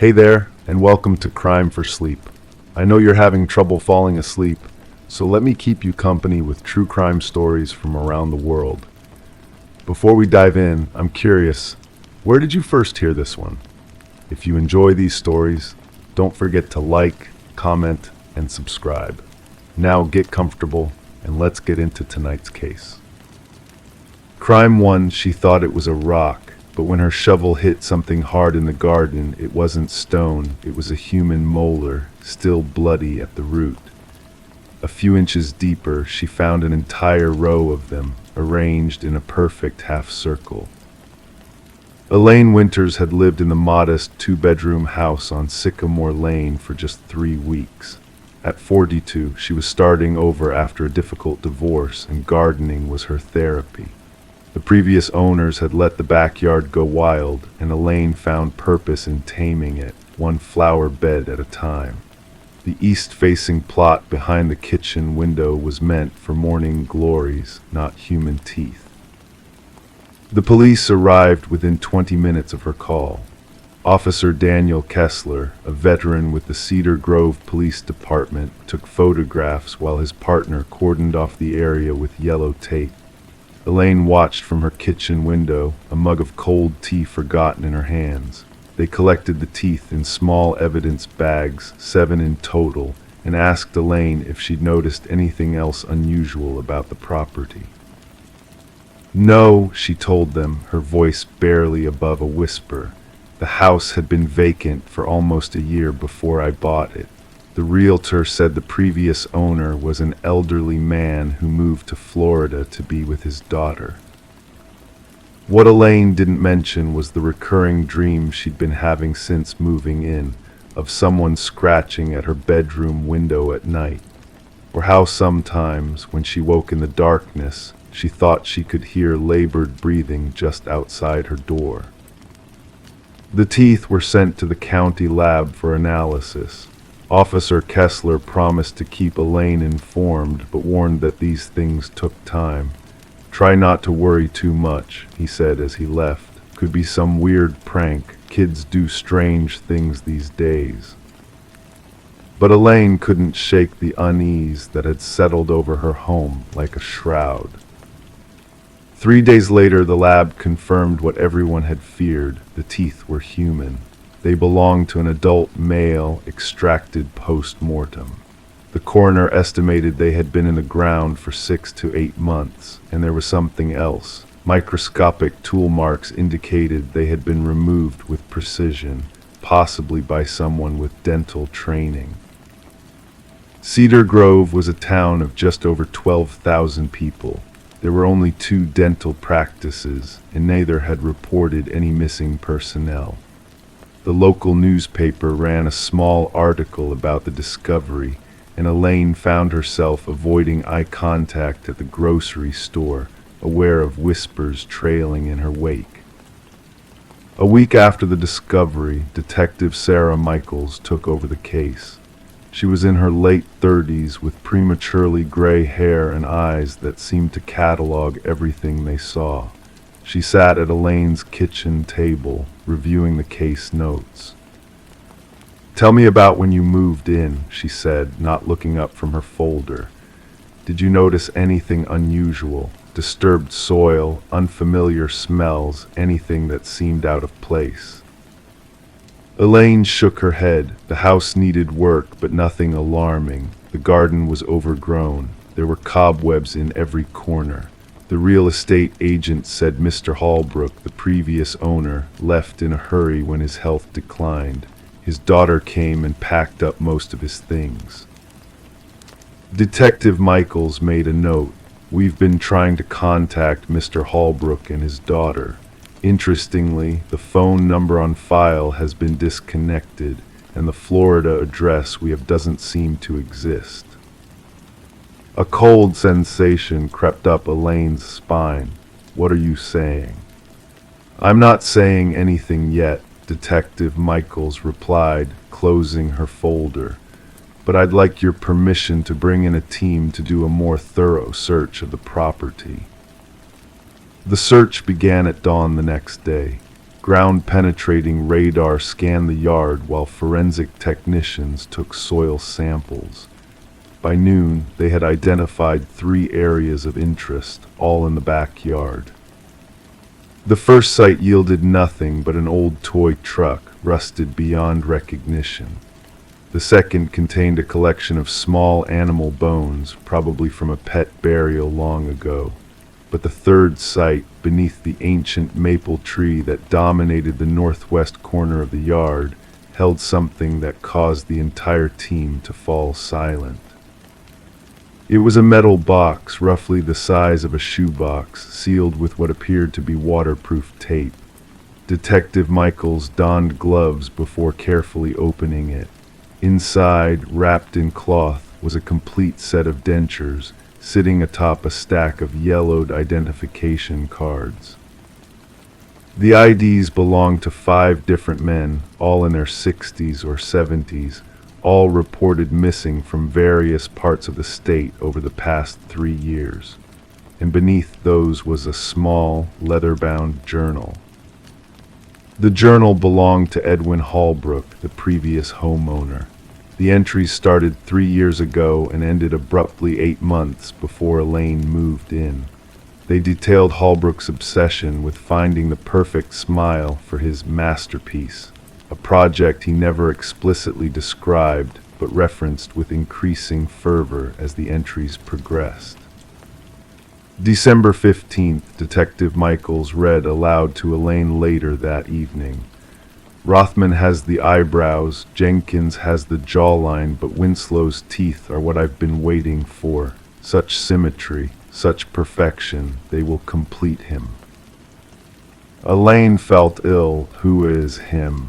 Hey there, and welcome to Crime for Sleep. I know you're having trouble falling asleep, so let me keep you company with true crime stories from around the world. Before we dive in, I'm curious, where did you first hear this one? If you enjoy these stories, don't forget to like, comment, and subscribe. Now get comfortable, and let's get into tonight's case. Crime 1, she thought it was a rock. But when her shovel hit something hard in the garden, it wasn't stone, it was a human molar, still bloody at the root. A few inches deeper, she found an entire row of them, arranged in a perfect half circle. Elaine Winters had lived in the modest two-bedroom house on Sycamore Lane for just 3 weeks. At 42, she was starting over after a difficult divorce, and gardening was her therapy. The previous owners had let the backyard go wild, and Elaine found purpose in taming it, one flower bed at a time. The east-facing plot behind the kitchen window was meant for morning glories, not human teeth. The police arrived within 20 minutes of her call. Officer Daniel Kessler, a veteran with the Cedar Grove Police Department, took photographs while his partner cordoned off the area with yellow tape. Elaine watched from her kitchen window, a mug of cold tea forgotten in her hands. They collected the teeth in small evidence bags, 7 in total, and asked Elaine if she'd noticed anything else unusual about the property. No, she told them, her voice barely above a whisper. The house had been vacant for almost a year before I bought it. The realtor said the previous owner was an elderly man who moved to Florida to be with his daughter. What Elaine didn't mention was the recurring dream she'd been having since moving in, of someone scratching at her bedroom window at night, or how sometimes, when she woke in the darkness, she thought she could hear labored breathing just outside her door. The teeth were sent to the county lab for analysis. Officer Kessler promised to keep Elaine informed, but warned that these things took time. "Try not to worry too much," he said as he left. "Could be some weird prank. Kids do strange things these days." But Elaine couldn't shake the unease that had settled over her home like a shroud. 3 days later, the lab confirmed what everyone had feared. The teeth were human. They belonged to an adult male extracted post-mortem. The coroner estimated they had been in the ground for 6 to 8 months, and there was something else. Microscopic tool marks indicated they had been removed with precision, possibly by someone with dental training. Cedar Grove was a town of just over 12,000 people. There were only 2 dental practices, and neither had reported any missing personnel. The local newspaper ran a small article about the discovery, and Elaine found herself avoiding eye contact at the grocery store, aware of whispers trailing in her wake. A week after the discovery, Detective Sarah Michaels took over the case. She was in her late 30s with prematurely gray hair and eyes that seemed to catalog everything they saw. She sat at Elaine's kitchen table, reviewing the case notes. "Tell me about when you moved in," she said, not looking up from her folder. "Did you notice anything unusual? Disturbed soil, unfamiliar smells, anything that seemed out of place?" Elaine shook her head. The house needed work, but nothing alarming. The garden was overgrown. There were cobwebs in every corner. The real estate agent said Mr. Holbrook, the previous owner, left in a hurry when his health declined. His daughter came and packed up most of his things. Detective Michaels made a note. "We've been trying to contact Mr. Holbrook and his daughter. Interestingly, the phone number on file has been disconnected, and the Florida address we have doesn't seem to exist." A cold sensation crept up Elaine's spine. "What are you saying?" "I'm not saying anything yet," Detective Michaels replied, closing her folder. "But I'd like your permission to bring in a team to do a more thorough search of the property." The search began at dawn the next day. Ground-penetrating radar scanned the yard while forensic technicians took soil samples. By noon, they had identified 3 areas of interest, all in the backyard. The first site yielded nothing but an old toy truck, rusted beyond recognition. The second contained a collection of small animal bones, probably from a pet burial long ago. But the third site, beneath the ancient maple tree that dominated the northwest corner of the yard, held something that caused the entire team to fall silent. It was a metal box, roughly the size of a shoebox, sealed with what appeared to be waterproof tape. Detective Michaels donned gloves before carefully opening it. Inside, wrapped in cloth, was a complete set of dentures, sitting atop a stack of yellowed identification cards. The IDs belonged to 5 different men, all in their 60s or 70s, all reported missing from various parts of the state over the past 3 years. And beneath those was a small, leather-bound journal. The journal belonged to Edwin Hallbrook, the previous homeowner. The entries started 3 years ago and ended abruptly 8 months before Elaine moved in. They detailed Hallbrook's obsession with finding the perfect smile for his masterpiece, a project he never explicitly described but referenced with increasing fervor as the entries progressed. December 15th, Detective Michaels read aloud to Elaine later that evening. Rothman has the eyebrows, Jenkins has the jawline, but Winslow's teeth are what I've been waiting for. Such symmetry, such perfection, they will complete him. Elaine felt ill. Who is him?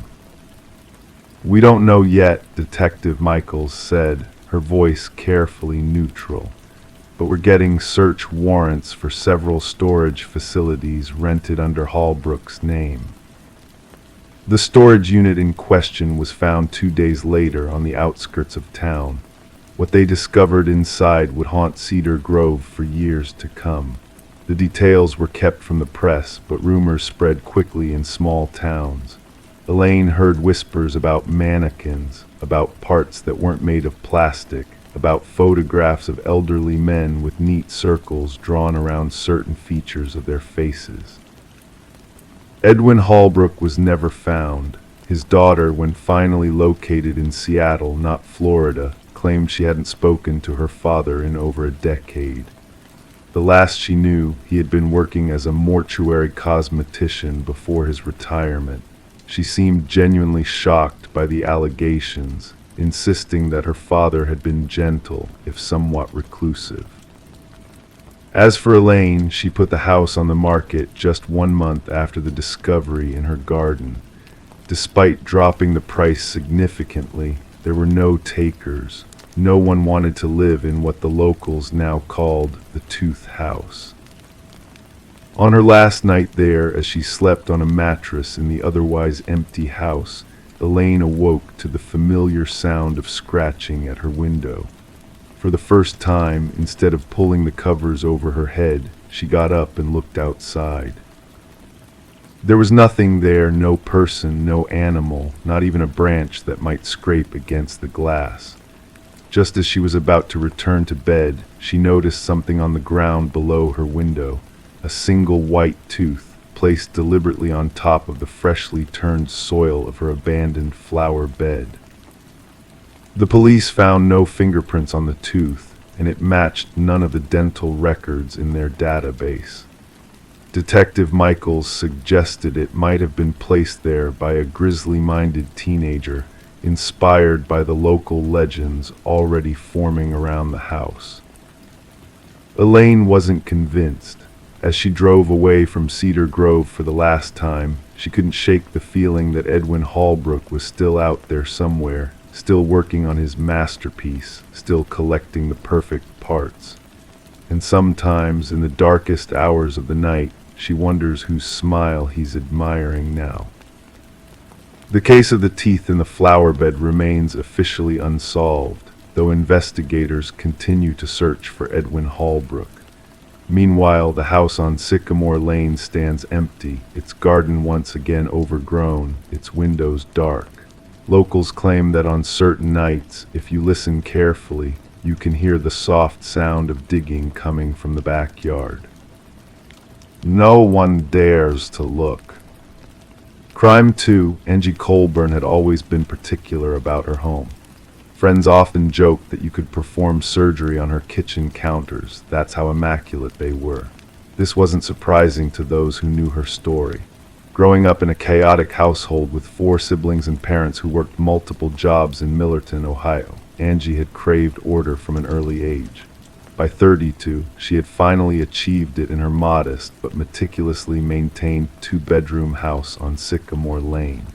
We don't know yet, Detective Michaels said, her voice carefully neutral. But we're getting search warrants for several storage facilities rented under Hallbrook's name. The storage unit in question was found 2 days later on the outskirts of town. What they discovered inside would haunt Cedar Grove for years to come. The details were kept from the press, but rumors spread quickly in small towns. Elaine heard whispers about mannequins, about parts that weren't made of plastic, about photographs of elderly men with neat circles drawn around certain features of their faces. Edwin Hallbrook was never found. His daughter, when finally located in Seattle, not Florida, claimed she hadn't spoken to her father in over a decade. The last she knew, he had been working as a mortuary cosmetician before his retirement. She seemed genuinely shocked by the allegations, insisting that her father had been gentle, if somewhat reclusive. As for Elaine, she put the house on the market just 1 month after the discovery in her garden. Despite dropping the price significantly, there were no takers. No one wanted to live in what the locals now called the Tooth House. On her last night there, as she slept on a mattress in the otherwise empty house, Elaine awoke to the familiar sound of scratching at her window. For the first time, instead of pulling the covers over her head, she got up and looked outside. There was nothing there, no person, no animal, not even a branch that might scrape against the glass. Just as she was about to return to bed, she noticed something on the ground below her window, a single white tooth placed deliberately on top of the freshly turned soil of her abandoned flower bed. The police found no fingerprints on the tooth, and it matched none of the dental records in their database. Detective Michaels suggested it might have been placed there by a grisly-minded teenager, inspired by the local legends already forming around the house. Elaine wasn't convinced. As she drove away from Cedar Grove for the last time, she couldn't shake the feeling that Edwin Hallbrook was still out there somewhere, still working on his masterpiece, still collecting the perfect parts. And sometimes, in the darkest hours of the night, she wonders whose smile he's admiring now. The case of the teeth in the flower bed remains officially unsolved, though investigators continue to search for Edwin Hallbrook. Meanwhile, the house on Sycamore Lane stands empty, its garden once again overgrown, its windows dark. Locals claim that on certain nights, if you listen carefully, you can hear the soft sound of digging coming from the backyard. No one dares to look. Crime 2, Angie Colburn had always been particular about her home. Friends often joked that you could perform surgery on her kitchen counters. That's how immaculate they were. This wasn't surprising to those who knew her story. Growing up in a chaotic household with 4 siblings and parents who worked multiple jobs in Millerton, Ohio, Angie had craved order from an early age. By 32, she had finally achieved it in her modest but meticulously maintained 2-bedroom house on Sycamore Lane.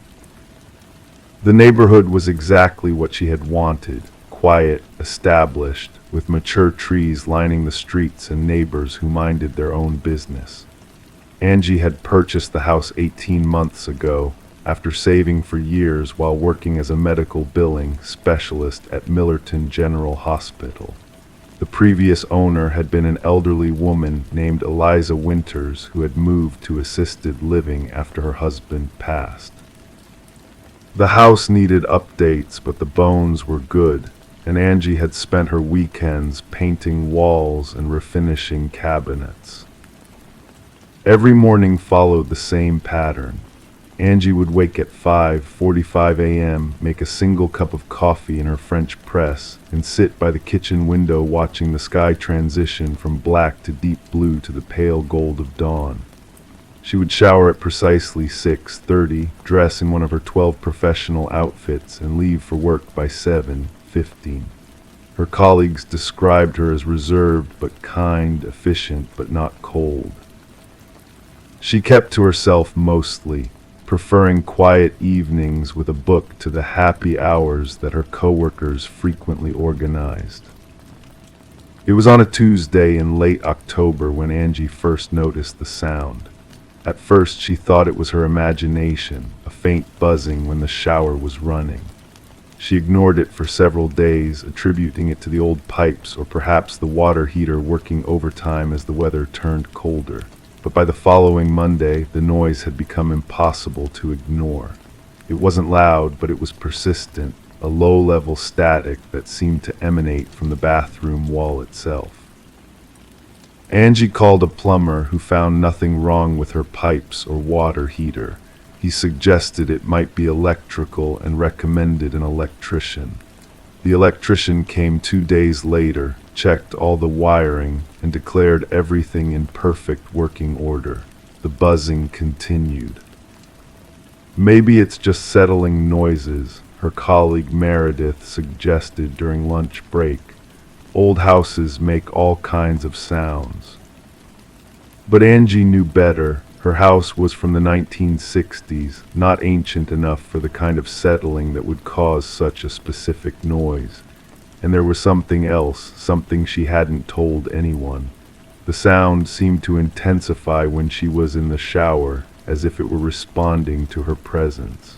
The neighborhood was exactly what she had wanted, quiet, established, with mature trees lining the streets and neighbors who minded their own business. Angie had purchased the house 18 months ago, after saving for years while working as a medical billing specialist at Millerton General Hospital. The previous owner had been an elderly woman named Eliza Winters who had moved to assisted living after her husband passed. The house needed updates, but the bones were good, and Angie had spent her weekends painting walls and refinishing cabinets. Every morning followed the same pattern. Angie would wake at 5:45 a.m., make a single cup of coffee in her French press, and sit by the kitchen window watching the sky transition from black to deep blue to the pale gold of dawn. She would shower at precisely 6:30, dress in one of her 12 professional outfits, and leave for work by 7:15. Her colleagues described her as reserved but kind, efficient but not cold. She kept to herself mostly, preferring quiet evenings with a book to the happy hours that her coworkers frequently organized. It was on a Tuesday in late October when Angie first noticed the sound. At first she thought it was her imagination, a faint buzzing when the shower was running. She ignored it for several days, attributing it to the old pipes or perhaps the water heater working overtime as the weather turned colder. But by the following Monday, the noise had become impossible to ignore. It wasn't loud, but it was persistent, a low-level static that seemed to emanate from the bathroom wall itself. Angie called a plumber who found nothing wrong with her pipes or water heater. He suggested it might be electrical and recommended an electrician. The electrician came 2 days later, checked all the wiring, and declared everything in perfect working order. The buzzing continued. Maybe it's just settling noises, her colleague Meredith suggested during lunch break. Old houses make all kinds of sounds. But Angie knew better. Her house was from the 1960s, not ancient enough for the kind of settling that would cause such a specific noise. And there was something else, something she hadn't told anyone. The sound seemed to intensify when she was in the shower, as if it were responding to her presence.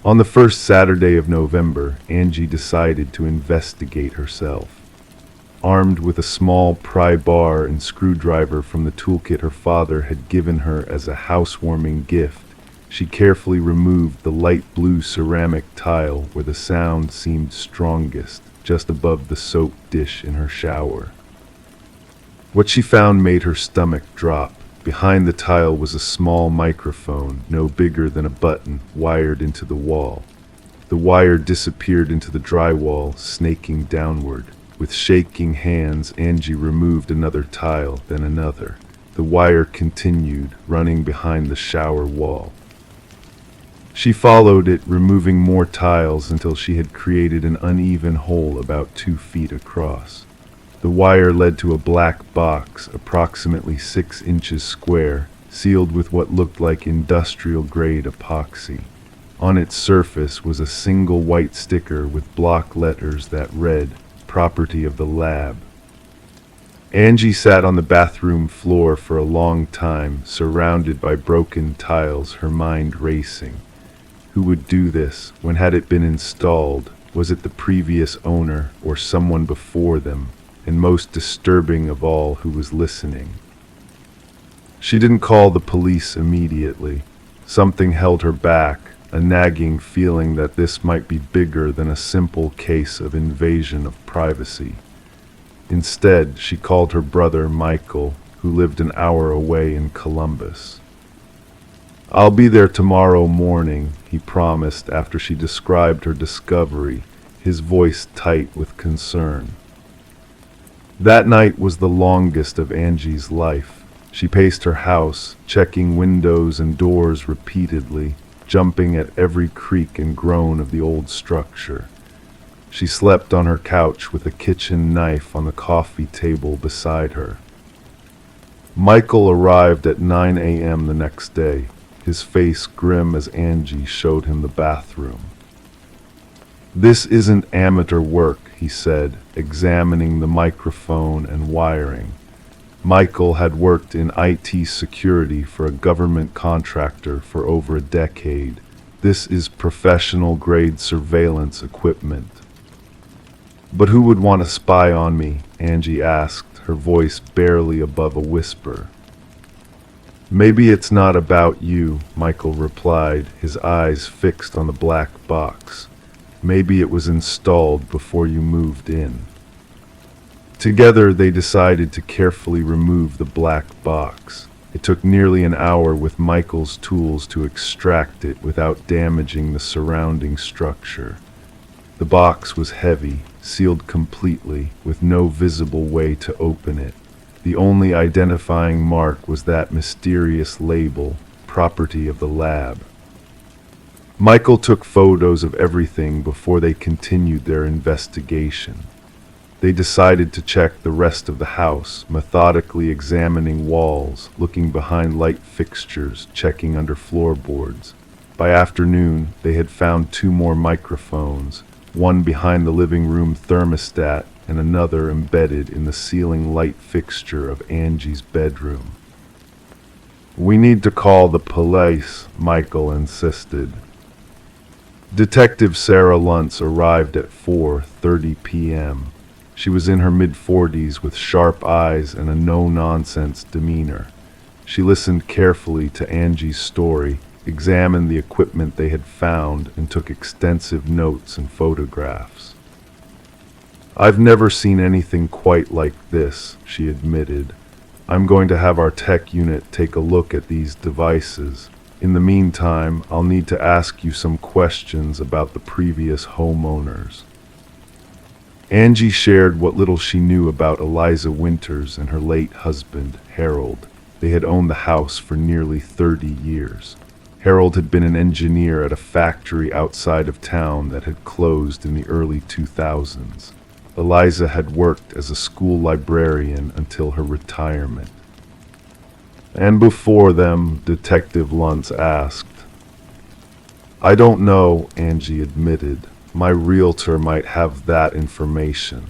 On the first Saturday of November, Angie decided to investigate herself. Armed with a small pry bar and screwdriver from the toolkit her father had given her as a housewarming gift, she carefully removed the light blue ceramic tile where the sound seemed strongest, just above the soap dish in her shower. What she found made her stomach drop. Behind the tile was a small microphone, no bigger than a button, wired into the wall. The wire disappeared into the drywall, snaking downward. With shaking hands, Angie removed another tile, then another. The wire continued, running behind the shower wall. She followed it, removing more tiles until she had created an uneven hole about 2 feet across. The wire led to a black box, approximately 6 inches square, sealed with what looked like industrial-grade epoxy. On its surface was a single white sticker with block letters that read, "Property of the lab." Angie sat on the bathroom floor for a long time, surrounded by broken tiles, her mind racing. Who would do this? When had it been installed? Was it the previous owner or someone before them? and most disturbing of all who was listening. She didn't call the police immediately. Something held her back, a nagging feeling that this might be bigger than a simple case of invasion of privacy. Instead, she called her brother Michael, who lived an hour away in Columbus. "I'll be there tomorrow morning," he promised after she described her discovery, his voice tight with concern. That night was the longest of Angie's life. She paced her house, checking windows and doors repeatedly, jumping at every creak and groan of the old structure. She slept on her couch with a kitchen knife on the coffee table beside her. Michael arrived at 9 a.m. the next day, his face grim as Angie showed him the bathroom. "This isn't amateur work," he said, examining the microphone and wiring. Michael had worked in IT security for a government contractor for over a decade. "This is professional-grade surveillance equipment." "But who would want to spy on me?" Angie asked, her voice barely above a whisper. "Maybe it's not about you," Michael replied, his eyes fixed on the black box. "Maybe it was installed before you moved in." Together they decided to carefully remove the black box. It took nearly an hour with Michael's tools to extract it without damaging the surrounding structure. The box was heavy, sealed completely, with no visible way to open it. The only identifying mark was that mysterious label, property of the lab. Michael took photos of everything before they continued their investigation. They decided to check the rest of the house, methodically examining walls, looking behind light fixtures, checking under floorboards. By afternoon, they had found 2 more microphones, one behind the living room thermostat and another embedded in the ceiling light fixture of Angie's bedroom. "We need to call the police," Michael insisted. Detective Sarah Luntz arrived at 4:30 p.m. She was in her mid-40s with sharp eyes and a no-nonsense demeanor. She listened carefully to Angie's story, examined the equipment they had found, and took extensive notes and photographs. "I've never seen anything quite like this," she admitted. "I'm going to have our tech unit take a look at these devices. In the meantime, I'll need to ask you some questions about the previous homeowners." Angie shared what little she knew about Eliza Winters and her late husband, Harold. They had owned the house for nearly 30 years. Harold had been an engineer at a factory outside of town that had closed in the early 2000s. Eliza had worked as a school librarian until her retirement. "And before them?" Detective Luntz asked. "I don't know," Angie admitted. "My realtor might have that information."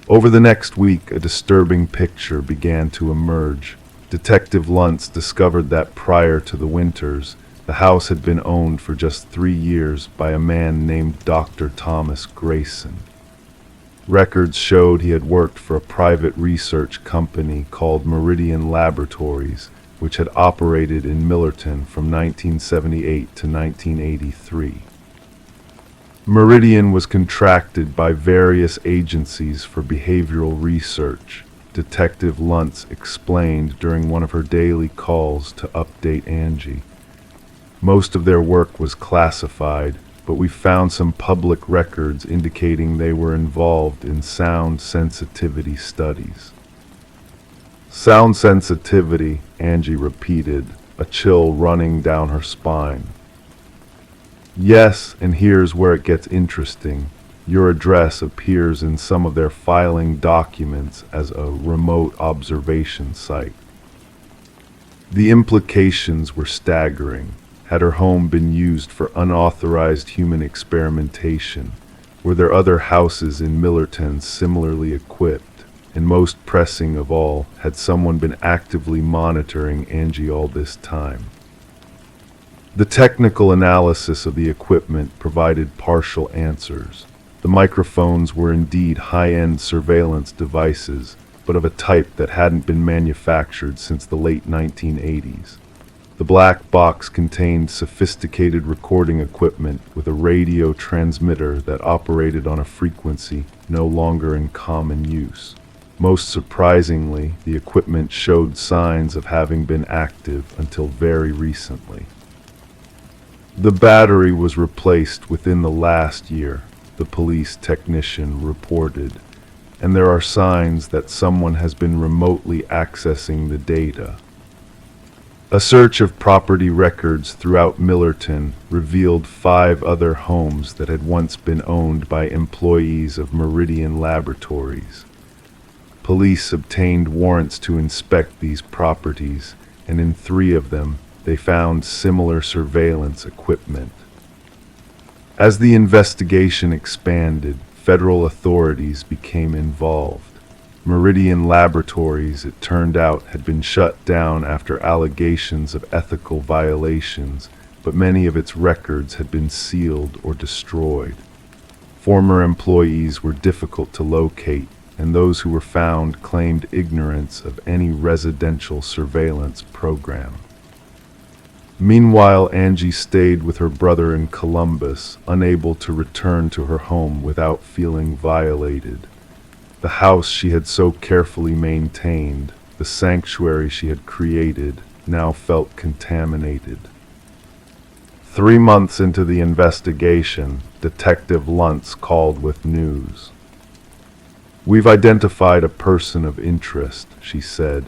Over the next week, a disturbing picture began to emerge. Detective Luntz discovered that prior to the Winters, the house had been owned for just 3 years by a man named Dr. Thomas Grayson. Records showed he had worked for a private research company called Meridian Laboratories, which had operated in Millerton from 1978 to 1983. Meridian was contracted by various agencies for behavioral research, Detective Luntz explained during one of her daily calls to update Angie. Most of their work was classified, but we found some public records indicating they were involved in sound sensitivity studies. "Sound sensitivity," Angie repeated, a chill running down her spine. "Yes, and here's where it gets interesting. Your address appears in some of their filing documents as a remote observation site." The implications were staggering. Had her home been used for unauthorized human experimentation? Were there other houses in Millerton similarly equipped? And most pressing of all, had someone been actively monitoring Angie all this time? The technical analysis of the equipment provided partial answers. The microphones were indeed high-end surveillance devices, but of a type that hadn't been manufactured since the late 1980s. The black box contained sophisticated recording equipment with a radio transmitter that operated on a frequency no longer in common use. Most surprisingly, the equipment showed signs of having been active until very recently. The battery was replaced within the last year, the police technician reported, and there are signs that someone has been remotely accessing the data. A search of property records throughout Millerton revealed 5 other homes that had once been owned by employees of Meridian Laboratories. Police obtained warrants to inspect these properties, and in 3 of them, they found similar surveillance equipment. As the investigation expanded, federal authorities became involved. Meridian Laboratories, it turned out, had been shut down after allegations of ethical violations, but many of its records had been sealed or destroyed. Former employees were difficult to locate, and those who were found claimed ignorance of any residential surveillance program. Meanwhile, Angie stayed with her brother in Columbus, unable to return to her home without feeling violated. The house she had so carefully maintained, the sanctuary she had created, now felt contaminated. 3 months into the investigation, Detective Luntz called with news. "We've identified a person of interest," she said.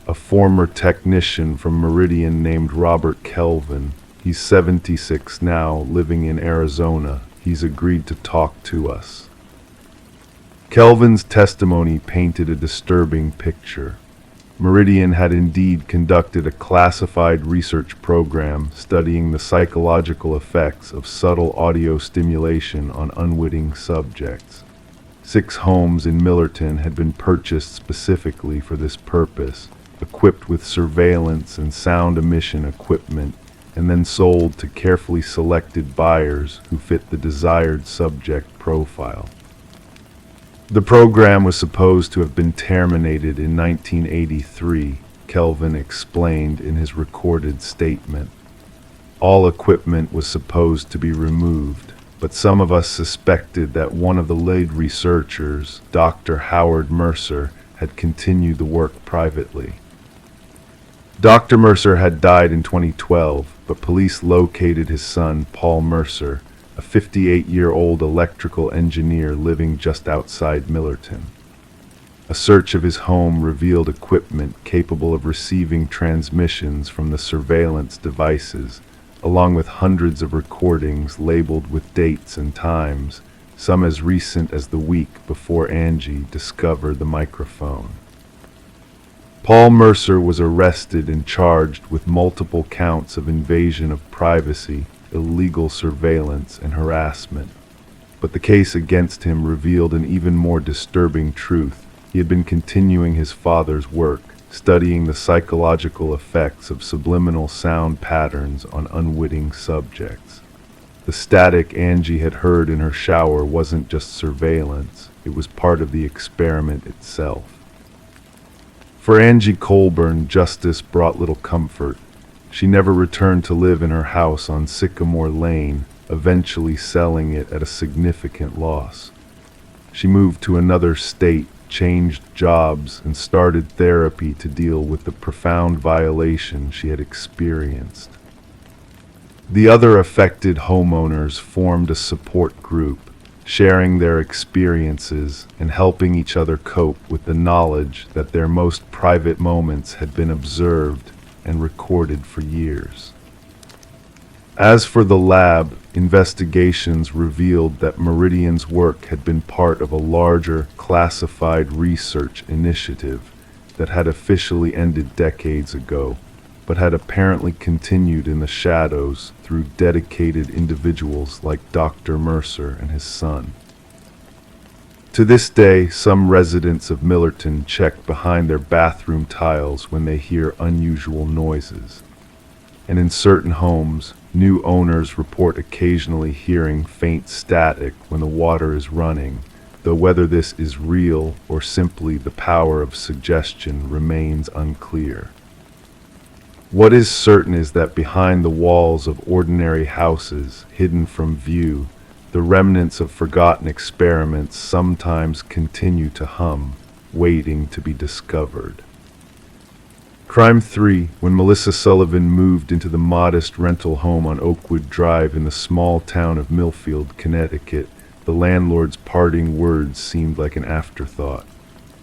"A former technician from Meridian named Robert Kelvin. He's 76 now, living in Arizona. He's agreed to talk to us." Kelvin's testimony painted a disturbing picture. Meridian had indeed conducted a classified research program studying the psychological effects of subtle audio stimulation on unwitting subjects. 6 homes in Millerton had been purchased specifically for this purpose, equipped with surveillance and sound emission equipment, and then sold to carefully selected buyers who fit the desired subject profile. The program was supposed to have been terminated in 1983, Kelvin explained in his recorded statement. All equipment was supposed to be removed, but some of us suspected that one of the lead researchers, Dr. Howard Mercer, had continued the work privately. Dr. Mercer had died in 2012, but police located his son, Paul Mercer, a 58-year-old electrical engineer living just outside Millerton. A search of his home revealed equipment capable of receiving transmissions from the surveillance devices, along with hundreds of recordings labeled with dates and times, some as recent as the week before Angie discovered the microphone. Paul Mercer was arrested and charged with multiple counts of invasion of privacy, illegal surveillance, and harassment. But the case against him revealed an even more disturbing truth. He had been continuing his father's work, studying the psychological effects of subliminal sound patterns on unwitting subjects. The static Angie had heard in her shower wasn't just surveillance, it was part of the experiment itself. For Angie Colburn, justice brought little comfort. She never returned to live in her house on Sycamore Lane, eventually selling it at a significant loss. She moved to another state, changed jobs, and started therapy to deal with the profound violation she had experienced. The other affected homeowners formed a support group, sharing their experiences and helping each other cope with the knowledge that their most private moments had been observed and recorded for years. As for the lab, investigations revealed that Meridian's work had been part of a larger, classified research initiative that had officially ended decades ago, but had apparently continued in the shadows through dedicated individuals like Dr. Mercer and his son. To this day, some residents of Millerton check behind their bathroom tiles when they hear unusual noises. And in certain homes, New owners report occasionally hearing faint static when the water is running, though whether this is real or simply the power of suggestion remains unclear. What is certain is that behind the walls of ordinary houses, hidden from view, the remnants of forgotten experiments sometimes continue to hum, waiting to be discovered. Crime 3. When Melissa Sullivan moved into the modest rental home on Oakwood Drive in the small town of Millfield, Connecticut, the landlord's parting words seemed like an afterthought.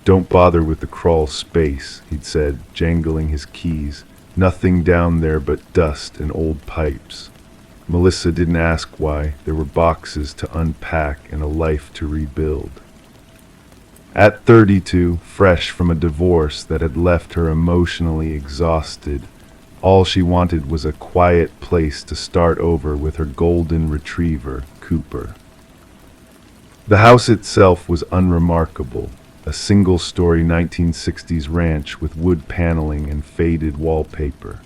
"Don't bother with the crawl space," he'd said, jangling his keys. "Nothing down there but dust and old pipes." Melissa didn't ask why. There were boxes to unpack and a life to rebuild. At 32, fresh from a divorce that had left her emotionally exhausted, all she wanted was a quiet place to start over with her golden retriever, Cooper. The house itself was unremarkable, a single-story 1960s ranch with wood paneling and faded wallpaper.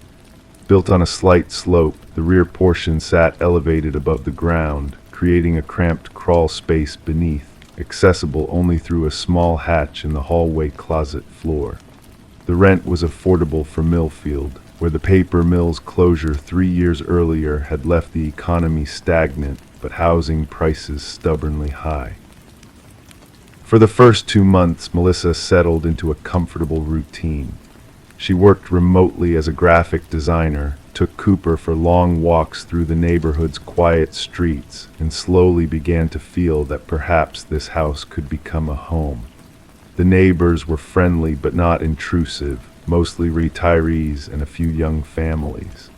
Built on a slight slope, the rear portion sat elevated above the ground, creating a cramped crawl space beneath, accessible only through a small hatch in the hallway closet floor. The rent was affordable for Millfield, where the paper mill's closure 3 years earlier had left the economy stagnant, but housing prices stubbornly high. For the first 2 months, Melissa settled into a comfortable routine. She worked remotely as a graphic designer, took Cooper for long walks through the neighborhood's quiet streets, and slowly began to feel that perhaps this house could become a home. The neighbors were friendly but not intrusive, mostly retirees and a few young families.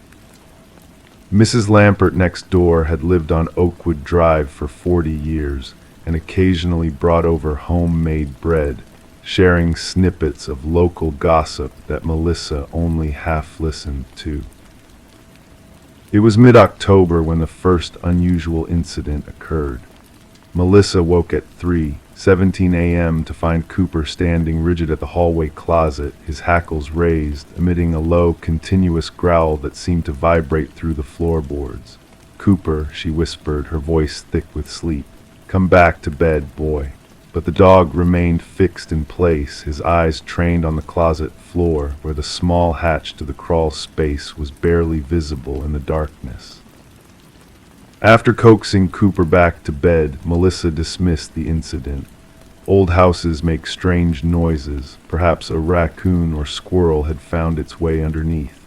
Mrs. Lampert next door had lived on Oakwood Drive for 40 years and occasionally brought over homemade bread, sharing snippets of local gossip that Melissa only half listened to. It was mid-October when the first unusual incident occurred. Melissa woke at 3:17 a.m. to find Cooper standing rigid at the hallway closet, his hackles raised, emitting a low, continuous growl that seemed to vibrate through the floorboards. "Cooper," she whispered, her voice thick with sleep. "Come back to bed, boy." But the dog remained fixed in place, his eyes trained on the closet floor, where the small hatch to the crawl space was barely visible in the darkness. After coaxing Cooper back to bed, Melissa dismissed the incident. Old houses make strange noises. Perhaps a raccoon or squirrel had found its way underneath.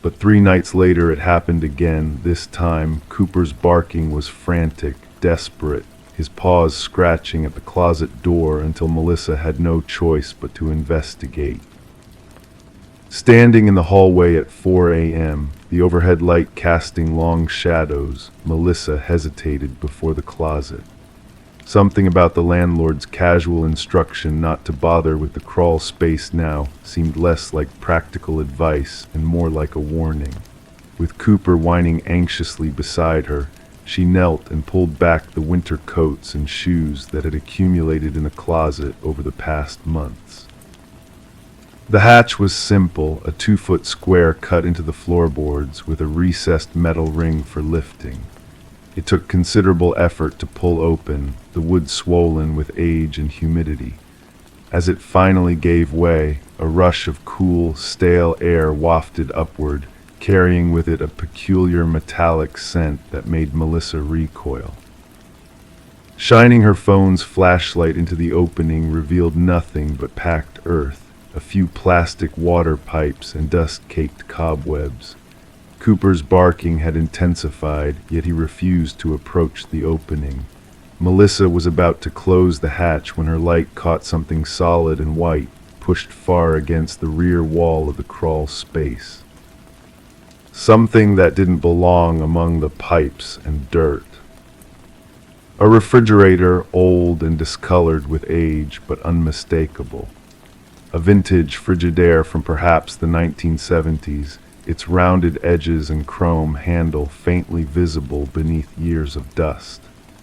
But 3 nights later it happened again. This time, Cooper's barking was frantic, desperate, his paws scratching at the closet door until Melissa had no choice but to investigate. Standing in the hallway at 4 a.m., the overhead light casting long shadows, Melissa hesitated before the closet. Something about the landlord's casual instruction not to bother with the crawl space now seemed less like practical advice and more like a warning. With Cooper whining anxiously beside her, she knelt and pulled back the winter coats and shoes that had accumulated in the closet over the past months. The hatch was simple, a 2-foot square cut into the floorboards with a recessed metal ring for lifting. It took considerable effort to pull open, the wood swollen with age and humidity. As it finally gave way, a rush of cool, stale air wafted upward, carrying with it a peculiar metallic scent that made Melissa recoil. Shining her phone's flashlight into the opening revealed nothing but packed earth, a few plastic water pipes and dust-caked cobwebs. Cooper's barking had intensified, yet he refused to approach the opening. Melissa was about to close the hatch when her light caught something solid and white, pushed far against the rear wall of the crawl space. Something that didn't belong among the pipes and dirt. A refrigerator, old and discolored with age, but unmistakable. A vintage Frigidaire from perhaps the 1970s, its rounded edges and chrome handle faintly visible beneath years of dust.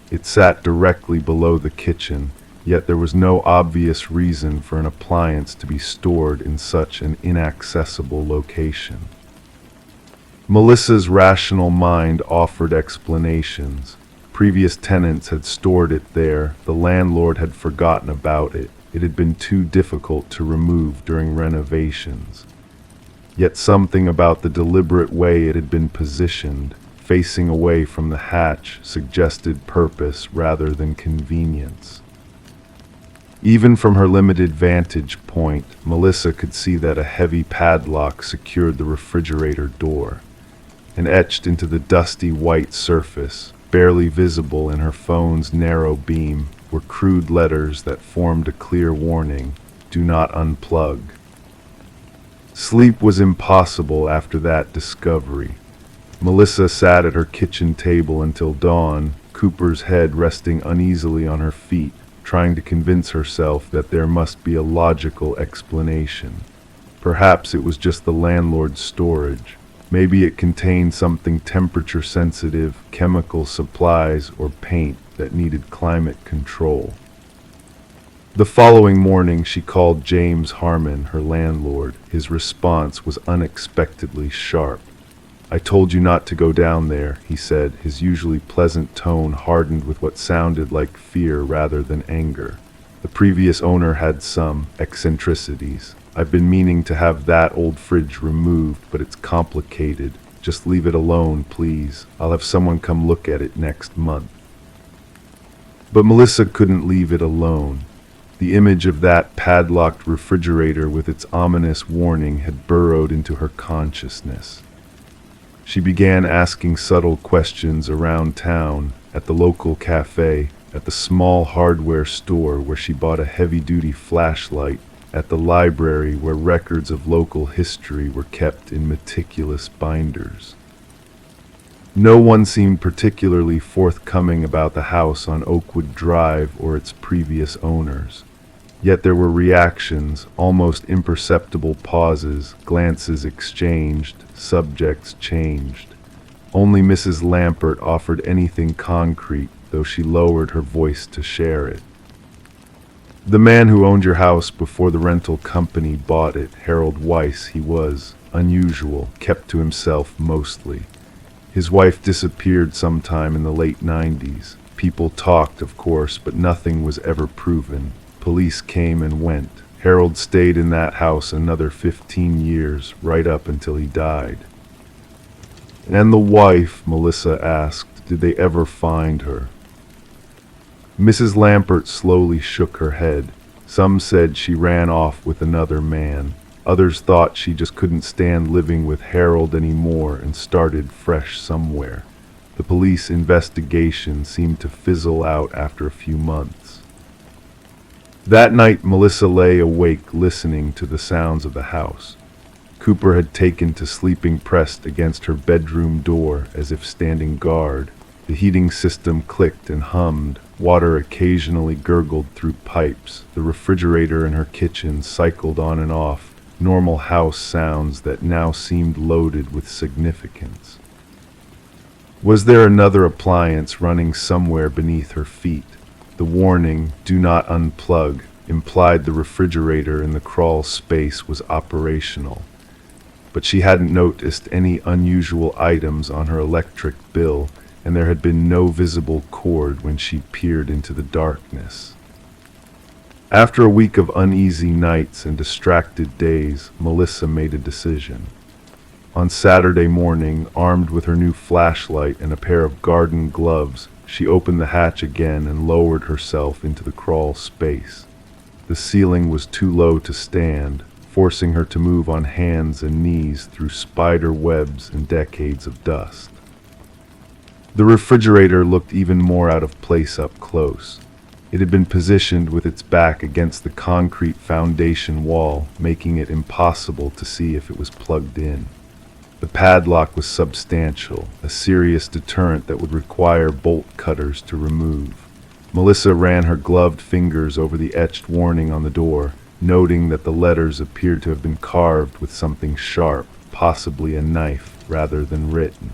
It sat directly below the kitchen, yet there was no obvious reason for an appliance to be stored in such an inaccessible location. Melissa's rational mind offered explanations. Previous tenants had stored it there, the landlord had forgotten about it. It had been too difficult to remove during renovations. Yet something about the deliberate way it had been positioned, facing away from the hatch, suggested purpose rather than convenience. Even from her limited vantage point, Melissa could see that a heavy padlock secured the refrigerator door. And etched into the dusty white surface, barely visible in her phone's narrow beam, were crude letters that formed a clear warning: do not unplug. Sleep was impossible after that discovery. Melissa sat at her kitchen table until dawn, Cooper's head resting uneasily on her feet, trying to convince herself that there must be a logical explanation. Perhaps it was just the landlord's storage. Maybe it contained something temperature-sensitive, chemical supplies, or paint that needed climate control. The following morning, she called James Harmon, her landlord. His response was unexpectedly sharp. "I told you not to go down there," he said, his usually pleasant tone hardened with what sounded like fear rather than anger. "The previous owner had some eccentricities. I've been meaning to have that old fridge removed, but it's complicated. Just leave it alone, please. I'll have someone come look at it next month." But Melissa couldn't leave it alone. The image of that padlocked refrigerator with its ominous warning had burrowed into her consciousness. She began asking subtle questions around town, at the local cafe, at the small hardware store where she bought a heavy-duty flashlight, at the library where records of local history were kept in meticulous binders. No one seemed particularly forthcoming about the house on Oakwood Drive or its previous owners. Yet there were reactions, almost imperceptible pauses, glances exchanged, subjects changed. Only Mrs. Lampert offered anything concrete, though she lowered her voice to share it. "The man who owned your house before the rental company bought it, Harold Weiss, he was unusual, kept to himself mostly. His wife disappeared sometime in the late 90s. People talked, of course, but nothing was ever proven. Police came and went. Harold stayed in that house another 15 years, right up until he died." "And the wife," Melissa asked, "did they ever find her?" Mrs. Lampert slowly shook her head. Some said she ran off with another man. Others thought she just couldn't stand living with Harold anymore and started fresh somewhere. The police investigation seemed to fizzle out after a few months. That night, Melissa lay awake listening to the sounds of the house. Cooper had taken to sleeping pressed against her bedroom door as if standing guard. The heating system clicked and hummed. Water occasionally gurgled through pipes. The refrigerator in her kitchen cycled on and off, normal house sounds that now seemed loaded with significance. Was there another appliance running somewhere beneath her feet? The warning, "Do not unplug," implied the refrigerator in the crawl space was operational. But she hadn't noticed any unusual items on her electric bill, and there had been no visible cord when she peered into the darkness. After a week of uneasy nights and distracted days, Melissa made a decision. On Saturday morning, armed with her new flashlight and a pair of garden gloves, she opened the hatch again and lowered herself into the crawl space. The ceiling was too low to stand, forcing her to move on hands and knees through spider webs and decades of dust. The refrigerator looked even more out of place up close. It had been positioned with its back against the concrete foundation wall, making it impossible to see if it was plugged in. The padlock was substantial, a serious deterrent that would require bolt cutters to remove. Melissa ran her gloved fingers over the etched warning on the door, noting that the letters appeared to have been carved with something sharp, possibly a knife, rather than written.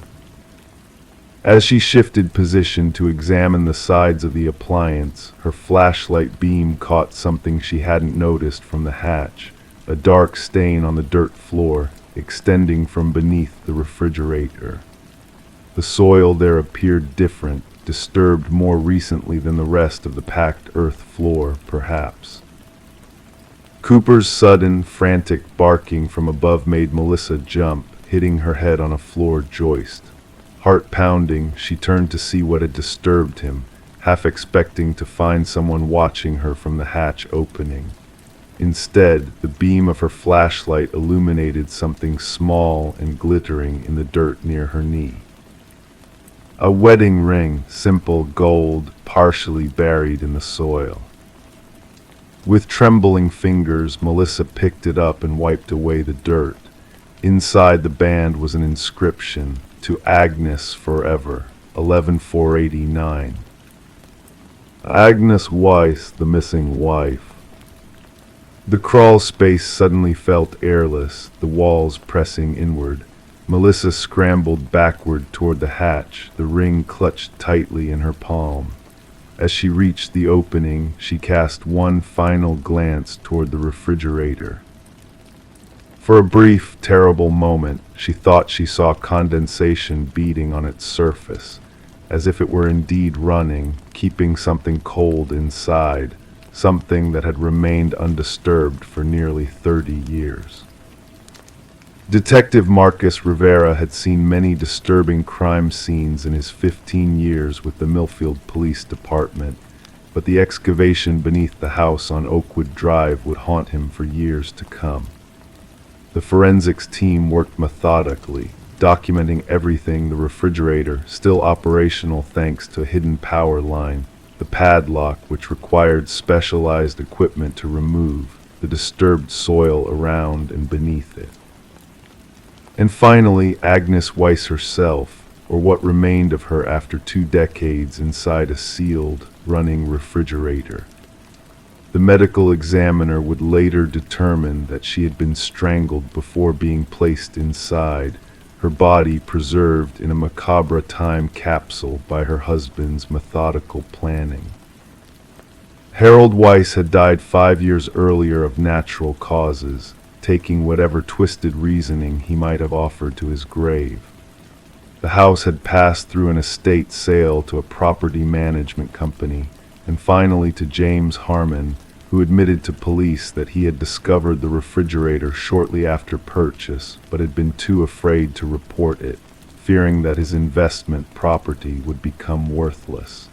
As she shifted position to examine the sides of the appliance, her flashlight beam caught something she hadn't noticed from the hatch, a dark stain on the dirt floor, extending from beneath the refrigerator. The soil there appeared different, disturbed more recently than the rest of the packed earth floor, perhaps. Cooper's sudden, frantic barking from above made Melissa jump, hitting her head on a floor joist. Heart pounding, she turned to see what had disturbed him, half expecting to find someone watching her from the hatch opening. Instead, the beam of her flashlight illuminated something small and glittering in the dirt near her knee. A wedding ring, simple gold, partially buried in the soil. With trembling fingers, Melissa picked it up and wiped away the dirt. Inside the band was an inscription, "To Agnes forever, 11489. Agnes Weiss, the missing wife. The crawl space suddenly felt airless, the walls pressing inward. Melissa scrambled backward toward the hatch, the ring clutched tightly in her palm. As she reached the opening, she cast one final glance toward the refrigerator. For a brief, terrible moment, she thought she saw condensation beating on its surface, as if it were indeed running, keeping something cold inside, something that had remained undisturbed for nearly 30 years. Detective Marcus Rivera had seen many disturbing crime scenes in his 15 years with the Millfield Police Department, but the excavation beneath the house on Oakwood Drive would haunt him for years to come. The forensics team worked methodically, documenting everything: the refrigerator, still operational thanks to a hidden power line, the padlock, which required specialized equipment to remove, the disturbed soil around and beneath it. And finally, Agnes Weiss herself, or what remained of her after 2 decades inside a sealed, running refrigerator. The medical examiner would later determine that she had been strangled before being placed inside, her body preserved in a macabre time capsule by her husband's methodical planning. Harold Weiss had died 5 years earlier of natural causes, taking whatever twisted reasoning he might have offered to his grave. The house had passed through an estate sale to a property management company, and finally to James Harmon, who admitted to police that he had discovered the refrigerator shortly after purchase, but had been too afraid to report it, fearing that his investment property would become worthless.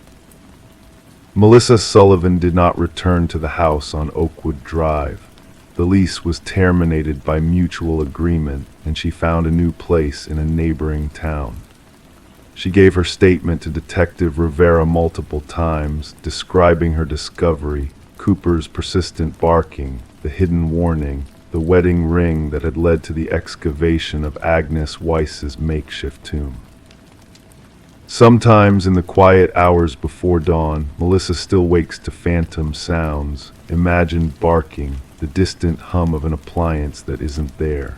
Melissa Sullivan did not return to the house on Oakwood Drive. The lease was terminated by mutual agreement, and she found a new place in a neighboring town. She gave her statement to Detective Rivera multiple times, describing her discovery: Cooper's persistent barking, the hidden warning, the wedding ring that had led to the excavation of Agnes Weiss's makeshift tomb. Sometimes in the quiet hours before dawn, Melissa still wakes to phantom sounds, imagined barking, the distant hum of an appliance that isn't there.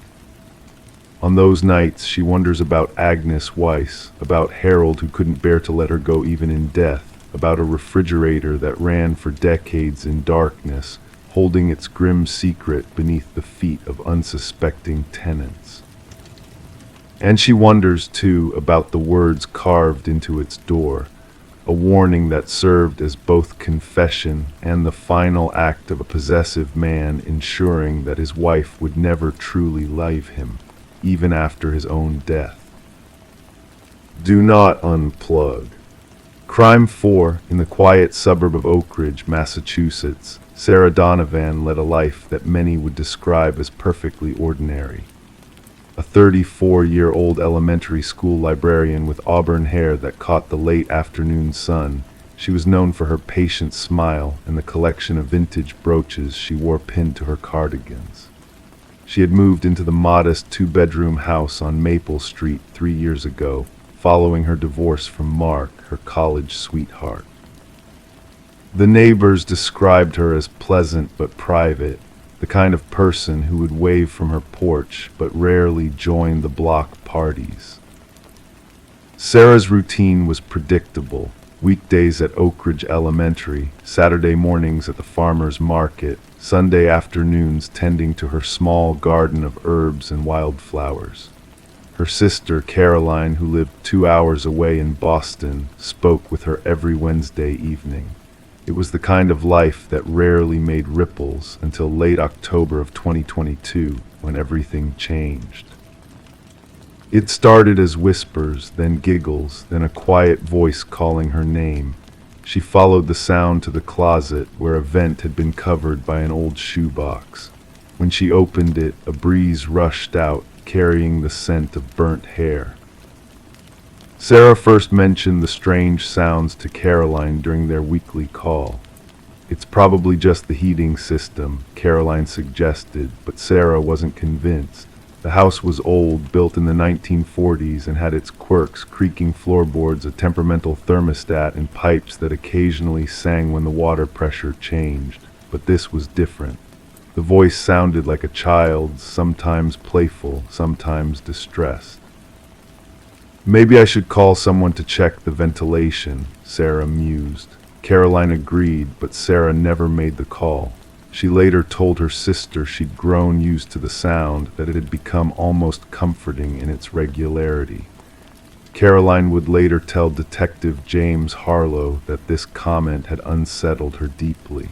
On those nights, she wonders about Agnes Weiss, about Harold who couldn't bear to let her go even in death, about a refrigerator that ran for decades in darkness, holding its grim secret beneath the feet of unsuspecting tenants. And she wonders, too, about the words carved into its door, a warning that served as both confession and the final act of a possessive man ensuring that his wife would never truly leave him, even after his own death. Do not unplug. Crime 4, in the quiet suburb of Oak Ridge, Massachusetts, Sarah Donovan led a life that many would describe as perfectly ordinary. A 34-year-old elementary school librarian with auburn hair that caught the late afternoon sun, she was known for her patient smile and the collection of vintage brooches she wore pinned to her cardigans. She had moved into the modest 2-bedroom house on Maple Street 3 years ago, following her divorce from Mark, her college sweetheart. The neighbors described her as pleasant but private, the kind of person who would wave from her porch but rarely join the block parties. Sarah's routine was predictable. Weekdays at Oak Ridge Elementary, Saturday mornings at the farmer's market, Sunday afternoons tending to her small garden of herbs and wildflowers. Her sister, Caroline, who lived 2 hours away in Boston, spoke with her every Wednesday evening. It was the kind of life that rarely made ripples until late October of 2022, when everything changed. It started as whispers, then giggles, then a quiet voice calling her name. She followed the sound to the closet, where a vent had been covered by an old shoebox. When she opened it, a breeze rushed out, carrying the scent of burnt hair. Sarah first mentioned the strange sounds to Caroline during their weekly call. "It's probably just the heating system," Caroline suggested, but Sarah wasn't convinced. The house was old, built in the 1940s, and had its quirks: creaking floorboards, a temperamental thermostat, and pipes that occasionally sang when the water pressure changed. But this was different. The voice sounded like a child's, sometimes playful, sometimes distressed. "Maybe I should call someone to check the ventilation," Sarah mused. Caroline agreed, but Sarah never made the call. She later told her sister she'd grown used to the sound, that it had become almost comforting in its regularity. Caroline would later tell Detective James Harlow that this comment had unsettled her deeply.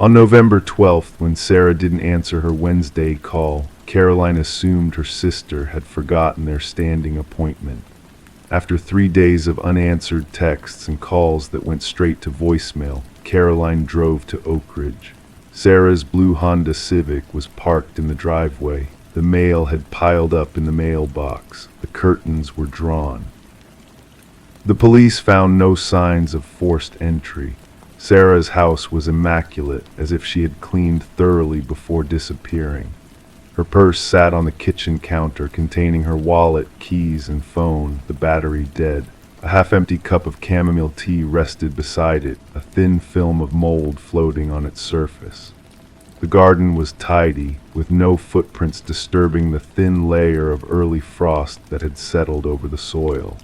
On November 12th, when Sarah didn't answer her Wednesday call, Caroline assumed her sister had forgotten their standing appointment. After 3 days of unanswered texts and calls that went straight to voicemail, Caroline drove to Oak Ridge. Sarah's blue Honda Civic was parked in the driveway. The mail had piled up in the mailbox. The curtains were drawn. The police found no signs of forced entry. Sarah's house was immaculate, as if she had cleaned thoroughly before disappearing. Her purse sat on the kitchen counter, containing her wallet, keys, and phone, the battery dead. A half-empty cup of chamomile tea rested beside it, a thin film of mold floating on its surface. The garden was tidy, with no footprints disturbing the thin layer of early frost that had settled over the soil.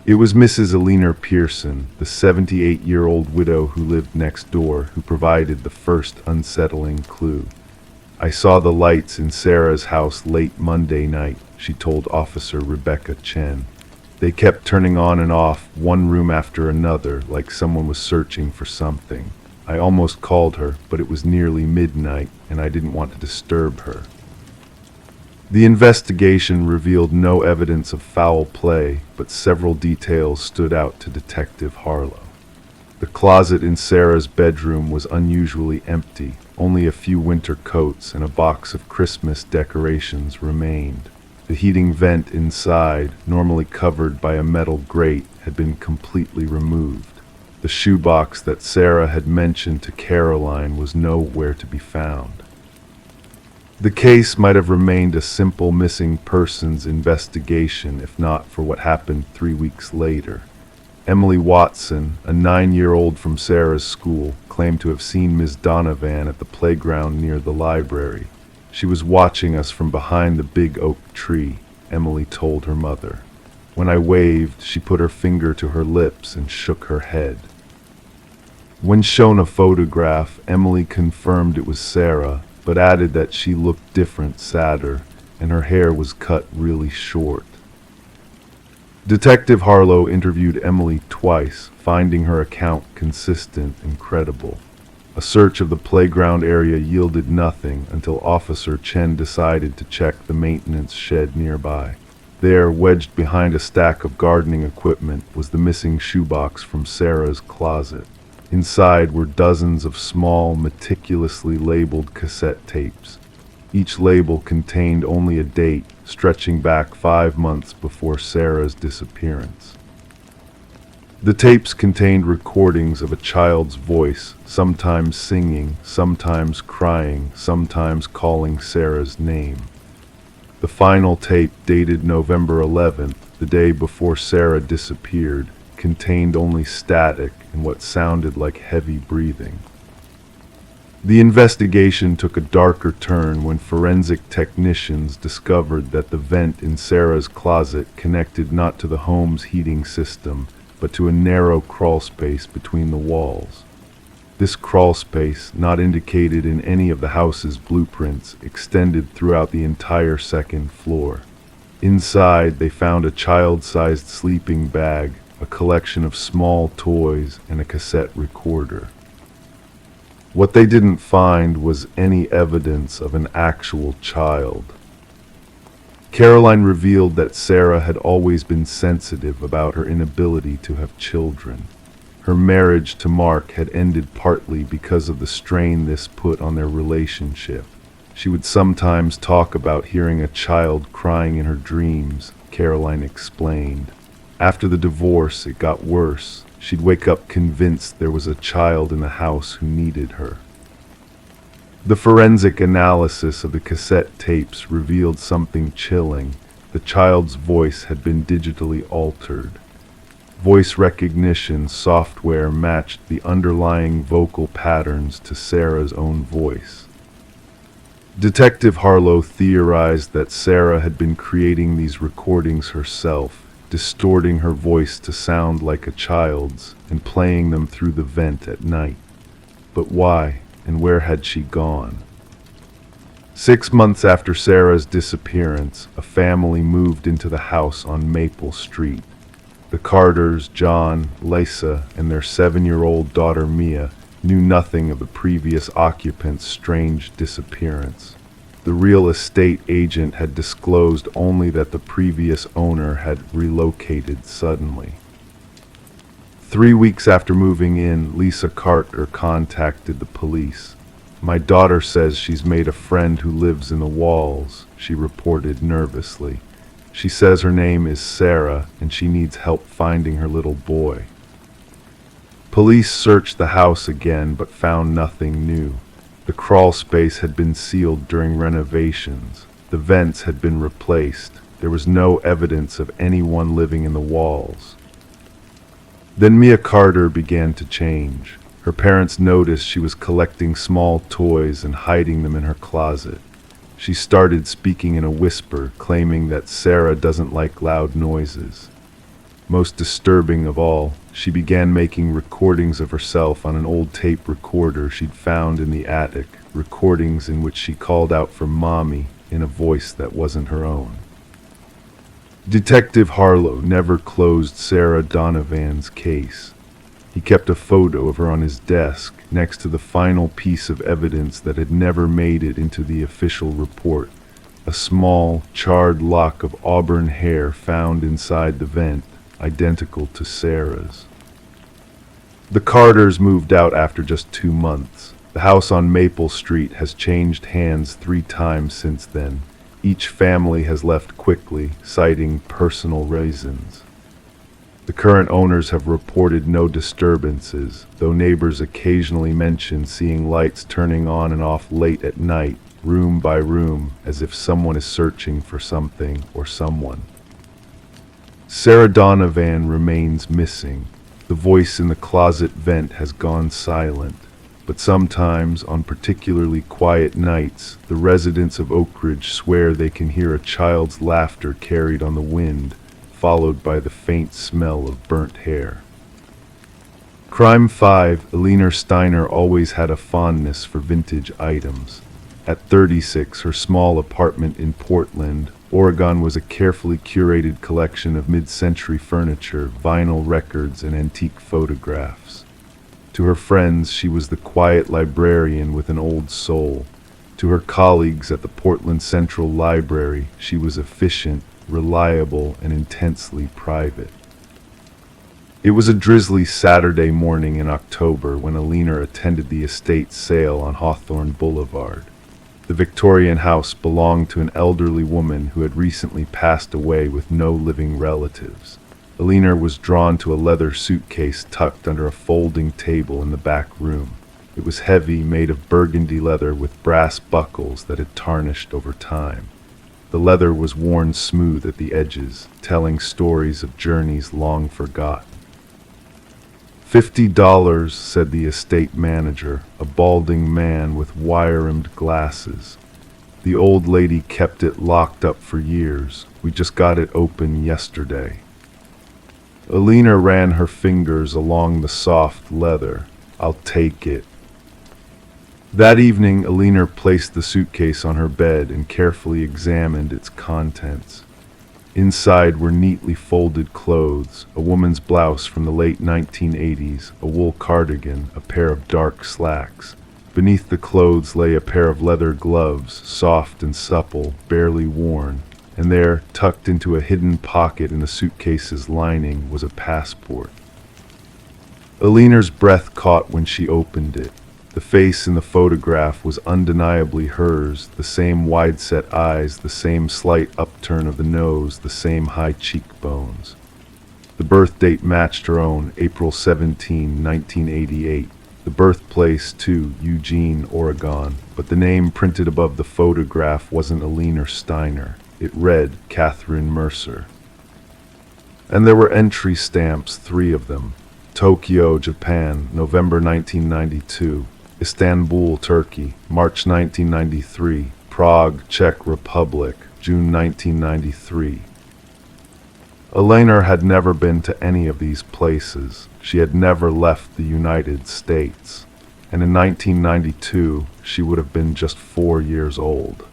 It was Mrs. Eleanor Pearson, the 78-year-old widow who lived next door, who provided the first unsettling clue. "I saw the lights in Sarah's house late Monday night," she told Officer Rebecca Chen. "They kept turning on and off, one room after another, like someone was searching for something. I almost called her, but it was nearly midnight, and I didn't want to disturb her." The investigation revealed no evidence of foul play, but several details stood out to Detective Harlow. The closet in Sarah's bedroom was unusually empty. Only a few winter coats and a box of Christmas decorations remained. The heating vent inside, normally covered by a metal grate, had been completely removed. The shoebox that Sarah had mentioned to Caroline was nowhere to be found. The case might have remained a simple missing persons investigation if not for what happened 3 weeks later. Emily Watson, a 9-year-old from Sarah's school, claimed to have seen Ms. Donovan at the playground near the library. "She was watching us from behind the big oak tree," Emily told her mother. "When I waved, she put her finger to her lips and shook her head." When shown a photograph, Emily confirmed it was Sarah, but added that she looked different, sadder, and her hair was cut really short. Detective Harlow interviewed Emily twice, finding her account consistent and credible. A search of the playground area yielded nothing until Officer Chen decided to check the maintenance shed nearby. There, wedged behind a stack of gardening equipment, was the missing shoebox from Sarah's closet. Inside were dozens of small, meticulously labeled cassette tapes. Each label contained only a date, stretching back 5 months before Sarah's disappearance. The tapes contained recordings of a child's voice, sometimes singing, sometimes crying, sometimes calling Sarah's name. The final tape, dated November 11th, the day before Sarah disappeared, contained only static and what sounded like heavy breathing. The investigation took a darker turn when forensic technicians discovered that the vent in Sarah's closet connected not to the home's heating system, but to a narrow crawl space between the walls. This crawl space, not indicated in any of the house's blueprints, extended throughout the entire second floor. Inside, they found a child-sized sleeping bag, a collection of small toys, and a cassette recorder. What they didn't find was any evidence of an actual child. Caroline revealed that Sarah had always been sensitive about her inability to have children. Her marriage to Mark had ended partly because of the strain this put on their relationship. She would sometimes talk about hearing a child crying in her dreams, Caroline explained. After the divorce, it got worse. She'd wake up convinced there was a child in the house who needed her. The forensic analysis of the cassette tapes revealed something chilling. The child's voice had been digitally altered. Voice recognition software matched the underlying vocal patterns to Sarah's own voice. Detective Harlow theorized that Sarah had been creating these recordings herself, distorting her voice to sound like a child's and playing them through the vent at night. But why, and where had she gone? 6 months after Sarah's disappearance, a family moved into the house on Maple Street. The Carters, John, Lisa, and their 7-year-old daughter Mia knew nothing of the previous occupant's strange disappearance. The real estate agent had disclosed only that the previous owner had relocated suddenly. 3 weeks after moving in, Lisa Carter contacted the police. "My daughter says she's made a friend who lives in the walls," she reported nervously. "She says her name is Sarah and she needs help finding her little boy." Police searched the house again but found nothing new. The crawl space had been sealed during renovations. The vents had been replaced. There was no evidence of anyone living in the walls. Then Mia Carter began to change. Her parents noticed she was collecting small toys and hiding them in her closet. She started speaking in a whisper, claiming that Sarah doesn't like loud noises. Most disturbing of all, she began making recordings of herself on an old tape recorder she'd found in the attic, recordings in which she called out for Mommy in a voice that wasn't her own. Detective Harlow never closed Sarah Donovan's case. He kept a photo of her on his desk, next to the final piece of evidence that had never made it into the official report, a small, charred lock of auburn hair found inside the vent, identical to Sarah's. The Carters moved out after just 2 months. The house on Maple Street has changed hands 3 times since then. Each family has left quickly, citing personal reasons. The current owners have reported no disturbances, though neighbors occasionally mention seeing lights turning on and off late at night, room by room, as if someone is searching for something or someone. Sarah Donovan remains missing. The voice in the closet vent has gone silent, but sometimes, on particularly quiet nights, the residents of Oak Ridge swear they can hear a child's laughter carried on the wind, followed by the faint smell of burnt hair. Crime 5, Elena Steiner always had a fondness for vintage items. At 36, her small apartment in Portland, Oregon was a carefully curated collection of mid-century furniture, vinyl records, and antique photographs. To her friends, she was the quiet librarian with an old soul. To her colleagues at the Portland Central Library, she was efficient, reliable, and intensely private. It was a drizzly Saturday morning in October when Elena attended the estate sale on Hawthorne Boulevard. The Victorian house belonged to an elderly woman who had recently passed away with no living relatives. Elena was drawn to a leather suitcase tucked under a folding table in the back room. It was heavy, made of burgundy leather with brass buckles that had tarnished over time. The leather was worn smooth at the edges, telling stories of journeys long forgotten. $50, said the estate manager, a balding man with wire-rimmed glasses. The old lady kept it locked up for years. We just got it open yesterday. Alina ran her fingers along the soft leather. "I'll take it." That evening, Alina placed the suitcase on her bed and carefully examined its contents. Inside were neatly folded clothes, a woman's blouse from the late 1980s, a wool cardigan, a pair of dark slacks. Beneath the clothes lay a pair of leather gloves, soft and supple, barely worn. And there, tucked into a hidden pocket in the suitcase's lining, was a passport. Alina's breath caught when she opened it. The face in the photograph was undeniably hers, the same wide-set eyes, the same slight upturn of the nose, the same high cheekbones. The birth date matched her own, April 17, 1988. The birthplace, too, Eugene, Oregon, but the name printed above the photograph wasn't Alina Steiner. It read Catherine Mercer. And there were entry stamps, 3 of them. Tokyo, Japan, November 1992. Istanbul, Turkey, March 1993. Prague, Czech Republic, June 1993. Alina had never been to any of these places. She had never left the United States. And in 1992, she would have been just 4 years old.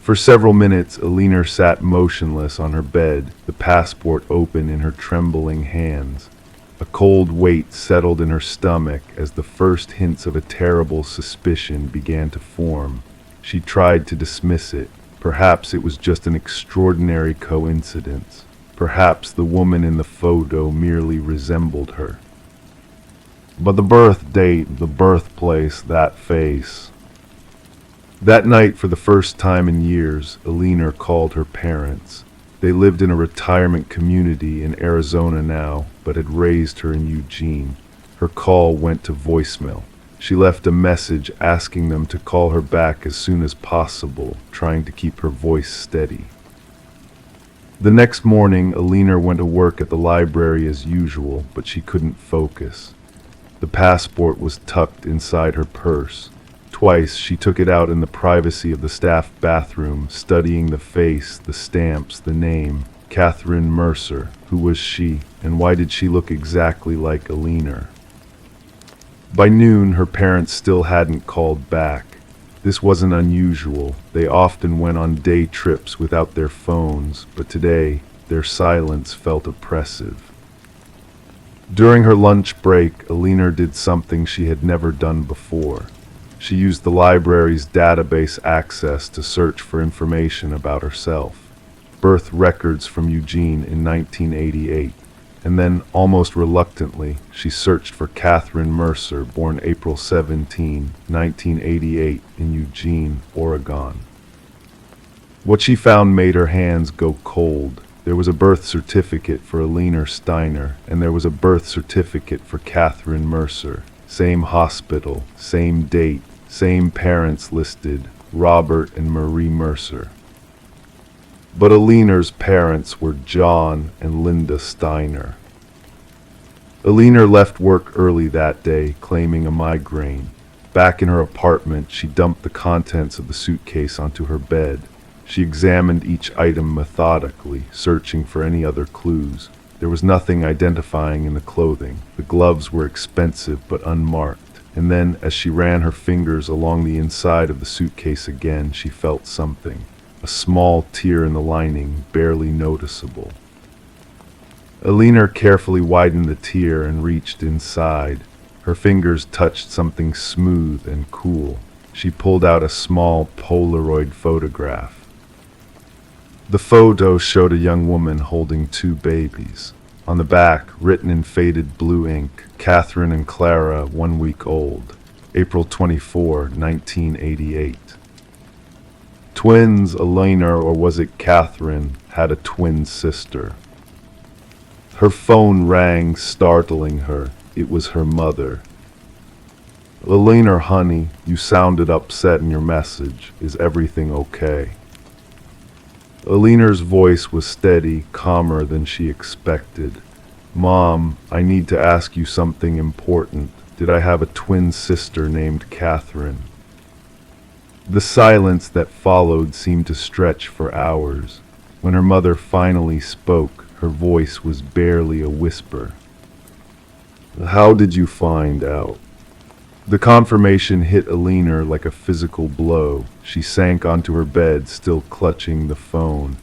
For several minutes, Alina sat motionless on her bed, the passport open in her trembling hands. A cold weight settled in her stomach as the first hints of a terrible suspicion began to form. She tried to dismiss it. Perhaps it was just an extraordinary coincidence. Perhaps the woman in the photo merely resembled her. But the birth date, the birthplace, that face. That night, for the first time in years, Alina called her parents. They lived in a retirement community in Arizona now, but had raised her in Eugene. Her call went to voicemail. She left a message asking them to call her back as soon as possible, trying to keep her voice steady. The next morning, Alina went to work at the library as usual, but she couldn't focus. The passport was tucked inside her purse. Twice she took it out in the privacy of the staff bathroom, studying the face, the stamps, the name. Catherine Mercer. Who was she, and why did she look exactly like Alina? By noon, her parents still hadn't called back. This wasn't unusual. They often went on day trips without their phones, but today, their silence felt oppressive. During her lunch break, Alina did something she had never done before. She used the library's database access to search for information about herself. Birth records from Eugene in 1988. And then, almost reluctantly, she searched for Catherine Mercer, born April 17, 1988, in Eugene, Oregon. What she found made her hands go cold. There was a birth certificate for Alina Steiner, and there was a birth certificate for Catherine Mercer. Same hospital, same date, same parents listed, Robert and Marie Mercer. But Alina's parents were John and Linda Steiner. Alina left work early that day, claiming a migraine. Back in her apartment, she dumped the contents of the suitcase onto her bed. She examined each item methodically, searching for any other clues. There was nothing identifying in the clothing. The gloves were expensive but unmarked. And then, as she ran her fingers along the inside of the suitcase again, she felt something. A small tear in the lining, barely noticeable. Alina carefully widened the tear and reached inside. Her fingers touched something smooth and cool. She pulled out a small Polaroid photograph. The photo showed a young woman holding 2 babies. On the back, written in faded blue ink, Catherine and Clara, 1 week old. April 24, 1988. Twins, Alina, or was it Catherine, had a twin sister. Her phone rang, startling her. It was her mother. "Alina, honey, you sounded upset in your message. Is everything okay?" Alina's voice was steady, calmer than she expected. "Mom, I need to ask you something important. Did I have a twin sister named Catherine?" The silence that followed seemed to stretch for hours. When her mother finally spoke, Her voice was barely a whisper. How did you find out? The confirmation hit Alina like a physical blow. She sank onto her bed, still clutching the phone.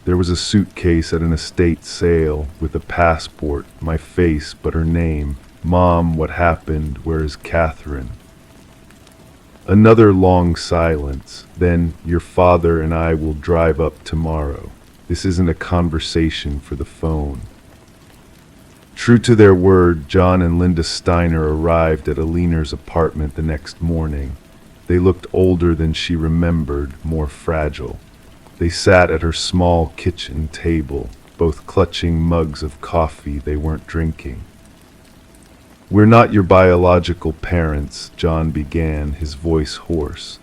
There was a suitcase at an estate sale with a passport, my face, but her name. Mom, what happened? Where is Catherine? Another long silence. Then, your father and I will drive up tomorrow. This isn't a conversation for the phone. True to their word, John and Linda Steiner arrived at Alina's apartment the next morning. They looked older than she remembered, more fragile. They sat at her small kitchen table, both clutching mugs of coffee they weren't drinking. We're not your biological parents, John began, his voice hoarse.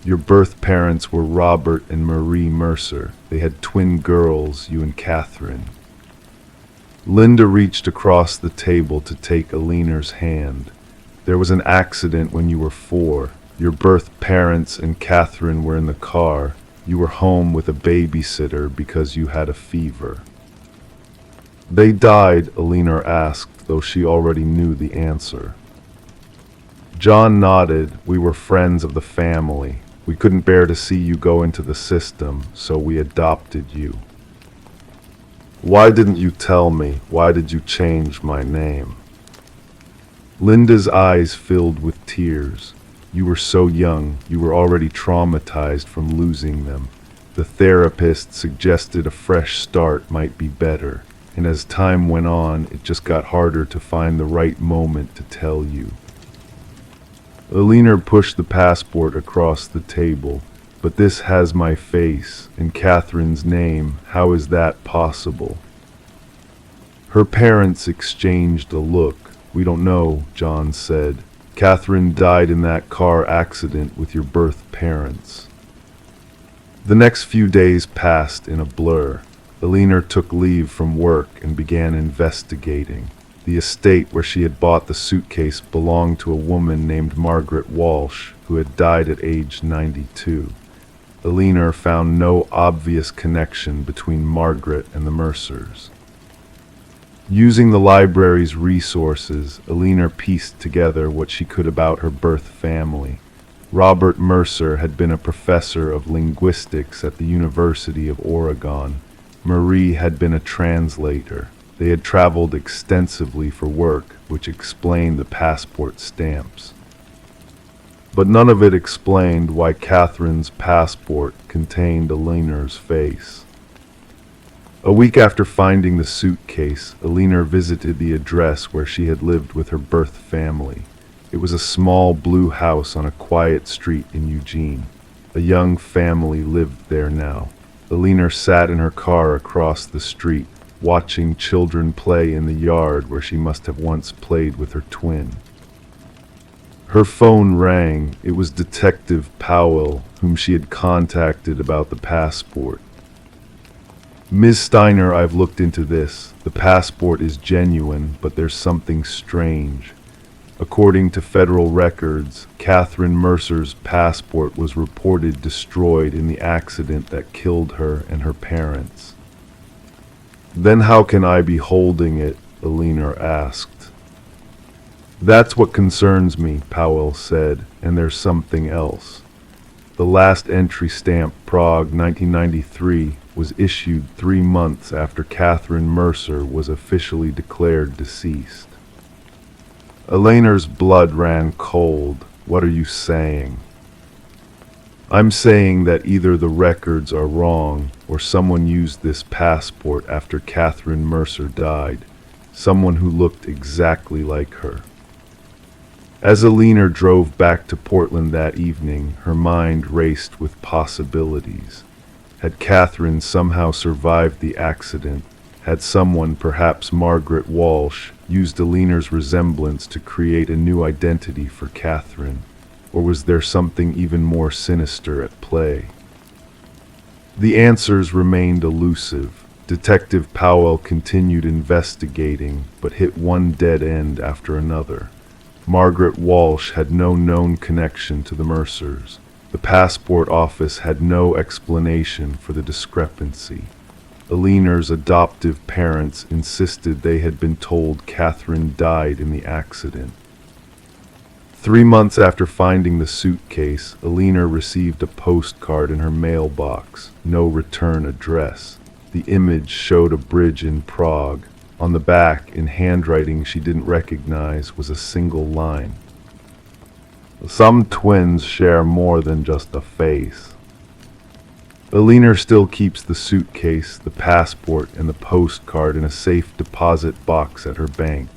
Your birth parents were Robert and Marie Mercer. They had twin girls, you and Catherine. Linda reached across the table to take Alina's hand. There was an accident when you were 4. Your birth parents and Catherine were in the car. You were home with a babysitter because you had a fever. They died, Alina asked, though she already knew the answer. John nodded. We were friends of the family. We couldn't bear to see you go into the system, so we adopted you. Why didn't you tell me? Why did you change my name? Linda's eyes filled with tears. You were so young, you were already traumatized from losing them. The therapist suggested a fresh start might be better, and as time went on, it just got harder to find the right moment to tell you. Alina pushed the passport across the table. But this has my face and Catherine's name. How is that possible? Her parents exchanged a look. We don't know, John said. Catherine died in that car accident with your birth parents. The next few days passed in a blur. Alina took leave from work and began investigating. The estate where she had bought the suitcase belonged to a woman named Margaret Walsh, who had died at age 92. Alina found no obvious connection between Margaret and the Mercers. Using the library's resources, Alina pieced together what she could about her birth family. Robert Mercer had been a professor of linguistics at the University of Oregon. Marie had been a translator. They had traveled extensively for work, which explained the passport stamps. But none of it explained why Catherine's passport contained Alina's face. A week after finding the suitcase, Alina visited the address where she had lived with her birth family. It was a small blue house on a quiet street in Eugene. A young family lived there now. Alina sat in her car across the street, watching children play in the yard where she must have once played with her twin. Her phone rang. It was Detective Powell, whom she had contacted about the passport. Ms. Steiner, I've looked into this. The passport is genuine, but there's something strange. According to federal records, Catherine Mercer's passport was reported destroyed in the accident that killed her and her parents. Then how can I be holding it? Alina asked. That's what concerns me, Powell said, and there's something else. The last entry stamp, Prague, 1993, was issued 3 months after Catherine Mercer was officially declared deceased. Alina's blood ran cold. What are you saying? I'm saying that either the records are wrong or someone used this passport after Catherine Mercer died, someone who looked exactly like her. As Alina drove back to Portland that evening, her mind raced with possibilities. Had Catherine somehow survived the accident? Had someone, perhaps Margaret Walsh, used Alina's resemblance to create a new identity for Catherine? Or was there something even more sinister at play? The answers remained elusive. Detective Powell continued investigating, but hit one dead end after another. Margaret Walsh had no known connection to the Mercers. The passport office had no explanation for the discrepancy. Aliner's adoptive parents insisted they had been told Catherine died in the accident. 3 months after finding the suitcase, Alina received a postcard in her mailbox, no return address. The image showed a bridge in Prague. On the back, in handwriting she didn't recognize, was a single line. Some twins share more than just a face. Alina still keeps the suitcase, the passport, and the postcard in a safe deposit box at her bank.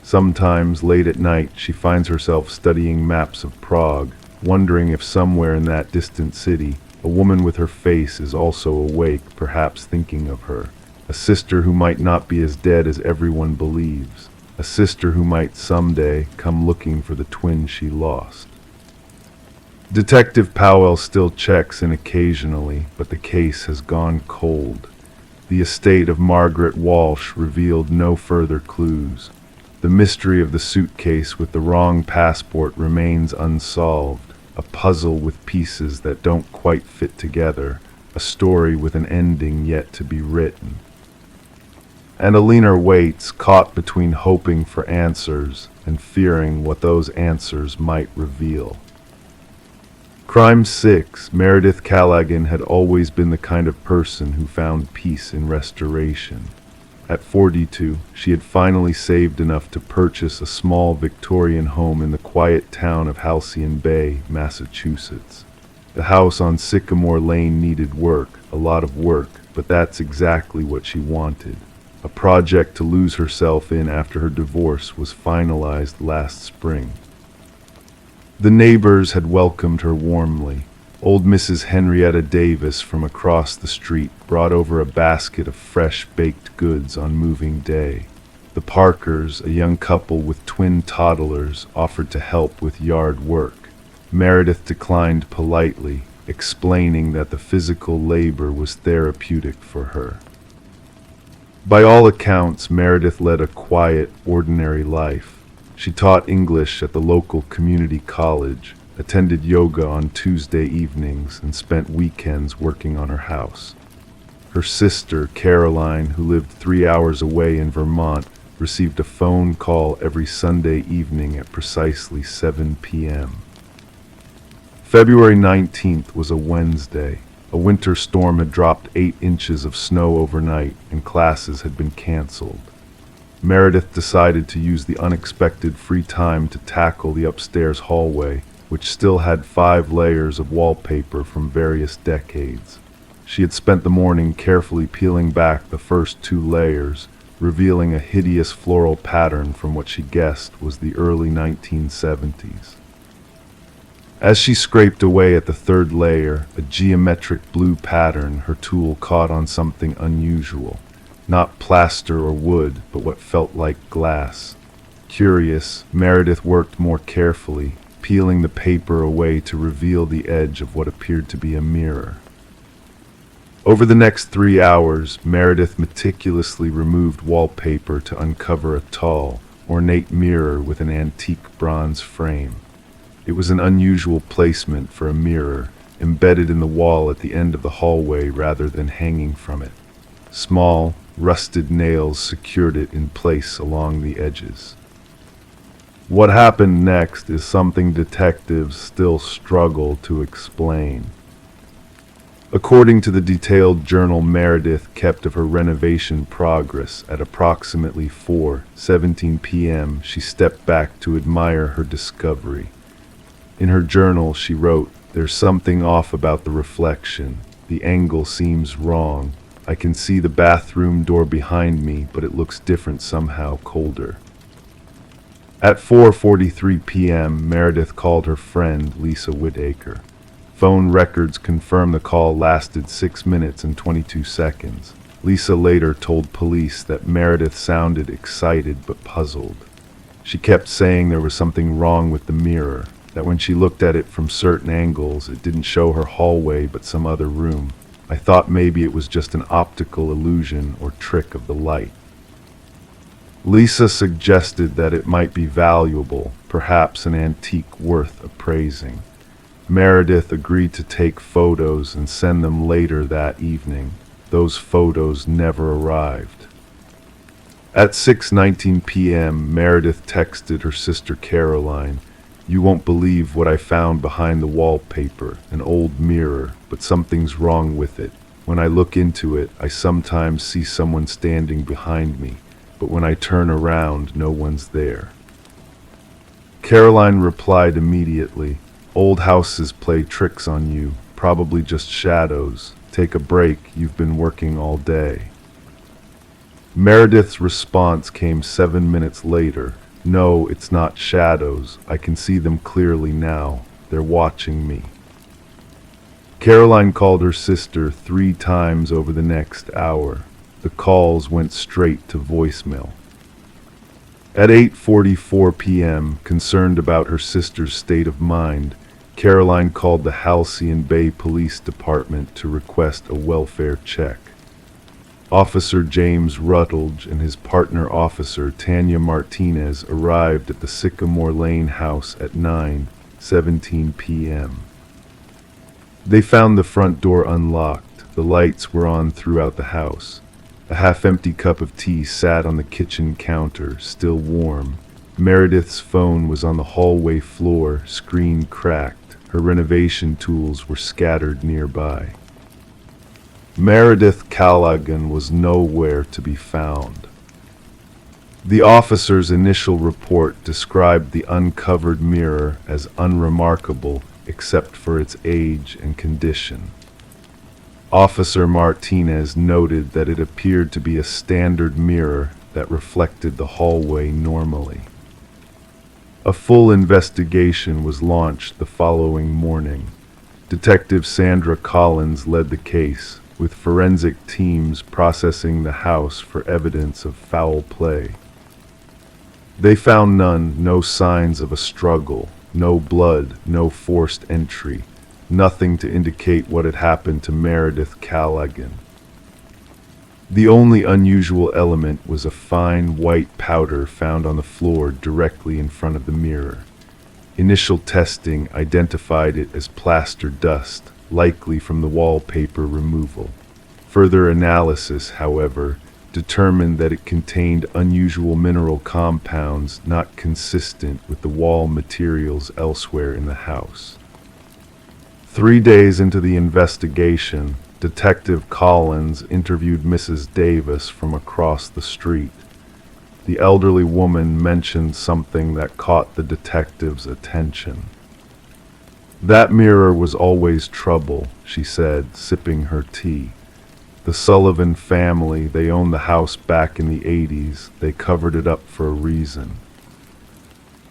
Sometimes, late at night, she finds herself studying maps of Prague, wondering if somewhere in that distant city, a woman with her face is also awake, perhaps thinking of her. A sister who might not be as dead as everyone believes. A sister who might someday come looking for the twin she lost. Detective Powell still checks in occasionally, but the case has gone cold. The estate of Margaret Walsh revealed no further clues. The mystery of the suitcase with the wrong passport remains unsolved, a puzzle with pieces that don't quite fit together, a story with an ending yet to be written. And Alina waits, caught between hoping for answers and fearing what those answers might reveal. Crime 6, Meredith Callaghan had always been the kind of person who found peace in restoration. At 42, she had finally saved enough to purchase a small Victorian home in the quiet town of Halcyon Bay, Massachusetts. The house on Sycamore Lane needed work, a lot of work, but that's exactly what she wanted. A project to lose herself in after her divorce was finalized last spring. The neighbors had welcomed her warmly. Old Mrs. Henrietta Davis from across the street brought over a basket of fresh baked goods on moving day. The Parkers, a young couple with twin toddlers, offered to help with yard work. Meredith declined politely, explaining that the physical labor was therapeutic for her. By all accounts, Meredith led a quiet, ordinary life. She taught English at the local community college, attended yoga on Tuesday evenings, and spent weekends working on her house. Her sister, Caroline, who lived 3 hours away in Vermont, received a phone call every Sunday evening at precisely 7 p.m. February 19th was a Wednesday. A winter storm had dropped 8 inches of snow overnight, and classes had been canceled. Meredith decided to use the unexpected free time to tackle the upstairs hallway, which still had 5 layers of wallpaper from various decades. She had spent the morning carefully peeling back the first 2 layers, revealing a hideous floral pattern from what she guessed was the early 1970s. As she scraped away at the 3rd layer, a geometric blue pattern, her tool caught on something unusual. Not plaster or wood, but what felt like glass. Curious, Meredith worked more carefully, peeling the paper away to reveal the edge of what appeared to be a mirror. Over the next 3 hours, Meredith meticulously removed wallpaper to uncover a tall, ornate mirror with an antique bronze frame. It was an unusual placement for a mirror, embedded in the wall at the end of the hallway rather than hanging from it. Small, rusted nails secured it in place along the edges. What happened next is something detectives still struggle to explain. According to the detailed journal Meredith kept of her renovation progress, at approximately 4:17 p.m., she stepped back to admire her discovery. In her journal, she wrote, "There's something off about the reflection. The angle seems wrong. I can see the bathroom door behind me, but it looks different somehow, colder." At 4:43 p.m., Meredith called her friend, Lisa Whitaker. Phone records confirm the call lasted 6 minutes and 22 seconds. Lisa later told police that Meredith sounded excited but puzzled. She kept saying there was something wrong with the mirror, that when she looked at it from certain angles, it didn't show her hallway but some other room. I thought maybe it was just an optical illusion or trick of the light. Lisa suggested that it might be valuable, perhaps an antique worth appraising. Meredith agreed to take photos and send them later that evening. Those photos never arrived. At 6:19 p.m., Meredith texted her sister Caroline, "You won't believe what I found behind the wallpaper, an old mirror, but something's wrong with it. When I look into it, I sometimes see someone standing behind me, but when I turn around, no one's there." Caroline replied immediately, "Old houses play tricks on you, probably just shadows. Take a break, you've been working all day." Meredith's response came 7 minutes later. "No, it's not shadows. I can see them clearly now. They're watching me." Caroline called her sister 3 times over the next hour. The calls went straight to voicemail. At 8:44 p.m., concerned about her sister's state of mind, Caroline called the Halcyon Bay Police Department to request a welfare check. Officer James Rutledge and his partner officer Tanya Martinez arrived at the Sycamore Lane house at 9:17 p.m. They found the front door unlocked. The lights were on throughout the house. A half-empty cup of tea sat on the kitchen counter, still warm. Meredith's phone was on the hallway floor, screen cracked. Her renovation tools were scattered nearby. Meredith Callaghan was nowhere to be found. The officer's initial report described the uncovered mirror as unremarkable except for its age and condition. Officer Martinez noted that it appeared to be a standard mirror that reflected the hallway normally. A full investigation was launched the following morning. Detective Sandra Collins led the case, with forensic teams processing the house for evidence of foul play. They found no signs of a struggle, no blood, no forced entry, nothing to indicate what had happened to Meredith Callaghan. The only unusual element was a fine white powder found on the floor directly in front of the mirror. Initial testing identified it as plaster dust, likely from the wallpaper removal. Further analysis, however, determined that it contained unusual mineral compounds not consistent with the wall materials elsewhere in the house. 3 days into the investigation, Detective Collins interviewed Mrs. Davis from across the street. The elderly woman mentioned something that caught the detective's attention. "That mirror was always trouble," she said, sipping her tea. "The Sullivan family, they owned the house back in the 80s. They covered it up for a reason."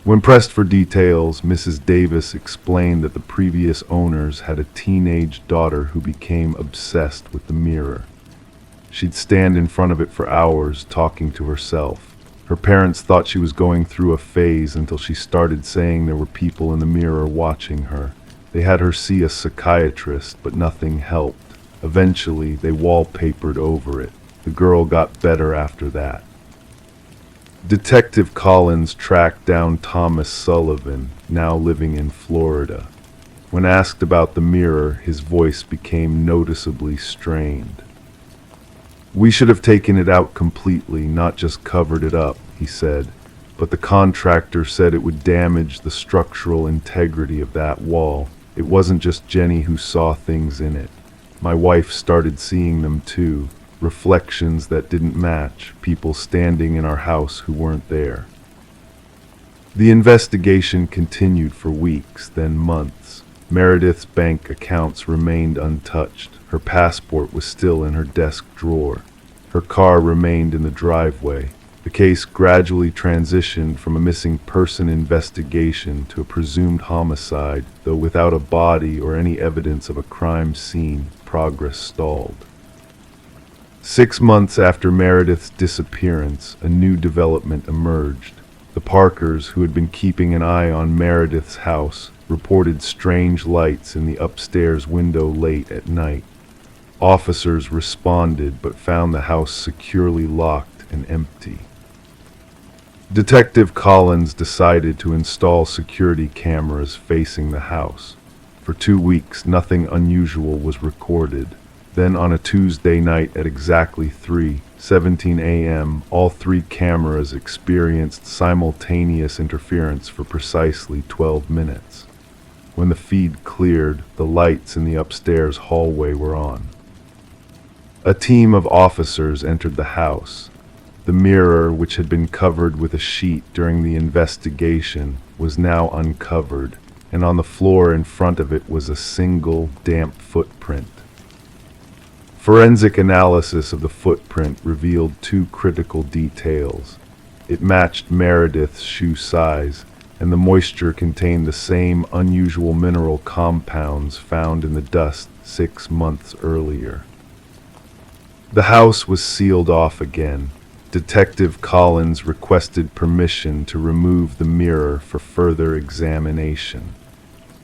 When pressed for details, Mrs. Davis explained that the previous owners had a teenage daughter who became obsessed with the mirror. She'd stand in front of it for hours, talking to herself. Her parents thought she was going through a phase until she started saying there were people in the mirror watching her. They had her see a psychiatrist, but nothing helped. Eventually, they wallpapered over it. The girl got better after that. Detective Collins tracked down Thomas Sullivan, now living in Florida. When asked about the mirror, his voice became noticeably strained. "We should have taken it out completely, not just covered it up," he said. "But the contractor said it would damage the structural integrity of that wall. It wasn't just Jenny who saw things in it. My wife started seeing them too. Reflections that didn't match, people standing in our house who weren't there." The investigation continued for weeks, then months. Meredith's bank accounts remained untouched. Her passport was still in her desk drawer. Her car remained in the driveway. The case gradually transitioned from a missing person investigation to a presumed homicide, though without a body or any evidence of a crime scene, progress stalled. 6 months after Meredith's disappearance, a new development emerged. The Parkers, who had been keeping an eye on Meredith's house, reported strange lights in the upstairs window late at night. Officers responded but found the house securely locked and empty. Detective Collins decided to install security cameras facing the house. For 2 weeks, nothing unusual was recorded. Then on a Tuesday night at exactly 3:17 a.m., all three cameras experienced simultaneous interference for precisely 12 minutes. When the feed cleared, the lights in the upstairs hallway were on. A team of officers entered the house. The mirror, which had been covered with a sheet during the investigation, was now uncovered, and on the floor in front of it was a single, damp footprint. Forensic analysis of the footprint revealed two critical details. It matched Meredith's shoe size, and the moisture contained the same unusual mineral compounds found in the dust 6 months earlier. The house was sealed off again. Detective Collins requested permission to remove the mirror for further examination.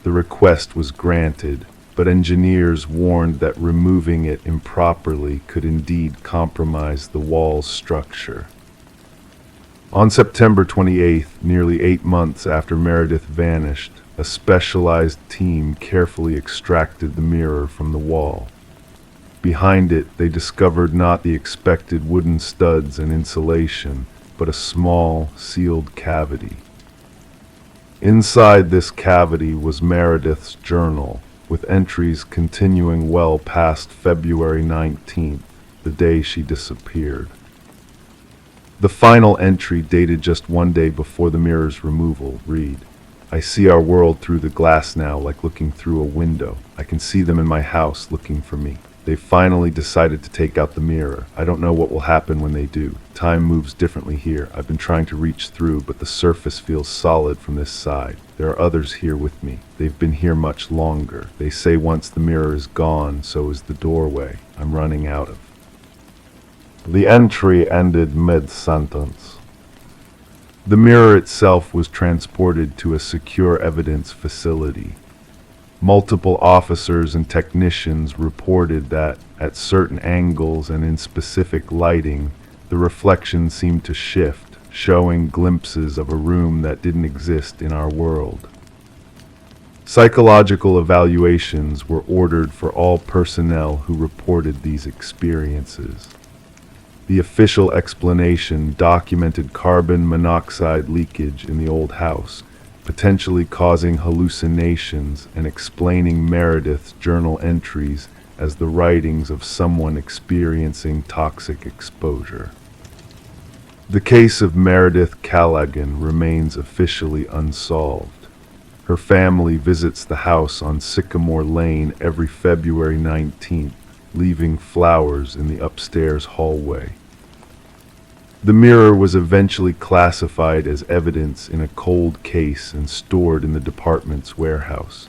The request was granted, but engineers warned that removing it improperly could indeed compromise the wall's structure. On September 28th, nearly 8 months after Meredith vanished, a specialized team carefully extracted the mirror from the wall. Behind it, they discovered not the expected wooden studs and insulation, but a small, sealed cavity. Inside this cavity was Meredith's journal, with entries continuing well past February 19th, the day she disappeared. The final entry, dated just 1 day before the mirror's removal, read, "I see our world through the glass now, like looking through a window. I can see them in my house looking for me. They finally decided to take out the mirror. I don't know what will happen when they do. Time moves differently here. I've been trying to reach through, but the surface feels solid from this side. There are others here with me. They've been here much longer. They say once the mirror is gone, so is the doorway I'm running out of." The entry ended mid-sentence. The mirror itself was transported to a secure evidence facility. Multiple officers and technicians reported that, at certain angles and in specific lighting, the reflection seemed to shift, showing glimpses of a room that didn't exist in our world. Psychological evaluations were ordered for all personnel who reported these experiences. The official explanation documented carbon monoxide leakage in the old house, potentially causing hallucinations and explaining Meredith's journal entries as the writings of someone experiencing toxic exposure. The case of Meredith Callaghan remains officially unsolved. Her family visits the house on Sycamore Lane every February 19th, leaving flowers in the upstairs hallway. The mirror was eventually classified as evidence in a cold case and stored in the department's warehouse.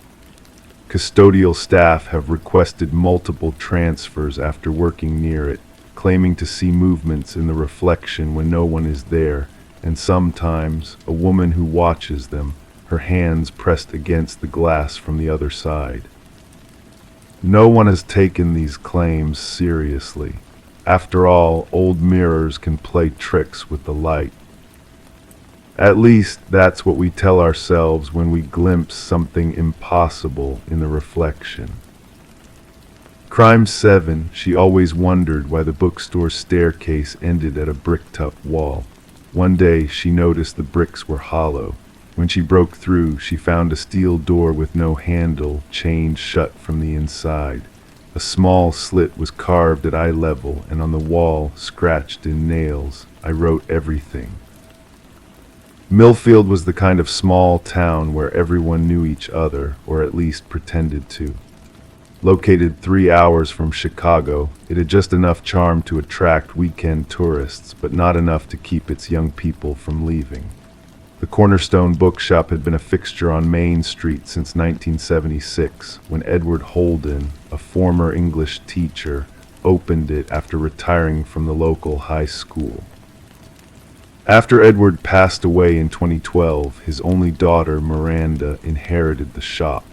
Custodial staff have requested multiple transfers after working near it, claiming to see movements in the reflection when no one is there, and sometimes a woman who watches them, her hands pressed against the glass from the other side. No one has taken these claims seriously. After all, old mirrors can play tricks with the light. At least that's what we tell ourselves when we glimpse something impossible in the reflection. Crime 7, she always wondered why the bookstore staircase ended at a brick-top wall. One day she noticed the bricks were hollow. When she broke through, she found a steel door with no handle, chained shut from the inside. A small slit was carved at eye level, and on the wall, scratched in nails, I wrote everything. Millfield was the kind of small town where everyone knew each other, or at least pretended to. Located 3 hours from Chicago, it had just enough charm to attract weekend tourists, but not enough to keep its young people from leaving. The Cornerstone Bookshop had been a fixture on Main Street since 1976, when Edward Holden, a former English teacher, opened it after retiring from the local high school. After Edward passed away in 2012, his only daughter, Miranda, inherited the shop.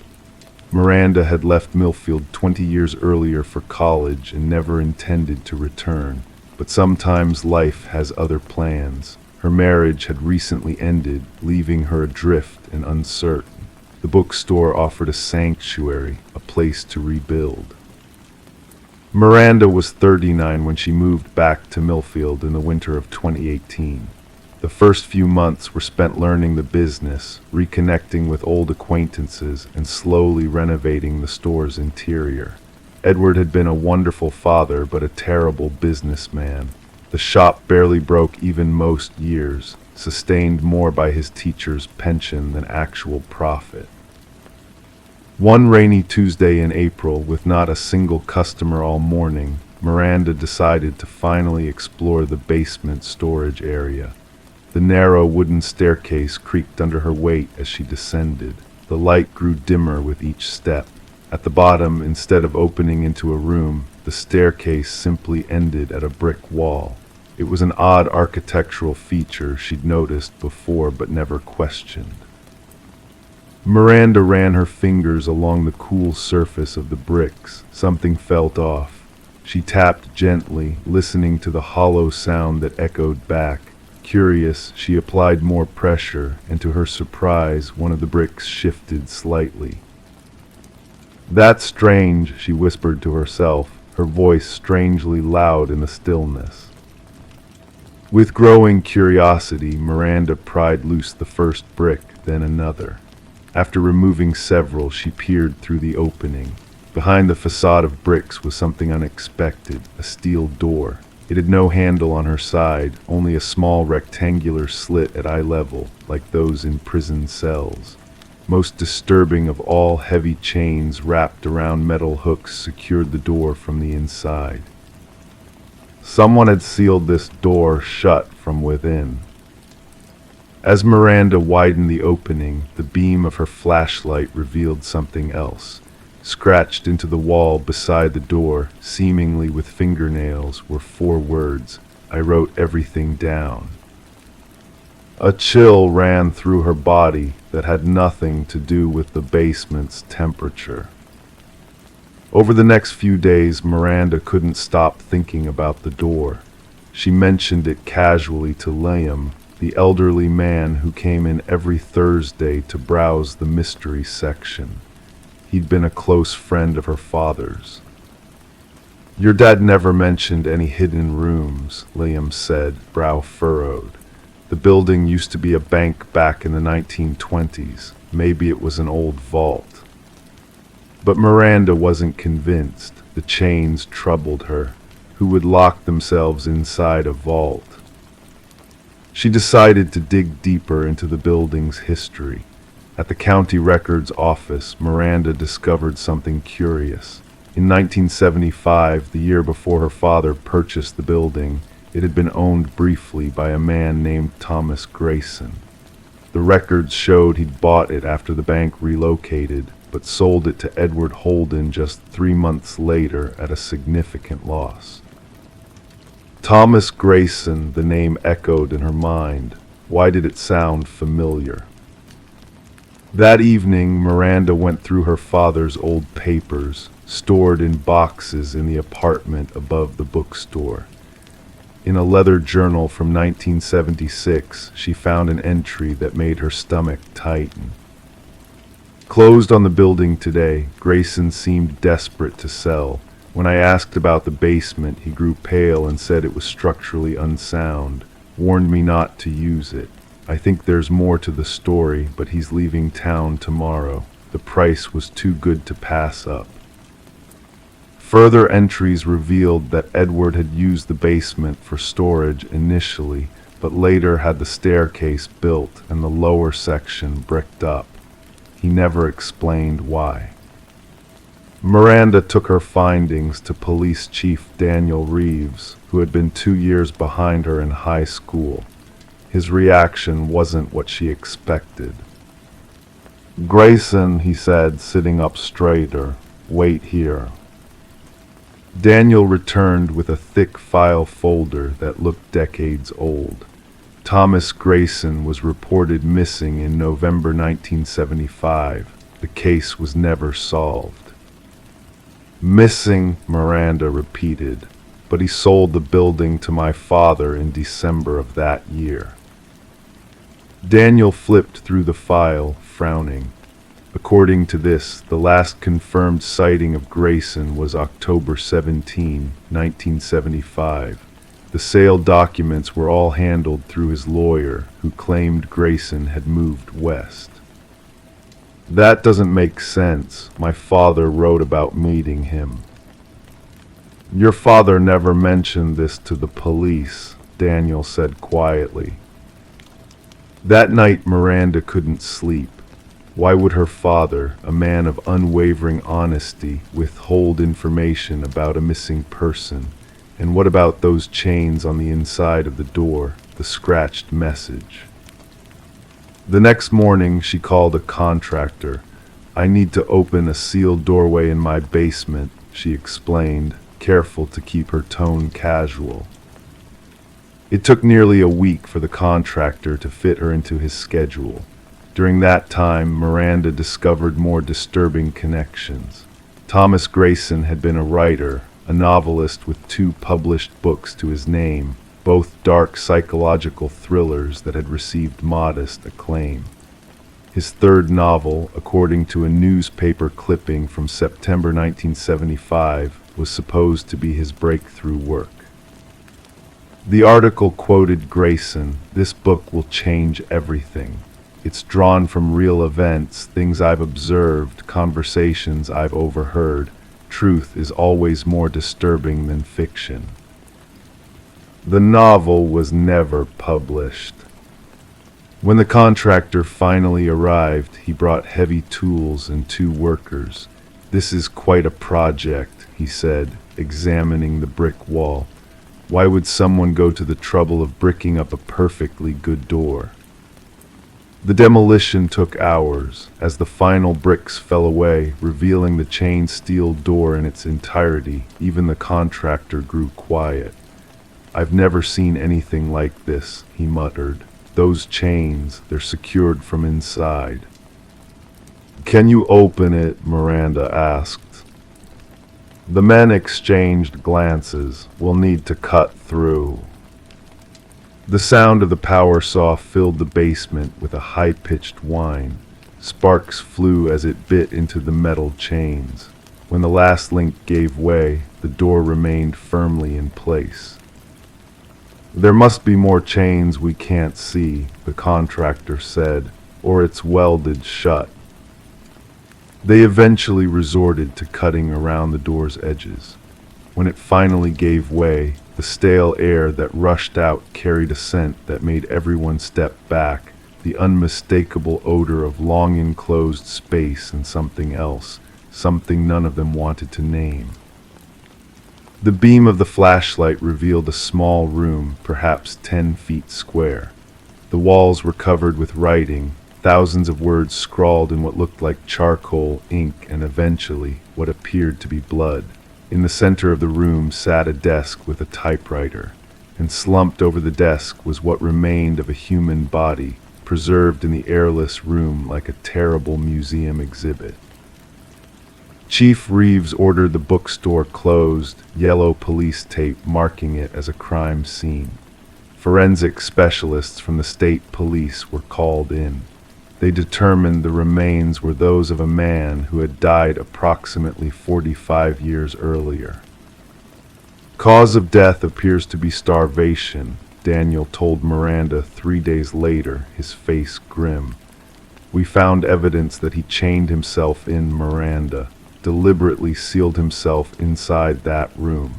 Miranda had left Millfield 20 years earlier for college and never intended to return, but sometimes life has other plans. Her marriage had recently ended, leaving her adrift and uncertain. The bookstore offered a sanctuary, a place to rebuild. Miranda was 39 when she moved back to Millfield in the winter of 2018. The first few months were spent learning the business, reconnecting with old acquaintances, and slowly renovating the store's interior. Edward had been a wonderful father, but a terrible businessman. The shop barely broke even most years, sustained more by his teacher's pension than actual profit. One rainy Tuesday in April, with not a single customer all morning, Miranda decided to finally explore the basement storage area. The narrow wooden staircase creaked under her weight as she descended. The light grew dimmer with each step. At the bottom, instead of opening into a room, the staircase simply ended at a brick wall. It was an odd architectural feature she'd noticed before but never questioned. Miranda ran her fingers along the cool surface of the bricks. Something felt off. She tapped gently, listening to the hollow sound that echoed back. Curious, she applied more pressure, and to her surprise, one of the bricks shifted slightly. "That's strange," she whispered to herself, her voice strangely loud in the stillness. With growing curiosity, Miranda pried loose the first brick, then another. After removing several, she peered through the opening. Behind the facade of bricks was something unexpected, a steel door. It had no handle on her side, only a small rectangular slit at eye level, like those in prison cells. Most disturbing of all, heavy chains wrapped around metal hooks secured the door from the inside. Someone had sealed this door shut from within. As Miranda widened the opening, the beam of her flashlight revealed something else. Scratched into the wall beside the door, seemingly with fingernails, were 4 words. "I wrote everything down." A chill ran through her body that had nothing to do with the basement's temperature. Over the next few days, Miranda couldn't stop thinking about the door. She mentioned it casually to Liam, the elderly man who came in every Thursday to browse the mystery section. He'd been a close friend of her father's. "Your dad never mentioned any hidden rooms," Liam said, brow furrowed. "The building used to be a bank back in the 1920s. Maybe it was an old vault." But Miranda wasn't convinced. The chains troubled her. Who would lock themselves inside a vault? She decided to dig deeper into the building's history. At the county records office, Miranda discovered something curious. In 1975, the year before her father purchased the building, it had been owned briefly by a man named Thomas Grayson. The records showed he'd bought it after the bank relocated, but sold it to Edward Holden just 3 months later at a significant loss. Thomas Grayson, the name echoed in her mind. Why did it sound familiar? That evening, Miranda went through her father's old papers, stored in boxes in the apartment above the bookstore. In a leather journal from 1976, she found an entry that made her stomach tighten. Closed on the building today, Grayson seemed desperate to sell. When I asked about the basement, he grew pale and said it was structurally unsound, warned me not to use it. I think there's more to the story, but he's leaving town tomorrow. The price was too good to pass up. Further entries revealed that Edward had used the basement for storage initially, but later had the staircase built and the lower section bricked up. He never explained why. Miranda took her findings to Police Chief Daniel Reeves, who had been 2 years behind her in high school. His reaction wasn't what she expected. "Grayson," he said, sitting up straighter, "wait here." Daniel returned with a thick file folder that looked decades old. Thomas Grayson was reported missing in November 1975. The case was never solved. "Missing," Miranda repeated, "but he sold the building to my father in December of that year." Daniel flipped through the file, frowning. According to this, the last confirmed sighting of Grayson was October 17, 1975. The sale documents were all handled through his lawyer, who claimed Grayson had moved west. That doesn't make sense. My father wrote about meeting him. Your father never mentioned this to the police, Daniel said quietly. That night Miranda couldn't sleep. Why would her father, a man of unwavering honesty, withhold information about a missing person? And what about those chains on the inside of the door, the scratched message? The next morning she called a contractor. I need to open a sealed doorway in my basement, she explained, careful to keep her tone casual. It took nearly a week for the contractor to fit her into his schedule. During that time, Miranda discovered more disturbing connections. Thomas Grayson had been a writer, a novelist with 2 published books to his name, both dark psychological thrillers that had received modest acclaim. His 3rd novel, according to a newspaper clipping from September 1975, was supposed to be his breakthrough work. The article quoted Grayson, "This book will change everything. It's drawn from real events, things I've observed, conversations I've overheard. Truth is always more disturbing than fiction." The novel was never published. When the contractor finally arrived, he brought heavy tools and 2 workers. "This is quite a project," he said, examining the brick wall. "Why would someone go to the trouble of bricking up a perfectly good door?" The demolition took hours. As the final bricks fell away, revealing the chain steel door in its entirety, even the contractor grew quiet. "I've never seen anything like this," he muttered. "Those chains, they're secured from inside." "Can you open it?" Miranda asked. The men exchanged glances. "We'll need to cut through." The sound of the power saw filled the basement with a high-pitched whine. Sparks flew as it bit into the metal chains. When the last link gave way, the door remained firmly in place. "There must be more chains we can't see," the contractor said, "or it's welded shut." They eventually resorted to cutting around the door's edges. When it finally gave way, the stale air that rushed out carried a scent that made everyone step back, the unmistakable odor of long enclosed space and something else, something none of them wanted to name. The beam of the flashlight revealed a small room, perhaps 10 feet square. The walls were covered with writing, thousands of words scrawled in what looked like charcoal, ink, and eventually what appeared to be blood. In the center of the room sat a desk with a typewriter, and slumped over the desk was what remained of a human body, preserved in the airless room like a terrible museum exhibit. Chief Reeves ordered the bookstore closed, yellow police tape marking it as a crime scene. Forensic specialists from the state police were called in. They determined the remains were those of a man who had died approximately 45 years earlier. "Cause of death appears to be starvation," Daniel told Miranda 3 days later, his face grim. "We found evidence that he chained himself in," Miranda, deliberately sealed himself inside that room.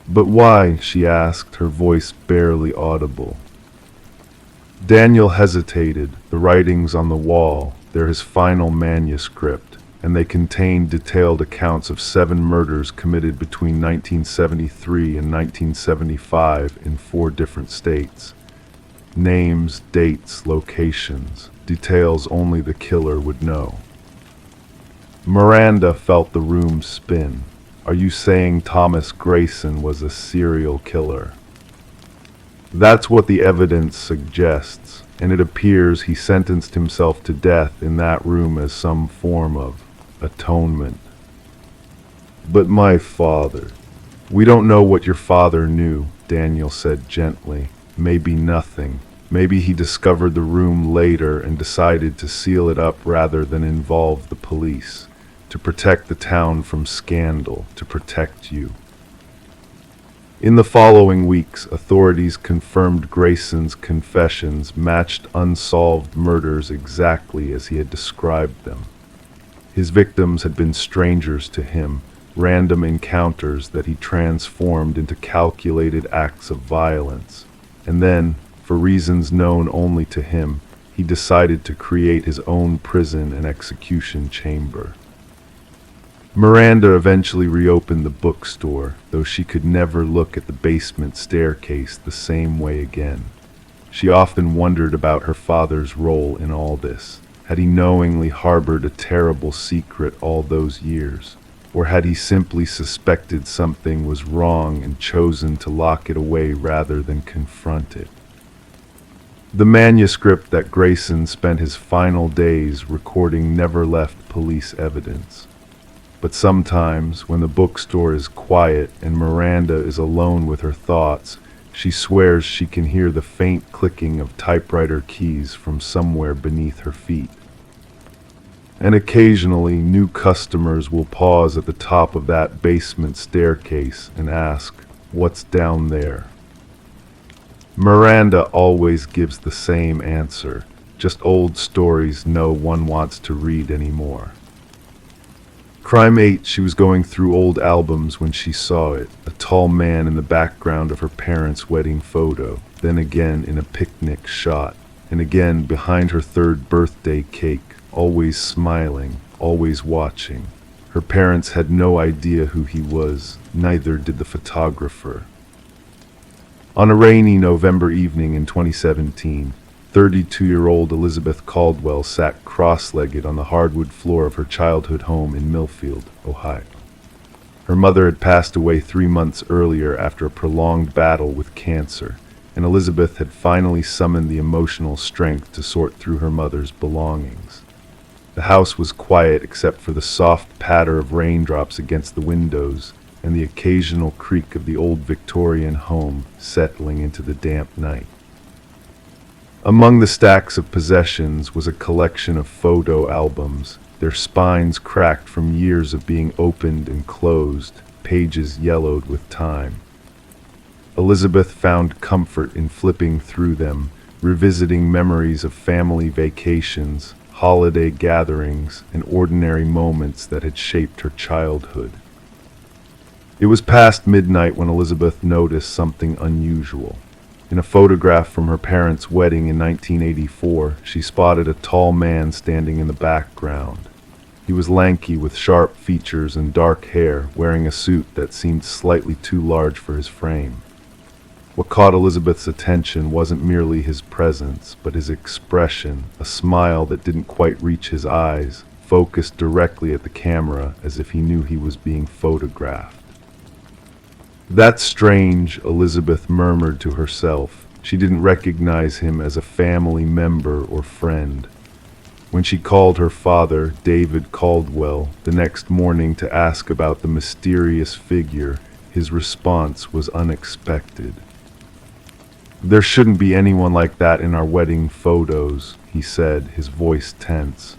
"But why?" she asked, her voice barely audible. Daniel hesitated. The writings on the wall, they're his final manuscript, and they contain detailed accounts of 7 murders committed between 1973 and 1975 in 4 different states. Names, dates, locations, details only the killer would know. Miranda felt the room spin. "Are you saying Thomas Grayson was a serial killer?" "That's what the evidence suggests, and it appears he sentenced himself to death in that room as some form of atonement." "But my father—" "We don't know what your father knew," Daniel said gently. "Maybe nothing. Maybe he discovered the room later and decided to seal it up rather than involve the police, to protect the town from scandal, to protect you. In the following weeks, authorities confirmed Grayson's confessions matched unsolved murders exactly as he had described them. His victims had been strangers to him, random encounters that he transformed into calculated acts of violence. And then, for reasons known only to him, he decided to create his own prison and execution chamber. Miranda eventually reopened the bookstore, though she could never look at the basement staircase the same way again. She often wondered about her father's role in all this. Had he knowingly harbored a terrible secret all those years? Or had he simply suspected something was wrong and chosen to lock it away rather than confront it? The manuscript that Grayson spent his final days recording never left police evidence. But sometimes, when the bookstore is quiet and Miranda is alone with her thoughts, she swears she can hear the faint clicking of typewriter keys from somewhere beneath her feet. And occasionally, new customers will pause at the top of that basement staircase and ask, "What's down there?" Miranda always gives the same answer, just old stories no one wants to read anymore. Crime 8, she was going through old albums when she saw it, a tall man in the background of her parents' wedding photo, then again in a picnic shot, and again behind her third birthday cake, always smiling, always watching. Her parents had no idea who he was, neither did the photographer. On a rainy November evening in 2017, 32-year-old Elizabeth Caldwell sat cross-legged on the hardwood floor of her childhood home in Millfield, Ohio. Her mother had passed away 3 months earlier after a prolonged battle with cancer, and Elizabeth had finally summoned the emotional strength to sort through her mother's belongings. The house was quiet except for the soft patter of raindrops against the windows and the occasional creak of the old Victorian home settling into the damp night. Among the stacks of possessions was a collection of photo albums, their spines cracked from years of being opened and closed, pages yellowed with time. Elizabeth found comfort in flipping through them, revisiting memories of family vacations, holiday gatherings, and ordinary moments that had shaped her childhood. It was past midnight when Elizabeth noticed something unusual. In a photograph from her parents' wedding in 1984, she spotted a tall man standing in the background. He was lanky with sharp features and dark hair, wearing a suit that seemed slightly too large for his frame. What caught Elizabeth's attention wasn't merely his presence, but his expression, a smile that didn't quite reach his eyes, focused directly at the camera as if he knew he was being photographed. "That's strange," Elizabeth murmured to herself. She didn't recognize him as a family member or friend. When she called her father, David Caldwell, the next morning to ask about the mysterious figure, his response was unexpected. "There shouldn't be anyone like that in our wedding photos," he said, his voice tense.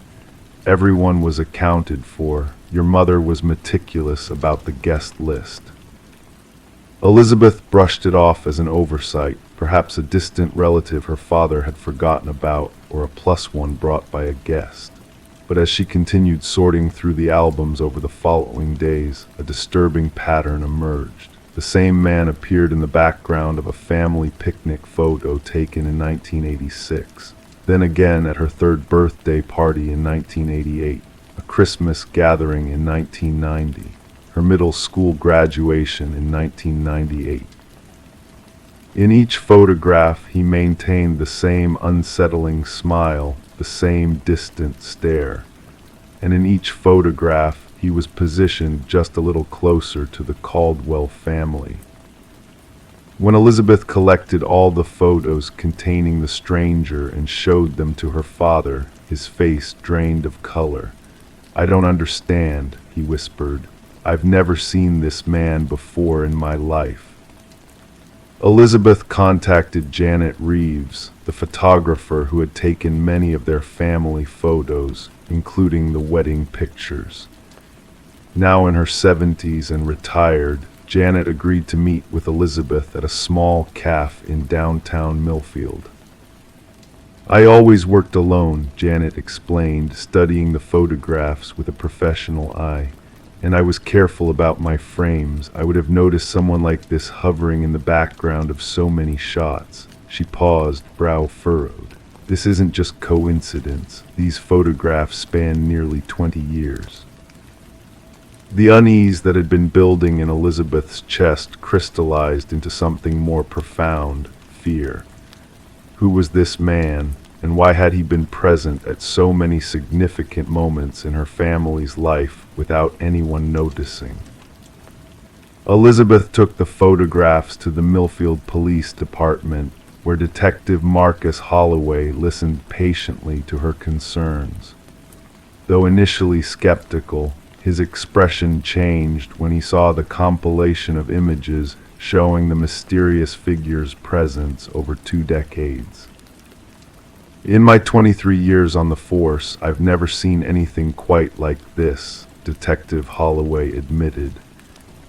"Everyone was accounted for. Your mother was meticulous about the guest list." Elizabeth brushed it off as an oversight, perhaps a distant relative her father had forgotten about, or a plus one brought by a guest. But as she continued sorting through the albums over the following days, a disturbing pattern emerged. The same man appeared in the background of a family picnic photo taken in 1986, then again at her third birthday party in 1988, a Christmas gathering in 1990. Her middle school graduation in 1998. In each photograph, he maintained the same unsettling smile, the same distant stare. And in each photograph, he was positioned just a little closer to the Caldwell family. When Elizabeth collected all the photos containing the stranger and showed them to her father, his face drained of color. "I don't understand," he whispered. "I've never seen this man before in my life." Elizabeth contacted Janet Reeves, the photographer who had taken many of their family photos, including the wedding pictures. Now in her 70s and retired, Janet agreed to meet with Elizabeth at a small cafe in downtown Millfield. "I always worked alone," Janet explained, studying the photographs with a professional eye. "And I was careful about my frames. I would have noticed someone like this hovering in the background of so many shots." She paused, brow furrowed. "This isn't just coincidence. These photographs span nearly 20 years. The unease that had been building in Elizabeth's chest crystallized into something more profound: fear. Who was this man, and why had he been present at so many significant moments in her family's life without anyone noticing? Elizabeth took the photographs to the Millfield Police Department, where Detective Marcus Holloway listened patiently to her concerns. Though initially skeptical, his expression changed when he saw the compilation of images showing the mysterious figure's presence over 2 decades. "In my 23 years on the force, I've never seen anything quite like this," Detective Holloway admitted.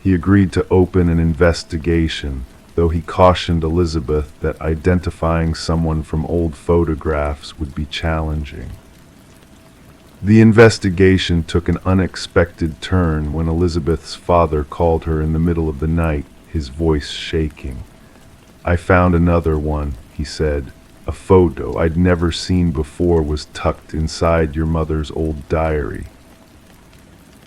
He agreed to open an investigation, though he cautioned Elizabeth that identifying someone from old photographs would be challenging. The investigation took an unexpected turn when Elizabeth's father called her in the middle of the night, his voice shaking. "I found another one," he said. "A photo I'd never seen before was tucked inside your mother's old diary."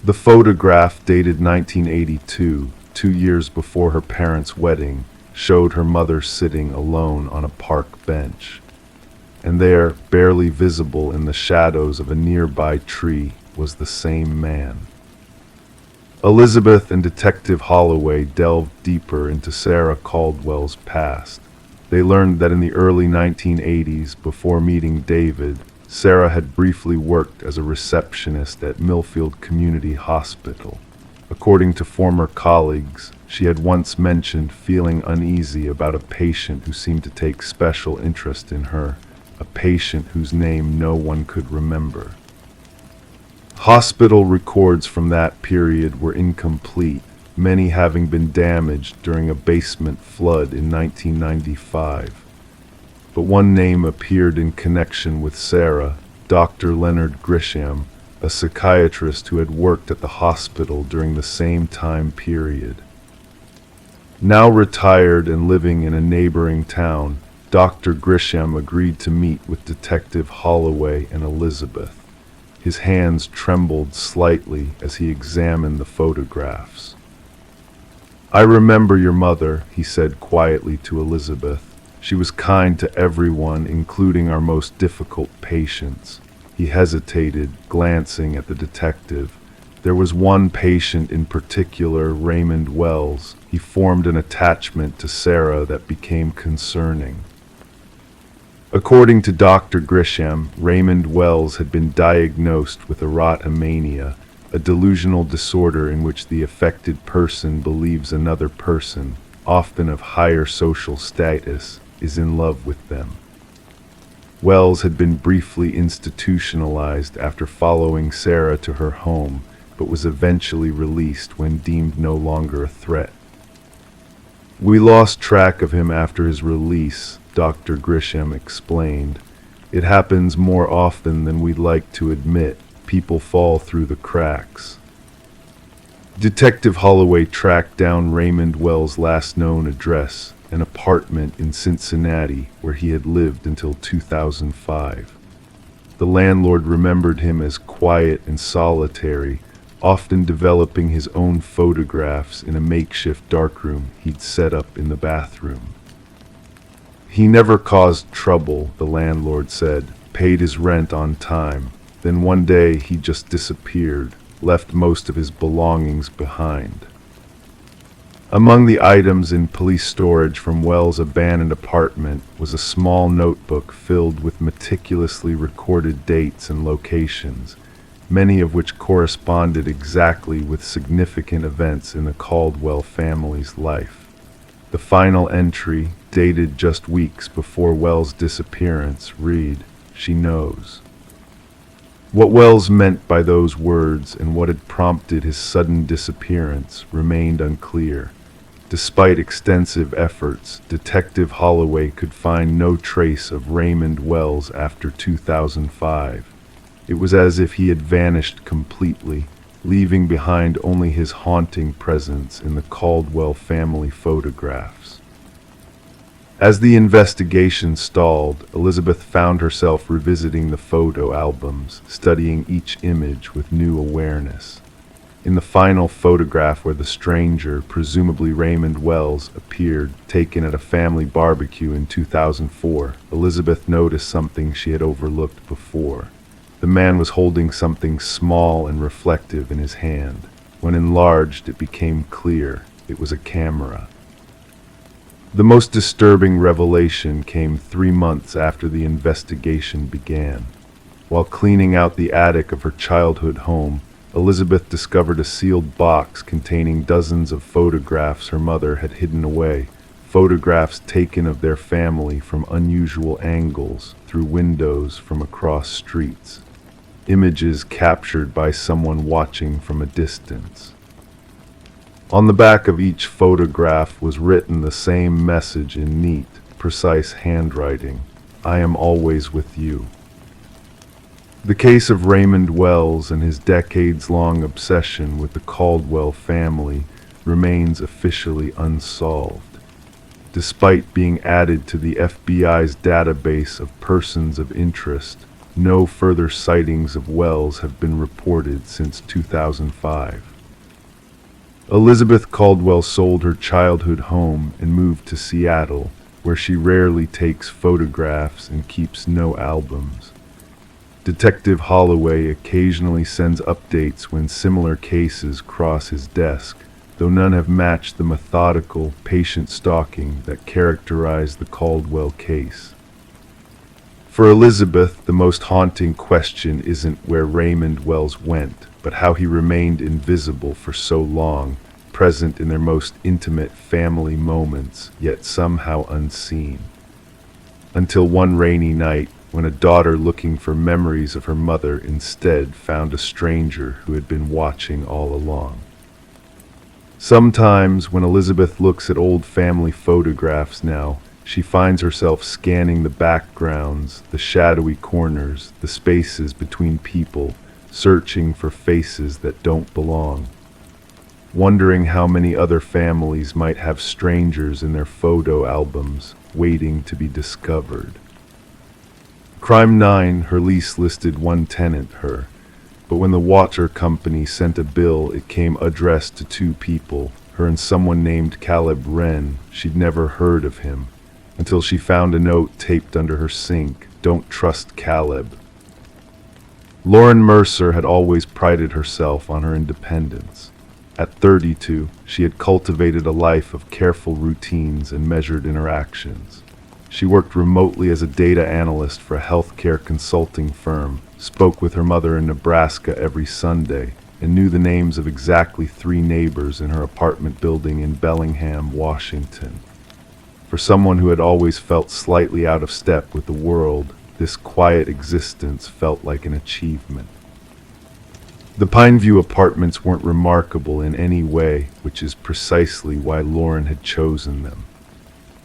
The photograph, dated 1982, 2 years before her parents' wedding, showed her mother sitting alone on a park bench. And there, barely visible in the shadows of a nearby tree, was the same man. Elizabeth and Detective Holloway delved deeper into Sarah Caldwell's past. They learned that in the early 1980s, before meeting David, Sarah had briefly worked as a receptionist at Millfield Community Hospital. According to former colleagues, she had once mentioned feeling uneasy about a patient who seemed to take special interest in her, a patient whose name no one could remember. Hospital records from that period were incomplete, many having been damaged during a basement flood in 1995. But one name appeared in connection with Sarah: Dr. Leonard Grisham, a psychiatrist who had worked at the hospital during the same time period. Now retired and living in a neighboring town, Dr. Grisham agreed to meet with Detective Holloway and Elizabeth. His hands trembled slightly as he examined the photographs. "I remember your mother," he said quietly to Elizabeth. "She was kind to everyone, including our most difficult patients." He hesitated, glancing at the detective. There was one patient in particular, Raymond Wells. He formed an attachment to Sarah that became concerning. According to Dr. Grisham, Raymond Wells had been diagnosed with erotomania, a delusional disorder in which the affected person believes another person, often of higher social status, is in love with them. Wells had been briefly institutionalized after following Sarah to her home, but was eventually released when deemed no longer a threat. "We lost track of him after his release," Dr. Grisham explained. "It happens more often than we'd like to admit. People fall through the cracks." Detective Holloway tracked down Raymond Wells' last known address, an apartment in Cincinnati where he had lived until 2005. The landlord remembered him as quiet and solitary, often developing his own photographs in a makeshift darkroom he'd set up in the bathroom. "He never caused trouble," the landlord said, "paid his rent on time. Then one day he just disappeared, left most of his belongings behind." Among the items in police storage from Wells' abandoned apartment was a small notebook filled with meticulously recorded dates and locations, many of which corresponded exactly with significant events in the Caldwell family's life. The final entry, dated just weeks before Wells' disappearance, read, "She knows." What Wells meant by those words and what had prompted his sudden disappearance remained unclear. Despite extensive efforts, Detective Holloway could find no trace of Raymond Wells after 2005. It was as if he had vanished completely, leaving behind only his haunting presence in the Caldwell family photographs. As the investigation stalled, Elizabeth found herself revisiting the photo albums, studying each image with new awareness. In the final photograph where the stranger, presumably Raymond Wells, appeared, taken at a family barbecue in 2004, Elizabeth noticed something she had overlooked before. The man was holding something small and reflective in his hand. When enlarged, it became clear. It was a camera. The most disturbing revelation came 3 months after the investigation began. While cleaning out the attic of her childhood home, Elizabeth discovered a sealed box containing dozens of photographs her mother had hidden away, photographs taken of their family from unusual angles, through windows from across streets, images captured by someone watching from a distance. On the back of each photograph was written the same message in neat, precise handwriting: "I am always with you." The case of Raymond Wells and his decades-long obsession with the Caldwell family remains officially unsolved. Despite being added to the FBI's database of persons of interest, no further sightings of Wells have been reported since 2005. Elizabeth Caldwell sold her childhood home and moved to Seattle, where she rarely takes photographs and keeps no albums. Detective Holloway occasionally sends updates when similar cases cross his desk, though none have matched the methodical, patient stalking that characterized the Caldwell case. For Elizabeth, the most haunting question isn't where Raymond Wells went, but how he remained invisible for so long, present in their most intimate family moments, yet somehow unseen. Until one rainy night, when a daughter looking for memories of her mother instead found a stranger who had been watching all along. Sometimes, when Elizabeth looks at old family photographs now, she finds herself scanning the backgrounds, the shadowy corners, the spaces between people, searching for faces that don't belong. Wondering how many other families might have strangers in their photo albums, waiting to be discovered. Crime 9, her lease listed one tenant, her, but when the water company sent a bill, it came addressed to 2 people, her and someone named Caleb Wren. She'd never heard of him, until she found a note taped under her sink: "Don't trust Caleb." Lauren Mercer had always prided herself on her independence. At 32, she had cultivated a life of careful routines and measured interactions. She worked remotely as a data analyst for a healthcare consulting firm, spoke with her mother in Nebraska every Sunday, and knew the names of exactly 3 neighbors in her apartment building in Bellingham, Washington. For someone who had always felt slightly out of step with the world, this quiet existence felt like an achievement. The Pineview apartments weren't remarkable in any way, which is precisely why Lauren had chosen them.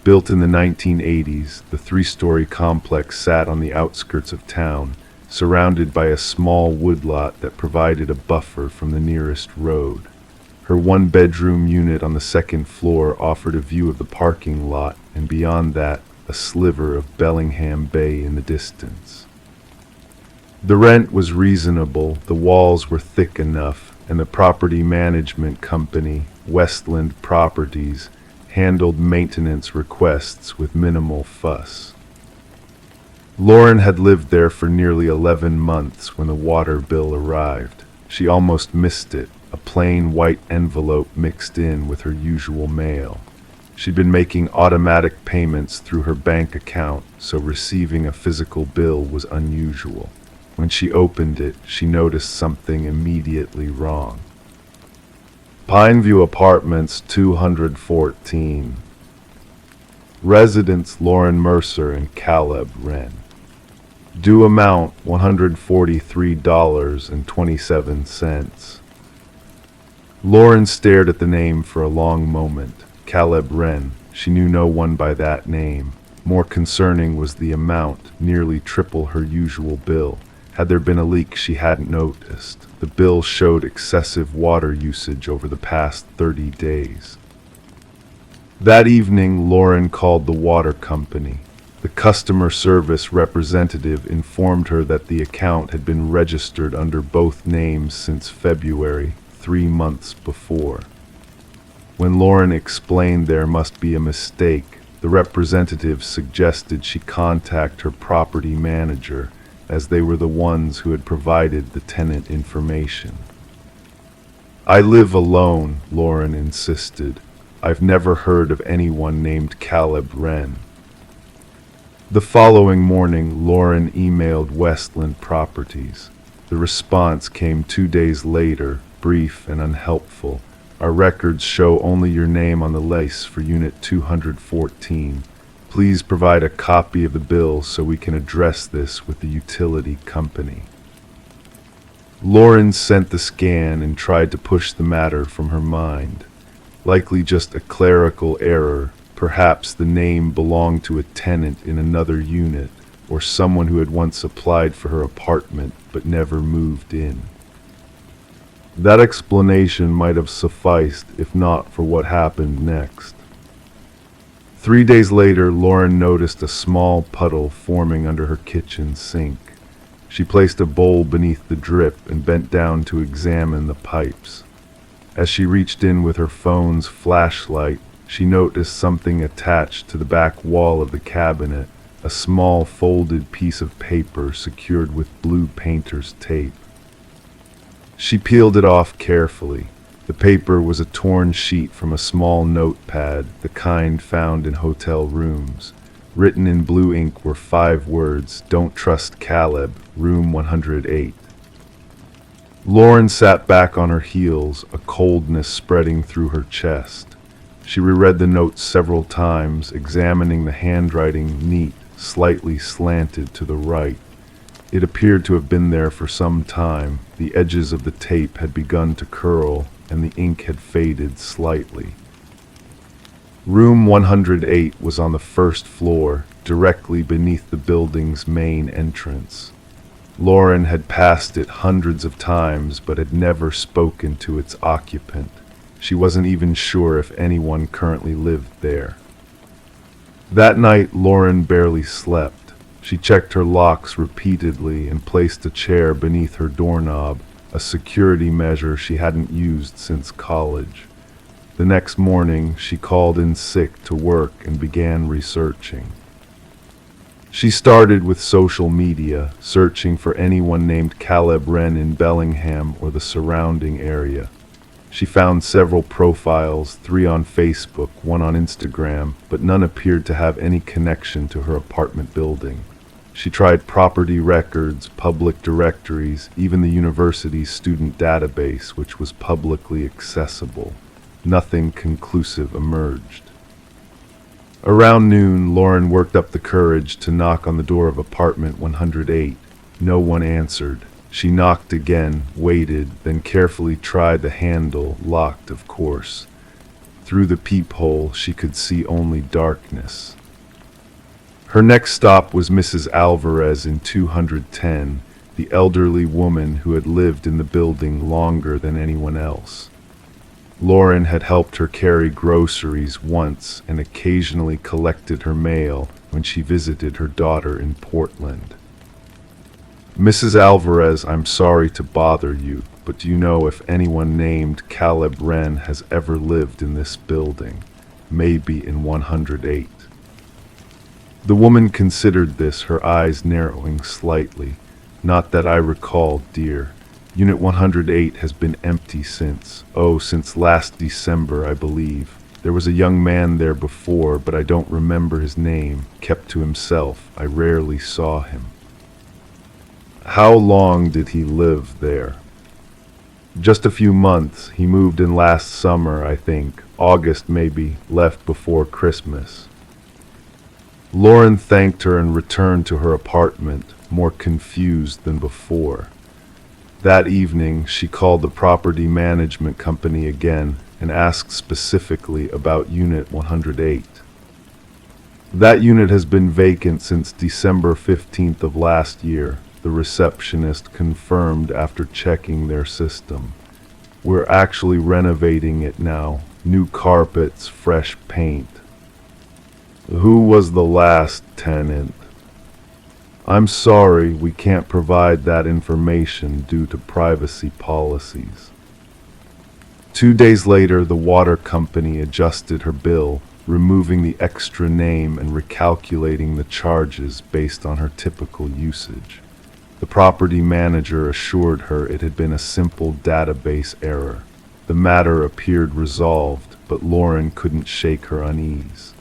Built in the 1980s, the 3-story complex sat on the outskirts of town, surrounded by a small woodlot that provided a buffer from the nearest road. Her 1-bedroom unit on the 2nd floor offered a view of the parking lot, and beyond that, a sliver of Bellingham Bay in the distance. The rent was reasonable, the walls were thick enough, and the property management company, Westland Properties, handled maintenance requests with minimal fuss. Lauren had lived there for nearly 11 months when the water bill arrived. She almost missed it, a plain white envelope mixed in with her usual mail. She'd been making automatic payments through her bank account, so receiving a physical bill was unusual. When she opened it, she noticed something immediately wrong. "Pineview Apartments 214. Residents Lauren Mercer and Caleb Wren. Due amount $143.27. Lauren stared at the name for a long moment. Caleb Wren. She knew no one by that name. More concerning was the amount, nearly triple her usual bill. Had there been a leak she hadn't noticed? The bill showed excessive water usage over the past 30 days. That evening, Lauren called the water company. The customer service representative informed her that the account had been registered under both names since February, 3 months before. When Lauren explained there must be a mistake, the representative suggested she contact her property manager, as they were the ones who had provided the tenant information. "I live alone," Lauren insisted. "I've never heard of anyone named Caleb Wren." The following morning, Lauren emailed Westland Properties. The response came 2 days later, brief and unhelpful. "Our records show only your name on the lease for Unit 214. Please provide a copy of the bill so we can address this with the utility company." Lauren sent the scan and tried to push the matter from her mind. Likely just a clerical error. Perhaps the name belonged to a tenant in another unit, or someone who had once applied for her apartment but never moved in. That explanation might have sufficed if not for what happened next. 3 days later, Lauren noticed a small puddle forming under her kitchen sink. She placed a bowl beneath the drip and bent down to examine the pipes. As she reached in with her phone's flashlight, she noticed something attached to the back wall of the cabinet, a small folded piece of paper secured with blue painter's tape. She peeled it off carefully. The paper was a torn sheet from a small notepad, the kind found in hotel rooms. Written in blue ink were 5 words: "Don't trust Caleb, room 108. Lauren sat back on her heels, a coldness spreading through her chest. She reread the note several times, examining the handwriting neat, slightly slanted to the right. It appeared to have been there for some time. The edges of the tape had begun to curl, and the ink had faded slightly. Room 108 was on the first floor, directly beneath the building's main entrance. Lauren had passed it hundreds of times, but had never spoken to its occupant. She wasn't even sure if anyone currently lived there. That night, Lauren barely slept. She checked her locks repeatedly and placed a chair beneath her doorknob, a security measure she hadn't used since college. The next morning, she called in sick to work and began researching. She started with social media, searching for anyone named Caleb Wren in Bellingham or the surrounding area. She found several profiles, 3 on Facebook, 1 on Instagram, but none appeared to have any connection to her apartment building. She tried property records, public directories, even the university's student database, which was publicly accessible. Nothing conclusive emerged. Around noon, Lauren worked up the courage to knock on the door of apartment 108. No one answered. She knocked again, waited, then carefully tried the handle, locked of course. Through the peephole, she could see only darkness. Her next stop was Mrs. Alvarez in 210, the elderly woman who had lived in the building longer than anyone else. Lauren had helped her carry groceries once and occasionally collected her mail when she visited her daughter in Portland. "Mrs. Alvarez, I'm sorry to bother you, but do you know if anyone named Caleb Wren has ever lived in this building? Maybe in 108. The woman considered this, her eyes narrowing slightly. "Not that I recall, dear. Unit 108 has been empty since last December, I believe. There was a young man there before, but I don't remember his name. Kept to himself. I rarely saw him." "How long did he live there?" "Just a few months. He moved in last summer, I think. August maybe. Left before Christmas." Lauren thanked her and returned to her apartment, more confused than before. That evening, she called the property management company again and asked specifically about Unit 108. That unit has been vacant since December 15th of last year, the receptionist confirmed after checking their system. We're actually renovating it now. New carpets, fresh paint. Who was the last tenant? I'm sorry, we can't provide that information due to privacy policies. 2 days later, the water company adjusted her bill, removing the extra name and recalculating the charges based on her typical usage. The property manager assured her it had been a simple database error. The matter appeared resolved, but Lauren couldn't shake her unease.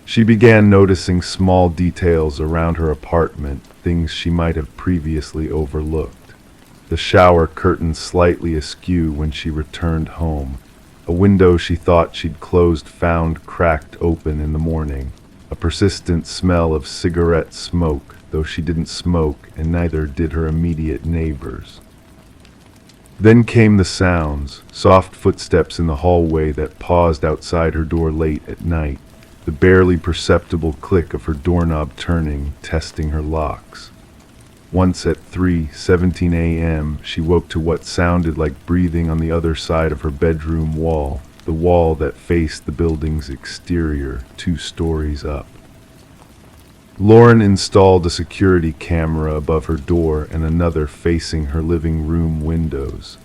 She began noticing small details around her apartment, things she might have previously overlooked. The shower curtain slightly askew when she returned home. A window she thought she'd closed found cracked open in the morning. A persistent smell of cigarette smoke, though she didn't smoke, and neither did her immediate neighbors. Then came the sounds, soft footsteps in the hallway that paused outside her door late at night, the barely perceptible click of her doorknob turning, testing her locks. Once at 3:17 a.m., she woke to what sounded like breathing on the other side of her bedroom wall, the wall that faced the building's exterior, 2 stories up. Lauren installed a security camera above her door and another facing her living room windows.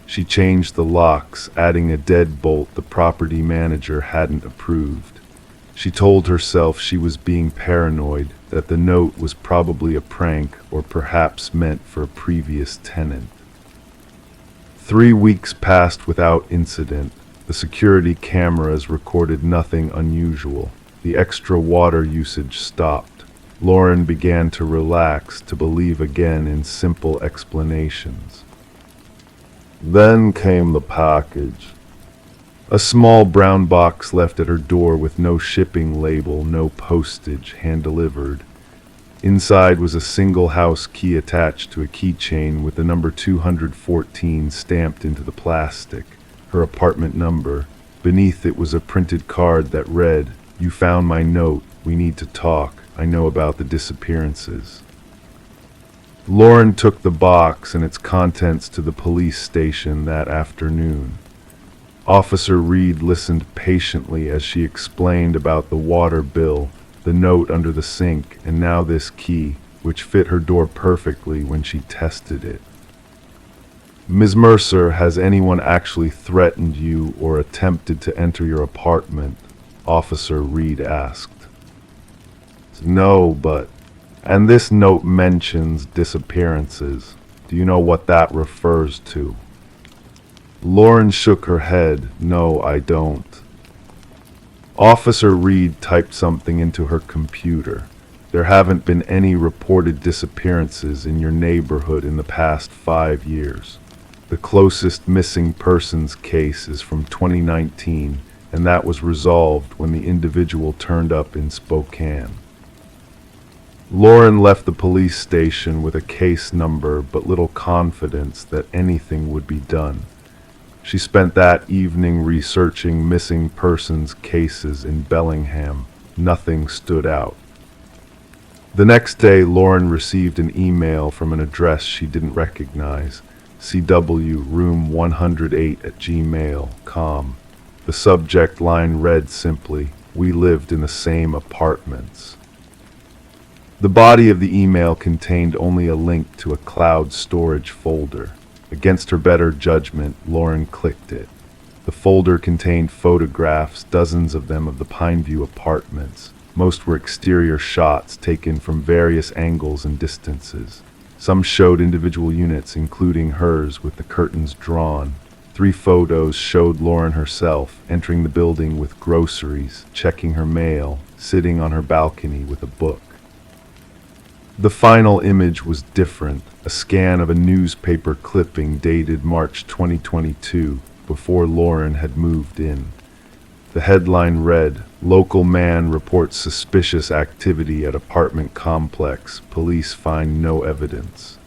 She changed the locks, adding a deadbolt the property manager hadn't approved. She told herself she was being paranoid, that the note was probably a prank or perhaps meant for a previous tenant. 3 weeks passed without incident. The security cameras recorded nothing unusual. The extra water usage stopped. Lauren began to relax, to believe again in simple explanations. Then came the package. A small brown box left at her door with no shipping label, no postage, hand-delivered. Inside was a single house key attached to a keychain with the number 214 stamped into the plastic, her apartment number. Beneath it was a printed card that read, "You found my note. We need to talk. I know about the disappearances." Lauren took the box and its contents to the police station that afternoon. Officer Reed listened patiently as she explained about the water bill, the note under the sink, and now this key, which fit her door perfectly when she tested it. "Ms. Mercer, has anyone actually threatened you or attempted to enter your apartment?" Officer Reed asked. "No, but... And this note mentions disappearances. Do you know what that refers to?" Lauren shook her head. "No, I don't." Officer Reed typed something into her computer. "There haven't been any reported disappearances in your neighborhood in the past 5 years. The closest missing persons case is from 2019, and that was resolved when the individual turned up in Spokane." Lauren left the police station with a case number but little confidence that anything would be done. She spent that evening researching missing persons cases in Bellingham. Nothing stood out. The next day, Lauren received an email from an address she didn't recognize, CW room 108@gmail.com. The subject line read simply, "We lived in the same apartments." The body of the email contained only a link to a cloud storage folder. Against her better judgment, Lauren clicked it. The folder contained photographs, dozens of them, of the Pineview apartments. Most were exterior shots taken from various angles and distances. Some showed individual units, including hers, with the curtains drawn. 3 photos showed Lauren herself entering the building with groceries, checking her mail, sitting on her balcony with a book. The final image was different, a scan of a newspaper clipping dated March 2022, before Lauren had moved in. The headline read, "Local man reports suspicious activity at apartment complex. Police find no evidence."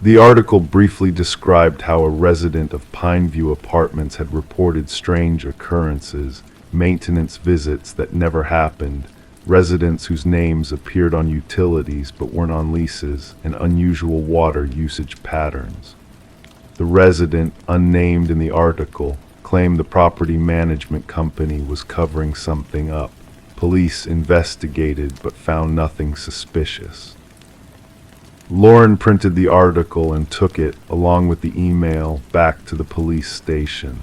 The article briefly described how a resident of Pineview Apartments had reported strange occurrences, maintenance visits that never happened, residents whose names appeared on utilities but weren't on leases, and unusual water usage patterns. The resident, unnamed in the article, claimed the property management company was covering something up. Police investigated but found nothing suspicious. Lauren printed the article and took it, along with the email, back to the police station.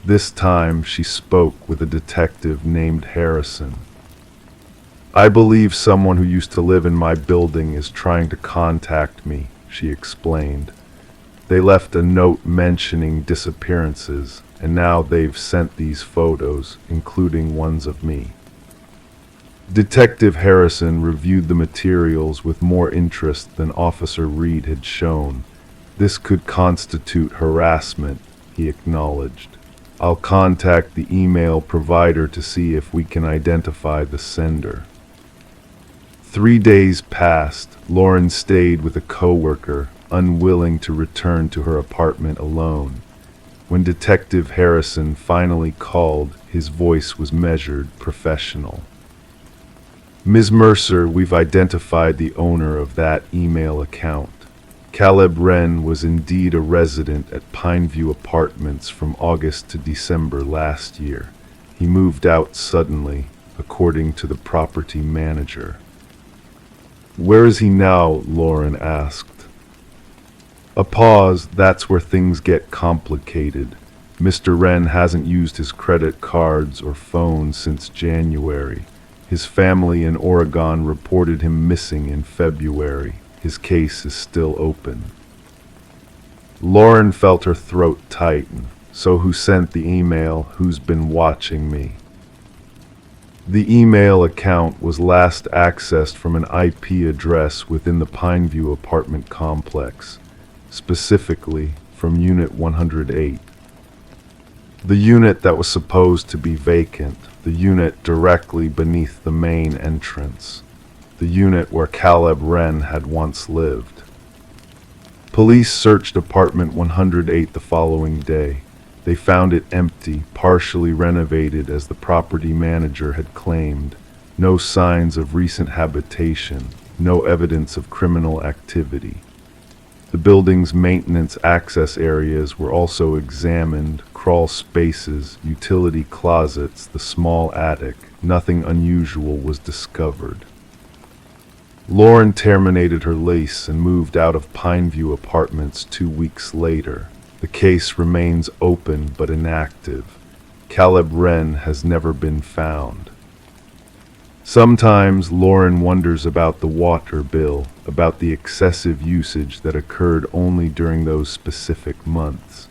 This time she spoke with a detective named Harrison. "I believe someone who used to live in my building is trying to contact me," she explained. "They left a note mentioning disappearances, and now they've sent these photos, including ones of me." Detective Harrison reviewed the materials with more interest than Officer Reed had shown. "This could constitute harassment," he acknowledged. "I'll contact the email provider to see if we can identify the sender." 3 days passed. Lauren stayed with a coworker, unwilling to return to her apartment alone. When Detective Harrison finally called, his voice was measured, professional. "Ms. Mercer, we've identified the owner of that email account. Caleb Wren was indeed a resident at Pineview Apartments from August to December last year. He moved out suddenly, according to the property manager." "Where is he now?" Lauren asked. A pause. "That's where things get complicated. Mr. Wren hasn't used his credit cards or phone since January. His family in Oregon reported him missing in February. His case is still open." Lauren felt her throat tighten. "So who sent the email? Who's been watching me?" The email account was last accessed from an IP address within the Pineview apartment complex, specifically from Unit 108. The unit that was supposed to be vacant, the unit directly beneath the main entrance, the unit where Caleb Wren had once lived. Police searched apartment 108 the following day. They found it empty, partially renovated as the property manager had claimed. No signs of recent habitation, no evidence of criminal activity. The building's maintenance access areas were also examined, crawl spaces, utility closets, the small attic. Nothing unusual was discovered. Lauren terminated her lease and moved out of Pineview Apartments 2 weeks later. The case remains open but inactive. Caleb Wren has never been found. Sometimes Lauren wonders about the water bill, about the excessive usage that occurred only during those specific months.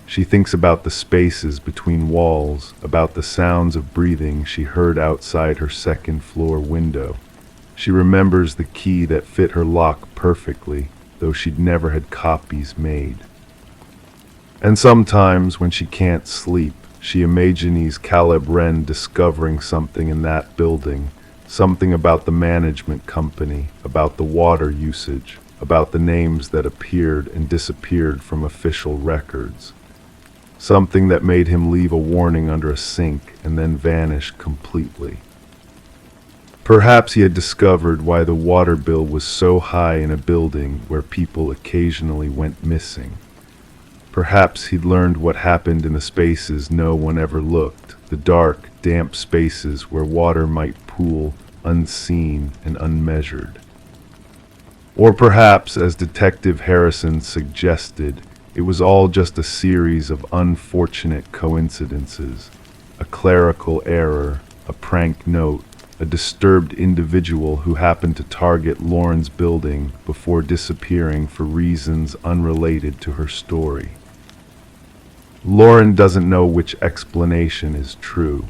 She thinks about the spaces between walls, about the sounds of breathing she heard outside her second-floor window. She remembers the key that fit her lock perfectly, though she'd never had copies made. And sometimes, when she can't sleep, she imagines Caleb Wren discovering something in that building, something about the management company, about the water usage, about the names that appeared and disappeared from official records. Something that made him leave a warning under a sink and then vanish completely. Perhaps he had discovered why the water bill was so high in a building where people occasionally went missing. Perhaps he'd learned what happened in the spaces no one ever looked, the dark, damp spaces where water might pool, unseen and unmeasured. Or perhaps, as Detective Harrison suggested, it was all just a series of unfortunate coincidences, a clerical error, a prank note, a disturbed individual who happened to target Lauren's building before disappearing for reasons unrelated to her story. Lauren doesn't know which explanation is true,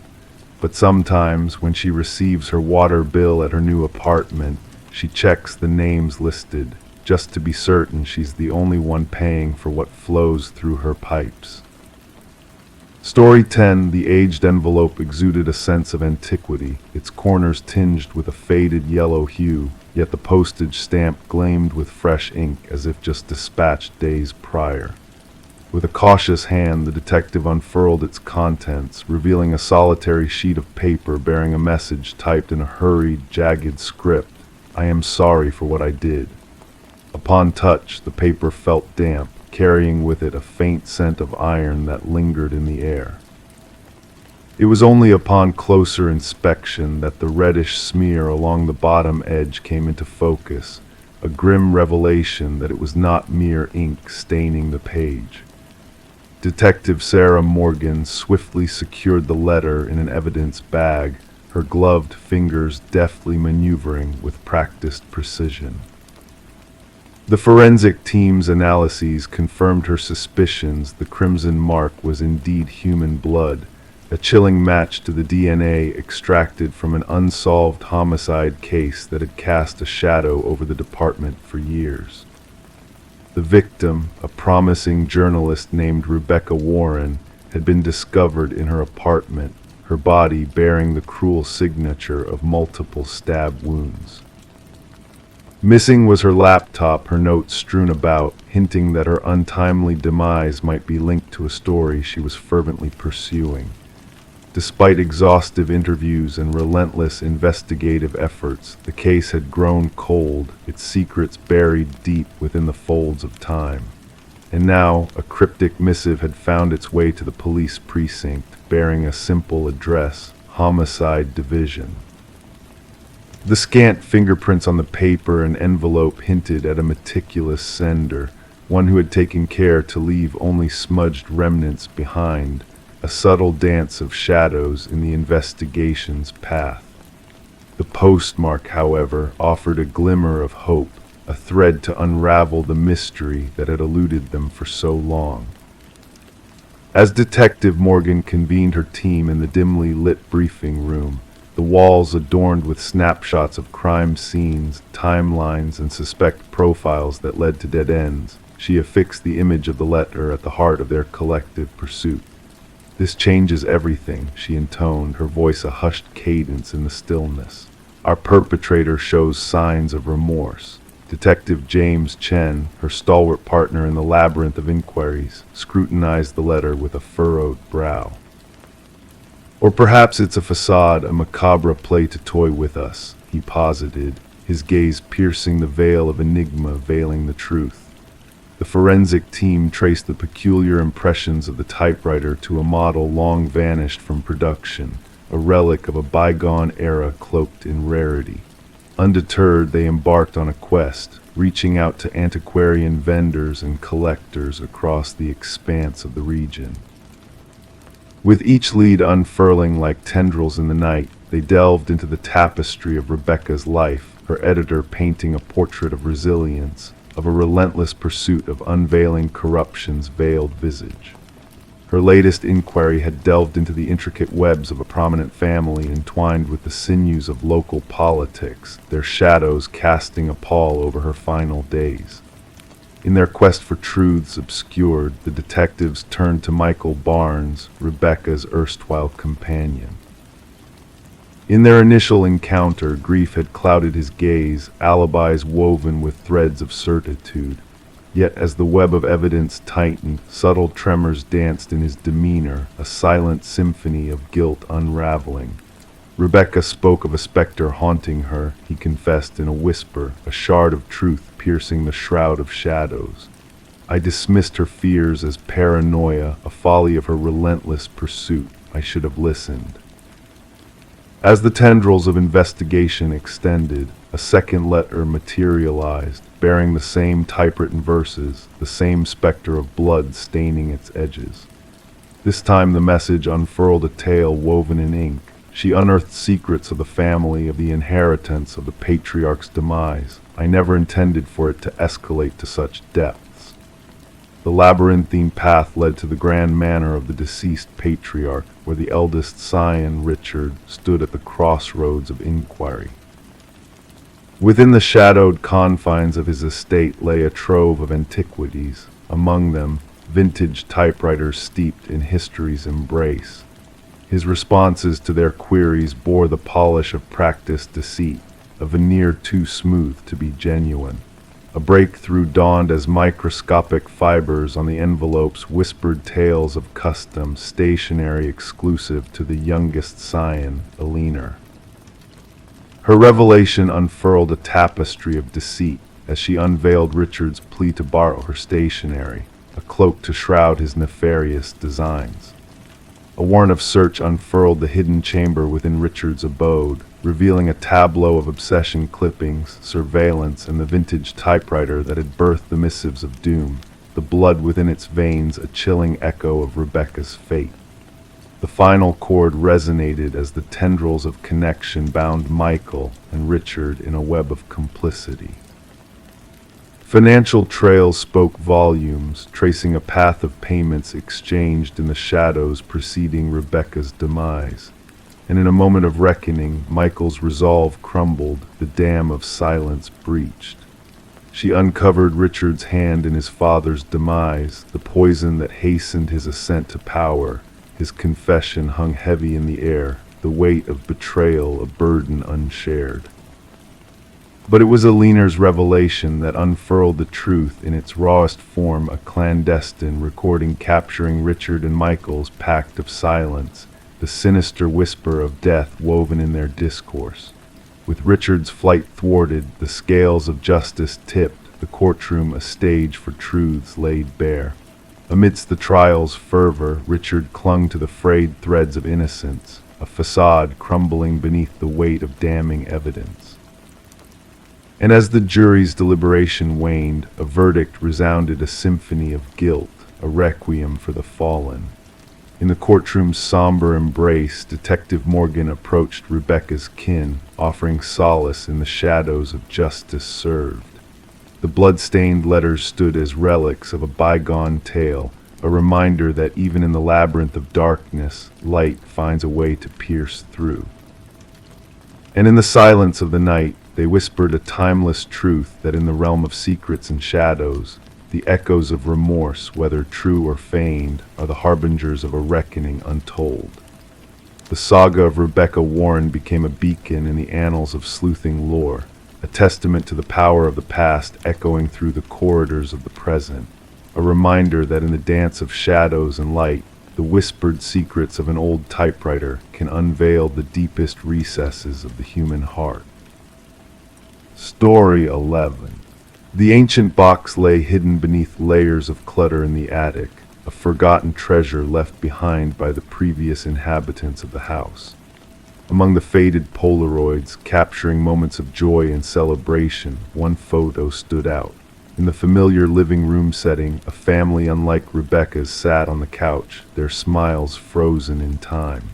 but sometimes when she receives her water bill at her new apartment, she checks the names listed, just to be certain she's the only one paying for what flows through her pipes. Story 10. The aged envelope exuded a sense of antiquity, its corners tinged with a faded yellow hue, yet the postage stamp gleamed with fresh ink as if just dispatched days prior. With a cautious hand, the detective unfurled its contents, revealing a solitary sheet of paper bearing a message typed in a hurried, jagged script. "I am sorry for what I did." Upon touch, the paper felt damp, carrying with it a faint scent of iron that lingered in the air. It was only upon closer inspection that the reddish smear along the bottom edge came into focus, a grim revelation that it was not mere ink staining the page. Detective Sarah Morgan swiftly secured the letter in an evidence bag, her gloved fingers deftly maneuvering with practiced precision. The forensic team's analyses confirmed her suspicions. The crimson mark was indeed human blood, a chilling match to the DNA extracted from an unsolved homicide case that had cast a shadow over the department for years. The victim, a promising journalist named Rebecca Warren, had been discovered in her apartment, her body bearing the cruel signature of multiple stab wounds. Missing was her laptop, her notes strewn about, hinting that her untimely demise might be linked to a story she was fervently pursuing. Despite exhaustive interviews and relentless investigative efforts, the case had grown cold, its secrets buried deep within the folds of time. And now, a cryptic missive had found its way to the police precinct, bearing a simple address: Homicide Division. The scant fingerprints on the paper and envelope hinted at a meticulous sender, one who had taken care to leave only smudged remnants behind, a subtle dance of shadows in the investigation's path. The postmark, however, offered a glimmer of hope, a thread to unravel the mystery that had eluded them for so long. As Detective Morgan convened her team in the dimly lit briefing room, the walls adorned with snapshots of crime scenes, timelines, and suspect profiles that led to dead ends, she affixed the image of the letter at the heart of their collective pursuit. "This changes everything," she intoned, her voice a hushed cadence in the stillness. "Our perpetrator shows signs of remorse." Detective James Chen, her stalwart partner in the labyrinth of inquiries, scrutinized the letter with a furrowed brow. "Or perhaps it's a facade, a macabre play to toy with us," he posited, his gaze piercing the veil of enigma veiling the truth. The forensic team traced the peculiar impressions of the typewriter to a model long vanished from production, a relic of a bygone era cloaked in rarity. Undeterred, they embarked on a quest, reaching out to antiquarian vendors and collectors across the expanse of the region. With each lead unfurling like tendrils in the night, they delved into the tapestry of Rebecca's life, her editor painting a portrait of resilience, of a relentless pursuit of unveiling corruption's veiled visage. Her latest inquiry had delved into the intricate webs of a prominent family entwined with the sinews of local politics, their shadows casting a pall over her final days. In their quest for truths obscured, the detectives turned to Michael Barnes, Rebecca's erstwhile companion. In their initial encounter, grief had clouded his gaze, alibis woven with threads of certitude. Yet as the web of evidence tightened, subtle tremors danced in his demeanor, a silent symphony of guilt unraveling. Rebecca spoke of a specter haunting her, he confessed in a whisper, a shard of truth piercing the shroud of shadows. I dismissed her fears as paranoia, a folly of her relentless pursuit. I should have listened. As the tendrils of investigation extended, a second letter materialized, bearing the same typewritten verses, the same specter of blood staining its edges. This time the message unfurled a tale woven in ink. She unearthed secrets of the family, of the inheritance, of the patriarch's demise. I never intended for it to escalate to such depths. The labyrinthine path led to the grand manor of the deceased patriarch, where the eldest scion, Richard, stood at the crossroads of inquiry. Within the shadowed confines of his estate lay a trove of antiquities, among them vintage typewriters steeped in history's embrace. His responses to their queries bore the polish of practiced deceit, a veneer too smooth to be genuine. A breakthrough dawned as microscopic fibers on the envelopes whispered tales of custom stationery exclusive to the youngest scion, Eleanor. Her revelation unfurled a tapestry of deceit as she unveiled Richard's plea to borrow her stationery, a cloak to shroud his nefarious designs. A warrant of search unfurled the hidden chamber within Richard's abode, revealing a tableau of obsession clippings, surveillance, and the vintage typewriter that had birthed the missives of doom, the blood within its veins a chilling echo of Rebecca's fate. The final chord resonated as the tendrils of connection bound Michael and Richard in a web of complicity. Financial trails spoke volumes, tracing a path of payments exchanged in the shadows preceding Rebecca's demise. And in a moment of reckoning, Michael's resolve crumbled, the dam of silence breached. She uncovered Richard's hand in his father's demise, the poison that hastened his ascent to power. His confession hung heavy in the air, the weight of betrayal a burden unshared. But it was Eleanor's revelation that unfurled the truth in its rawest form, a clandestine recording capturing Richard and Michael's pact of silence, the sinister whisper of death woven in their discourse. With Richard's flight thwarted, the scales of justice tipped, the courtroom a stage for truths laid bare. Amidst the trial's fervor, Richard clung to the frayed threads of innocence, a facade crumbling beneath the weight of damning evidence. And as the jury's deliberation waned, a verdict resounded, a symphony of guilt, a requiem for the fallen. In the courtroom's somber embrace, Detective Morgan approached Rebecca's kin, offering solace in the shadows of justice served. The blood-stained letters stood as relics of a bygone tale, a reminder that even in the labyrinth of darkness, light finds a way to pierce through. And in the silence of the night, they whispered a timeless truth that in the realm of secrets and shadows, the echoes of remorse, whether true or feigned, are the harbingers of a reckoning untold. The saga of Rebecca Warren became a beacon in the annals of sleuthing lore, a testament to the power of the past echoing through the corridors of the present, a reminder that in the dance of shadows and light, the whispered secrets of an old typewriter can unveil the deepest recesses of the human heart. Story 11. The ancient box lay hidden beneath layers of clutter in the attic, a forgotten treasure left behind by the previous inhabitants of the house. Among the faded Polaroids, capturing moments of joy and celebration, one photo stood out. In the familiar living room setting, a family unlike Rebecca's sat on the couch, their smiles frozen in time.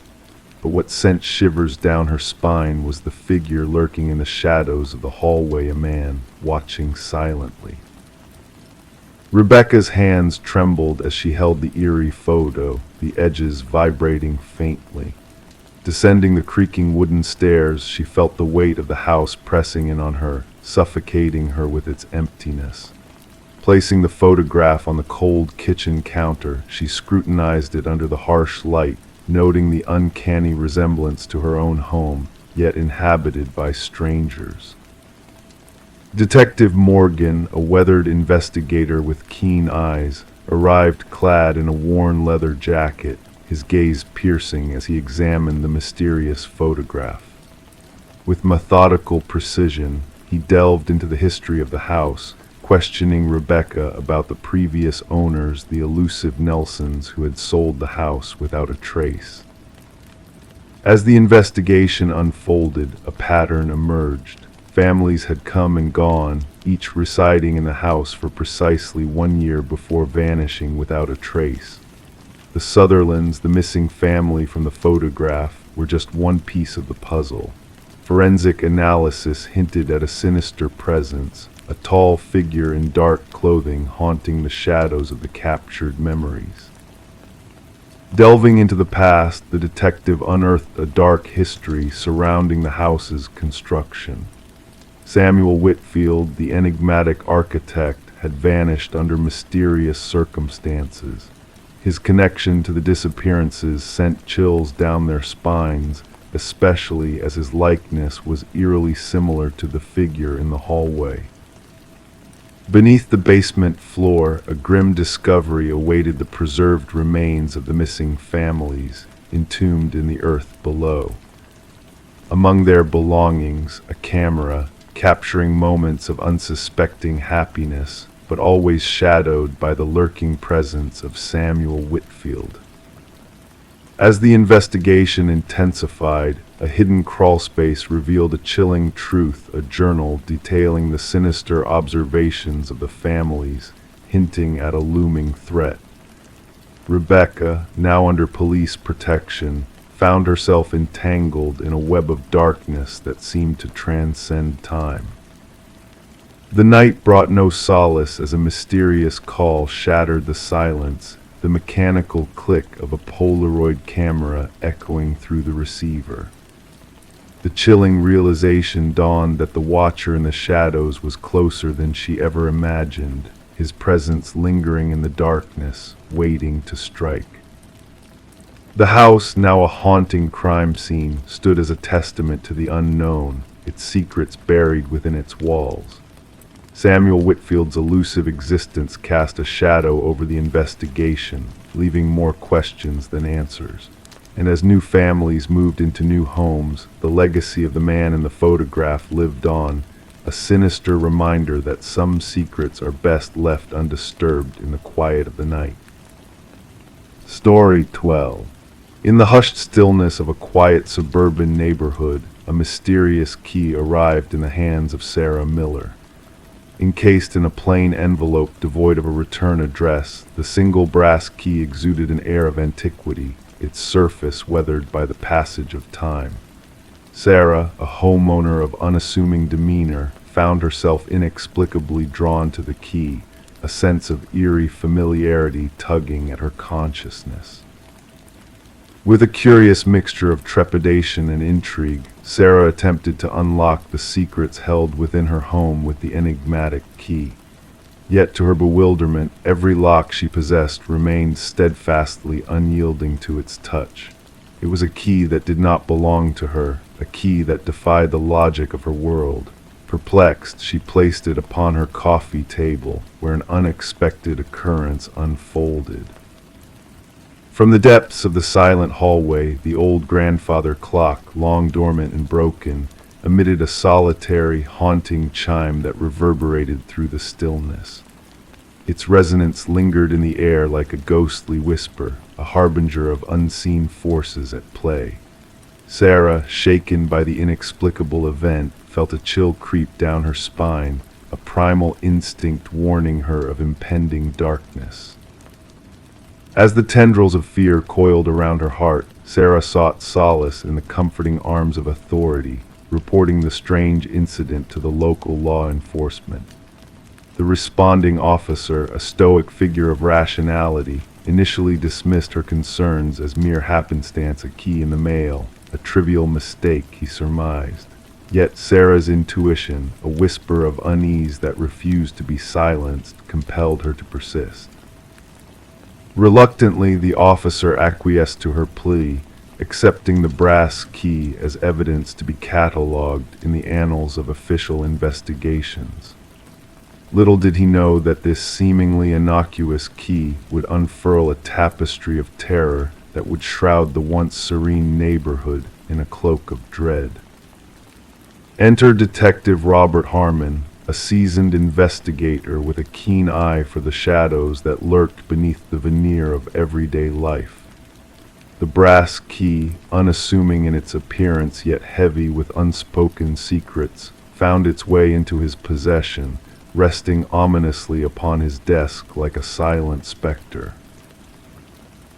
But what sent shivers down her spine was the figure lurking in the shadows of the hallway, a man watching silently. Rebecca's hands trembled as she held the eerie photo, the edges vibrating faintly. Descending the creaking wooden stairs, she felt the weight of the house pressing in on her, suffocating her with its emptiness. Placing the photograph on the cold kitchen counter, she scrutinized it under the harsh light, noting the uncanny resemblance to her own home, yet inhabited by strangers. Detective Morgan, a weathered investigator with keen eyes, arrived clad in a worn leather jacket, his gaze piercing as he examined the mysterious photograph. With methodical precision, he delved into the history of the house, questioning Rebecca about the previous owners, the elusive Nelsons who had sold the house without a trace. As the investigation unfolded, a pattern emerged. Families had come and gone, each residing in the house for precisely 1 year before vanishing without a trace. The Sutherlands, the missing family from the photograph, were just one piece of the puzzle. Forensic analysis hinted at a sinister presence, a tall figure in dark clothing haunting the shadows of the captured memories. Delving into the past, the detective unearthed a dark history surrounding the house's construction. Samuel Whitfield, the enigmatic architect, had vanished under mysterious circumstances. His connection to the disappearances sent chills down their spines, especially as his likeness was eerily similar to the figure in the hallway. Beneath the basement floor, a grim discovery awaited the preserved remains of the missing families, entombed in the earth below. Among their belongings, a camera, capturing moments of unsuspecting happiness, but always shadowed by the lurking presence of Samuel Whitfield. As the investigation intensified, a hidden crawlspace revealed a chilling truth, a journal detailing the sinister observations of the families, hinting at a looming threat. Rebecca, now under police protection, found herself entangled in a web of darkness that seemed to transcend time. The night brought no solace as a mysterious call shattered the silence, the mechanical click of a Polaroid camera echoing through the receiver. The chilling realization dawned that the watcher in the shadows was closer than she ever imagined, his presence lingering in the darkness, waiting to strike. The house, now a haunting crime scene, stood as a testament to the unknown, its secrets buried within its walls. Samuel Whitfield's elusive existence cast a shadow over the investigation, leaving more questions than answers. And as new families moved into new homes, the legacy of the man in the photograph lived on, a sinister reminder that some secrets are best left undisturbed in the quiet of the night. Story 12. In the hushed stillness of a quiet suburban neighborhood, a mysterious key arrived in the hands of Sarah Miller. Encased in a plain envelope devoid of a return address, the single brass key exuded an air of antiquity, its surface weathered by the passage of time. Sarah, a homeowner of unassuming demeanor, found herself inexplicably drawn to the key, a sense of eerie familiarity tugging at her consciousness. With a curious mixture of trepidation and intrigue, Sarah attempted to unlock the secrets held within her home with the enigmatic key. Yet to her bewilderment, every lock she possessed remained steadfastly unyielding to its touch. It was a key that did not belong to her, a key that defied the logic of her world. Perplexed, she placed it upon her coffee table, where an unexpected occurrence unfolded. From the depths of the silent hallway, the old grandfather clock, long dormant and broken, emitted a solitary, haunting chime that reverberated through the stillness. Its resonance lingered in the air like a ghostly whisper, a harbinger of unseen forces at play. Sarah, shaken by the inexplicable event, felt a chill creep down her spine, a primal instinct warning her of impending darkness. As the tendrils of fear coiled around her heart, Sarah sought solace in the comforting arms of authority, reporting the strange incident to the local law enforcement. The responding officer, a stoic figure of rationality, initially dismissed her concerns as mere happenstance, a key in the mail, a trivial mistake, he surmised. Yet Sarah's intuition, a whisper of unease that refused to be silenced, compelled her to persist. Reluctantly, the officer acquiesced to her plea, accepting the brass key as evidence to be catalogued in the annals of official investigations. Little did he know that this seemingly innocuous key would unfurl a tapestry of terror that would shroud the once serene neighborhood in a cloak of dread. Enter Detective Robert Harmon, a seasoned investigator with a keen eye for the shadows that lurked beneath the veneer of everyday life. The brass key, unassuming in its appearance yet heavy with unspoken secrets, found its way into his possession, resting ominously upon his desk like a silent specter.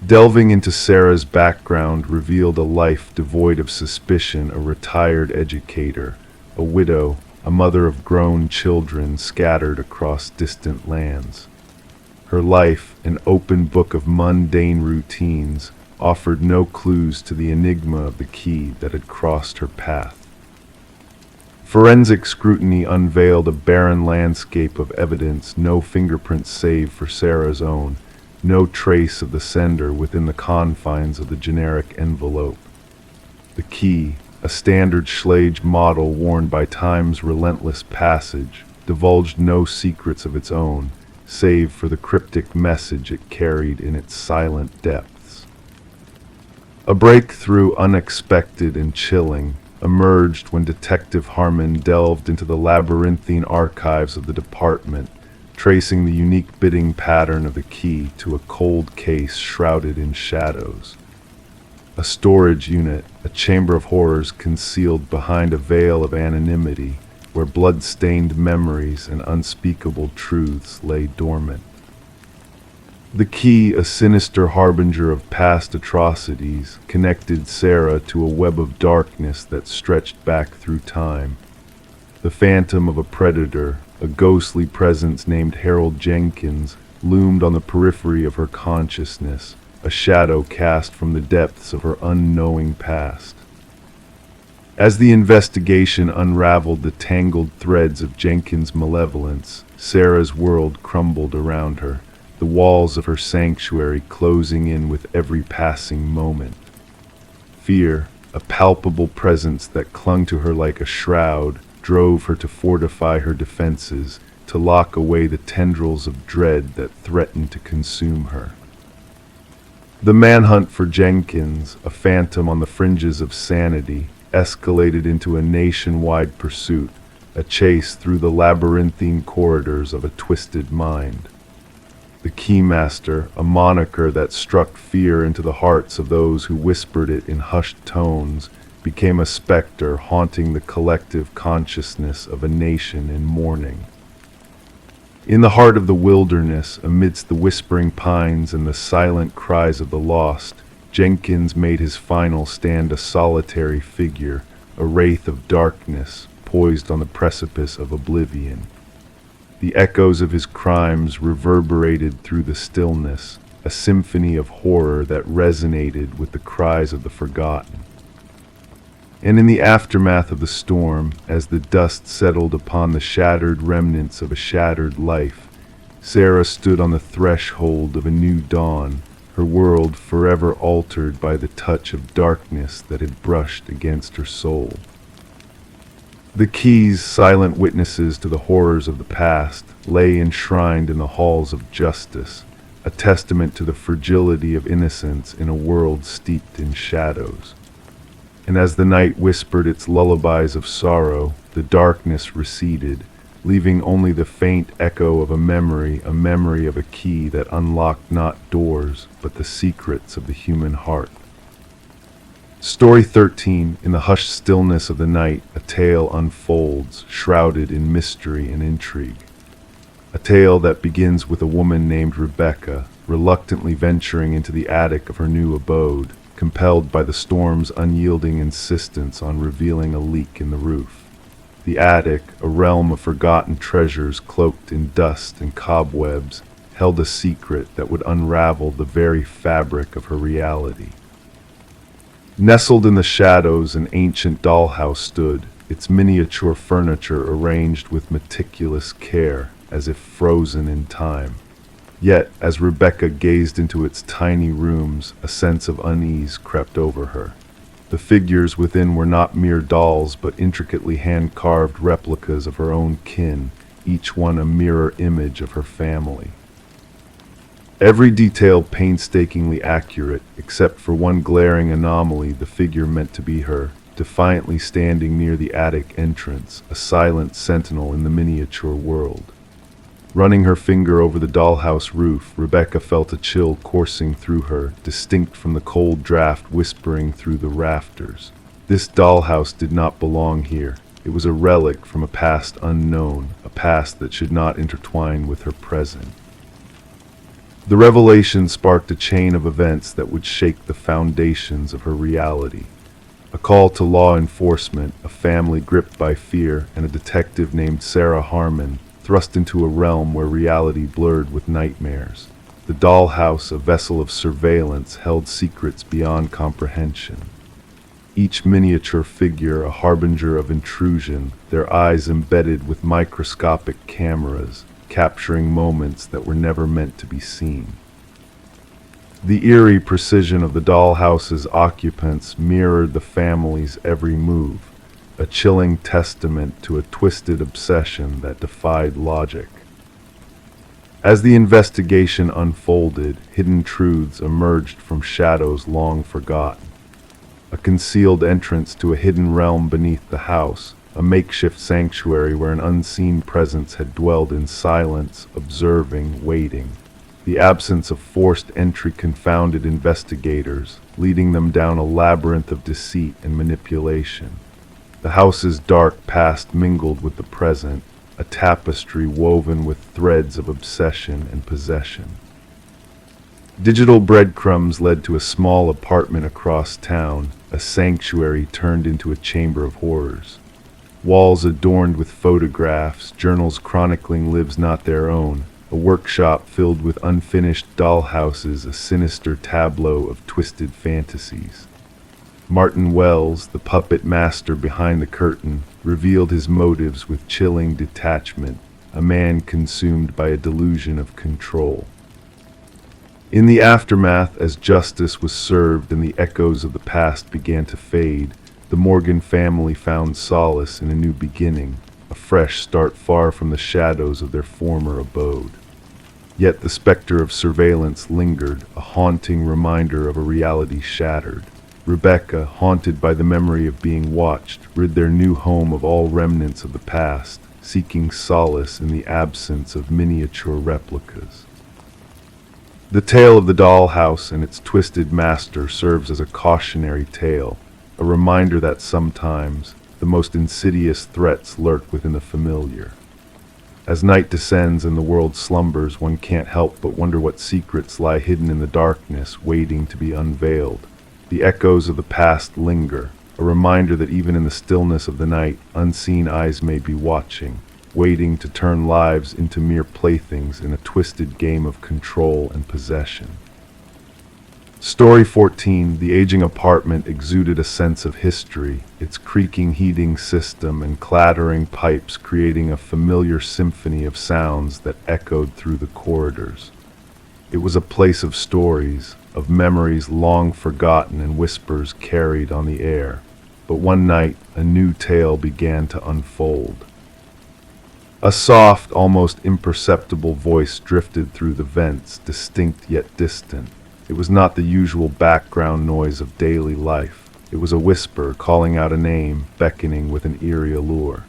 Delving into Sarah's background revealed a life devoid of suspicion, a retired educator, a widow, a mother of grown children scattered across distant lands. Her life, an open book of mundane routines, offered no clues to the enigma of the key that had crossed her path. Forensic scrutiny unveiled a barren landscape of evidence, no fingerprints save for Sarah's own, no trace of the sender within the confines of the generic envelope. The key, a standard Schlage model worn by time's relentless passage, divulged no secrets of its own, save for the cryptic message it carried in its silent depths. A breakthrough unexpected and chilling emerged when Detective Harmon delved into the labyrinthine archives of the department, tracing the unique bidding pattern of the key to a cold case shrouded in shadows. A storage unit, a chamber of horrors concealed behind a veil of anonymity, where blood-stained memories and unspeakable truths lay dormant. The key, a sinister harbinger of past atrocities, connected Sarah to a web of darkness that stretched back through time. The phantom of a predator, a ghostly presence named Harold Jenkins, loomed on the periphery of her consciousness, a shadow cast from the depths of her unknowing past. As the investigation unraveled the tangled threads of Jenkins' malevolence, Sarah's world crumbled around her, the walls of her sanctuary closing in with every passing moment. Fear, a palpable presence that clung to her like a shroud, drove her to fortify her defenses, to lock away the tendrils of dread that threatened to consume her. The manhunt for Jenkins, a phantom on the fringes of sanity, escalated into a nationwide pursuit, a chase through the labyrinthine corridors of a twisted mind. The Keymaster, a moniker that struck fear into the hearts of those who whispered it in hushed tones, became a specter haunting the collective consciousness of a nation in mourning. In the heart of the wilderness, amidst the whispering pines and the silent cries of the lost, Jenkins made his final stand, a solitary figure, a wraith of darkness, poised on the precipice of oblivion. The echoes of his crimes reverberated through the stillness, a symphony of horror that resonated with the cries of the forgotten. And in the aftermath of the storm, as the dust settled upon the shattered remnants of a shattered life, Sarah stood on the threshold of a new dawn, her world forever altered by the touch of darkness that had brushed against her soul. The keys, silent witnesses to the horrors of the past, lay enshrined in the halls of justice, a testament to the fragility of innocence in a world steeped in shadows. And as the night whispered its lullabies of sorrow, the darkness receded, leaving only the faint echo of a memory of a key that unlocked not doors, but the secrets of the human heart. Story 13. In the hushed stillness of the night, a tale unfolds, shrouded in mystery and intrigue. A tale that begins with a woman named Rebecca, reluctantly venturing into the attic of her new abode, compelled by the storm's unyielding insistence on revealing a leak in the roof. The attic, a realm of forgotten treasures cloaked in dust and cobwebs, held a secret that would unravel the very fabric of her reality. Nestled in the shadows, an ancient dollhouse stood, its miniature furniture arranged with meticulous care, as if frozen in time. Yet, as Rebecca gazed into its tiny rooms, a sense of unease crept over her. The figures within were not mere dolls, but intricately hand-carved replicas of her own kin, each one a mirror image of her family. Every detail painstakingly accurate, except for one glaring anomaly, the figure meant to be her, defiantly standing near the attic entrance, a silent sentinel in the miniature world. Running her finger over the dollhouse roof, Rebecca felt a chill coursing through her, distinct from the cold draft whispering through the rafters. This dollhouse did not belong here. It was a relic from a past unknown, a past that should not intertwine with her present. The revelation sparked a chain of events that would shake the foundations of her reality. A call to law enforcement, a family gripped by fear, and a detective named Sarah Harmon, thrust into a realm where reality blurred with nightmares. The dollhouse, a vessel of surveillance, held secrets beyond comprehension. each miniature figure a harbinger of intrusion, their eyes embedded with microscopic cameras, capturing moments that were never meant to be seen. The eerie precision of the dollhouse's occupants mirrored the family's every move, a chilling testament to a twisted obsession that defied logic. As the investigation unfolded, hidden truths emerged from shadows long forgotten. A concealed entrance to a hidden realm beneath the house, a makeshift sanctuary where an unseen presence had dwelled in silence, observing, waiting. The absence of forced entry confounded investigators, leading them down a labyrinth of deceit and manipulation. The house's dark past mingled with the present, a tapestry woven with threads of obsession and possession. Digital breadcrumbs led to a small apartment across town, a sanctuary turned into a chamber of horrors. Walls adorned with photographs, journals chronicling lives not their own, a workshop filled with unfinished dollhouses, a sinister tableau of twisted fantasies. Martin Wells, the puppet master behind the curtain, revealed his motives with chilling detachment, a man consumed by a delusion of control. In the aftermath, as justice was served and the echoes of the past began to fade, the Morgan family found solace in a new beginning, a fresh start far from the shadows of their former abode. Yet the specter of surveillance lingered, a haunting reminder of a reality shattered. Rebecca, haunted by the memory of being watched, rid their new home of all remnants of the past, seeking solace in the absence of miniature replicas. The tale of the dollhouse and its twisted master serves as a cautionary tale, a reminder that sometimes the most insidious threats lurk within the familiar. As night descends and the world slumbers, one can't help but wonder what secrets lie hidden in the darkness, waiting to be unveiled. The echoes of the past linger, a reminder that even in the stillness of the night, unseen eyes may be watching, waiting to turn lives into mere playthings in a twisted game of control and possession. Story 14, the aging apartment exuded a sense of history, its creaking heating system and clattering pipes creating a familiar symphony of sounds that echoed through the corridors. It was a place of stories, of memories long forgotten and whispers carried on the air. But one night, a new tale began to unfold. A soft, almost imperceptible voice drifted through the vents, distinct yet distant. It was not the usual background noise of daily life. It was a whisper calling out a name, beckoning with an eerie allure.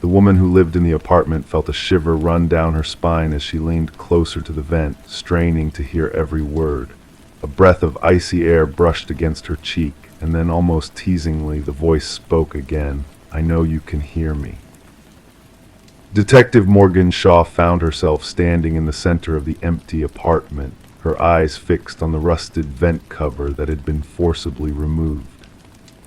The woman who lived in the apartment felt a shiver run down her spine as she leaned closer to the vent, straining to hear every word. A breath of icy air brushed against her cheek, and then almost teasingly the voice spoke again. "I know you can hear me." Detective Morgan Shaw found herself standing in the center of the empty apartment, her eyes fixed on the rusted vent cover that had been forcibly removed.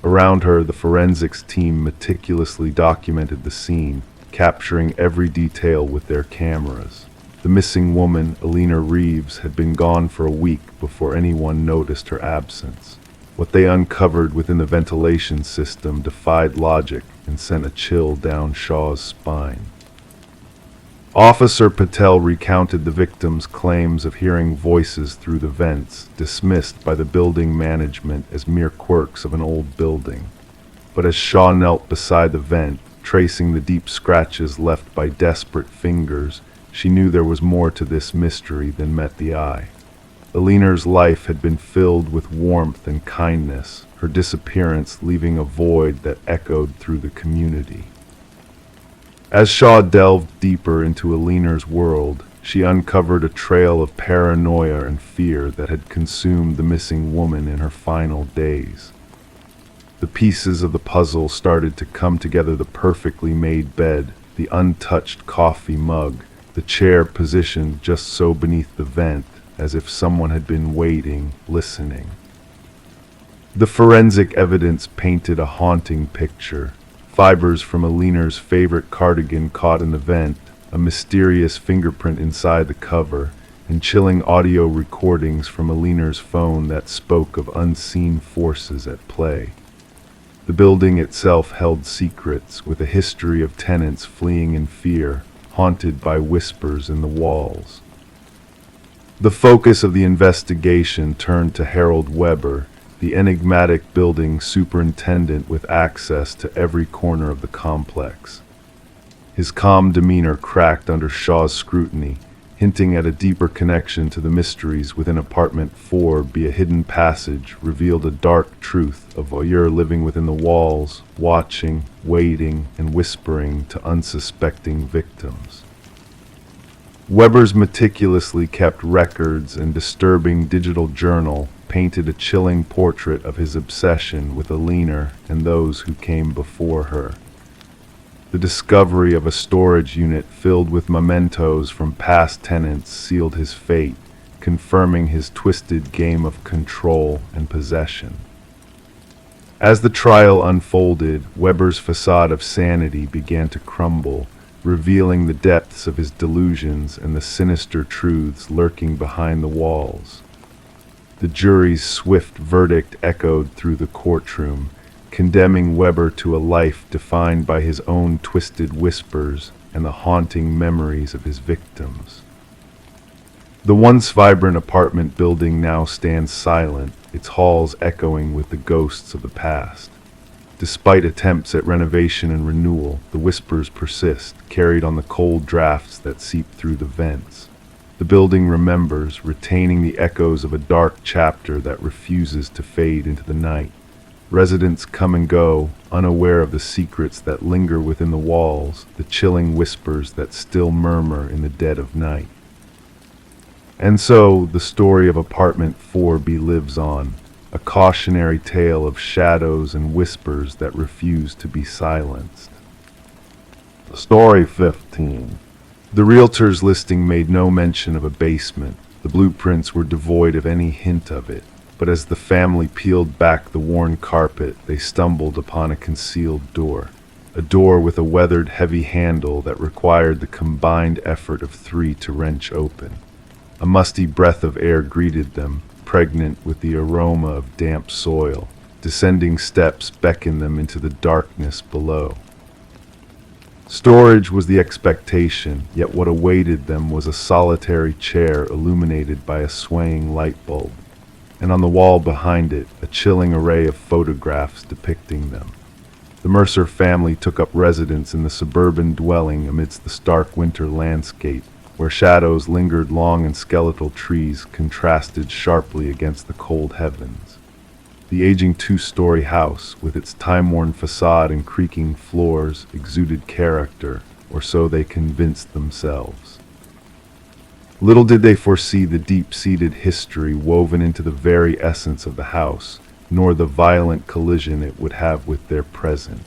Around her, the forensics team meticulously documented the scene, capturing every detail with their cameras. The missing woman, Alina Reeves, had been gone for a week before anyone noticed her absence. What they uncovered within the ventilation system defied logic and sent a chill down Shaw's spine. Officer Patel recounted the victim's claims of hearing voices through the vents, dismissed by the building management as mere quirks of an old building. But as Shaw knelt beside the vent, tracing the deep scratches left by desperate fingers, she knew there was more to this mystery than met the eye. Alina's life had been filled with warmth and kindness, her disappearance leaving a void that echoed through the community. As Shaw delved deeper into Alina's world, she uncovered a trail of paranoia and fear that had consumed the missing woman in her final days. The pieces of the puzzle started to come together: the perfectly made bed, the untouched coffee mug, the chair positioned just so beneath the vent, as if someone had been waiting, listening. The forensic evidence painted a haunting picture. Fibers from Alina's favorite cardigan caught in the vent, a mysterious fingerprint inside the cover, and chilling audio recordings from Alina's phone that spoke of unseen forces at play. The building itself held secrets, with a history of tenants fleeing in fear, haunted by whispers in the walls. The focus of the investigation turned to Harold Weber, the enigmatic building superintendent with access to every corner of the complex. His calm demeanor cracked under Shaw's scrutiny, hinting at a deeper connection to the mysteries within apartment 4. Be a hidden passage revealed a dark truth, a voyeur living within the walls, watching, waiting, and whispering to unsuspecting victims. Weber's meticulously kept records and disturbing digital journal painted a chilling portrait of his obsession with Alina and those who came before her. The discovery of a storage unit filled with mementos from past tenants sealed his fate, confirming his twisted game of control and possession. As the trial unfolded, Weber's facade of sanity began to crumble, revealing the depths of his delusions and the sinister truths lurking behind the walls. The jury's swift verdict echoed through the courtroom, condemning Weber to a life defined by his own twisted whispers and the haunting memories of his victims. The once vibrant apartment building now stands silent, its halls echoing with the ghosts of the past. Despite attempts at renovation and renewal, the whispers persist, carried on the cold drafts that seep through the vents. The building remembers, retaining the echoes of a dark chapter that refuses to fade into the night. Residents come and go, unaware of the secrets that linger within the walls, the chilling whispers that still murmur in the dead of night. And so, the story of apartment 4B lives on, a cautionary tale of shadows and whispers that refuse to be silenced. Story 15. The realtor's listing made no mention of a basement. The blueprints were devoid of any hint of it. But as the family peeled back the worn carpet, they stumbled upon a concealed door. A door with a weathered, heavy handle that required the combined effort of 3 to wrench open. A musty breath of air greeted them, pregnant with the aroma of damp soil. Descending steps beckoned them into the darkness below. Storage was the expectation, yet what awaited them was a solitary chair illuminated by a swaying light bulb, and on the wall behind it, a chilling array of photographs depicting them. The Mercer family took up residence in the suburban dwelling amidst the stark winter landscape, where shadows lingered long and skeletal trees contrasted sharply against the cold heavens. The aging 2-story house, with its time-worn facade and creaking floors, exuded character, or so they convinced themselves. Little did they foresee the deep-seated history woven into the very essence of the house, nor the violent collision it would have with their present.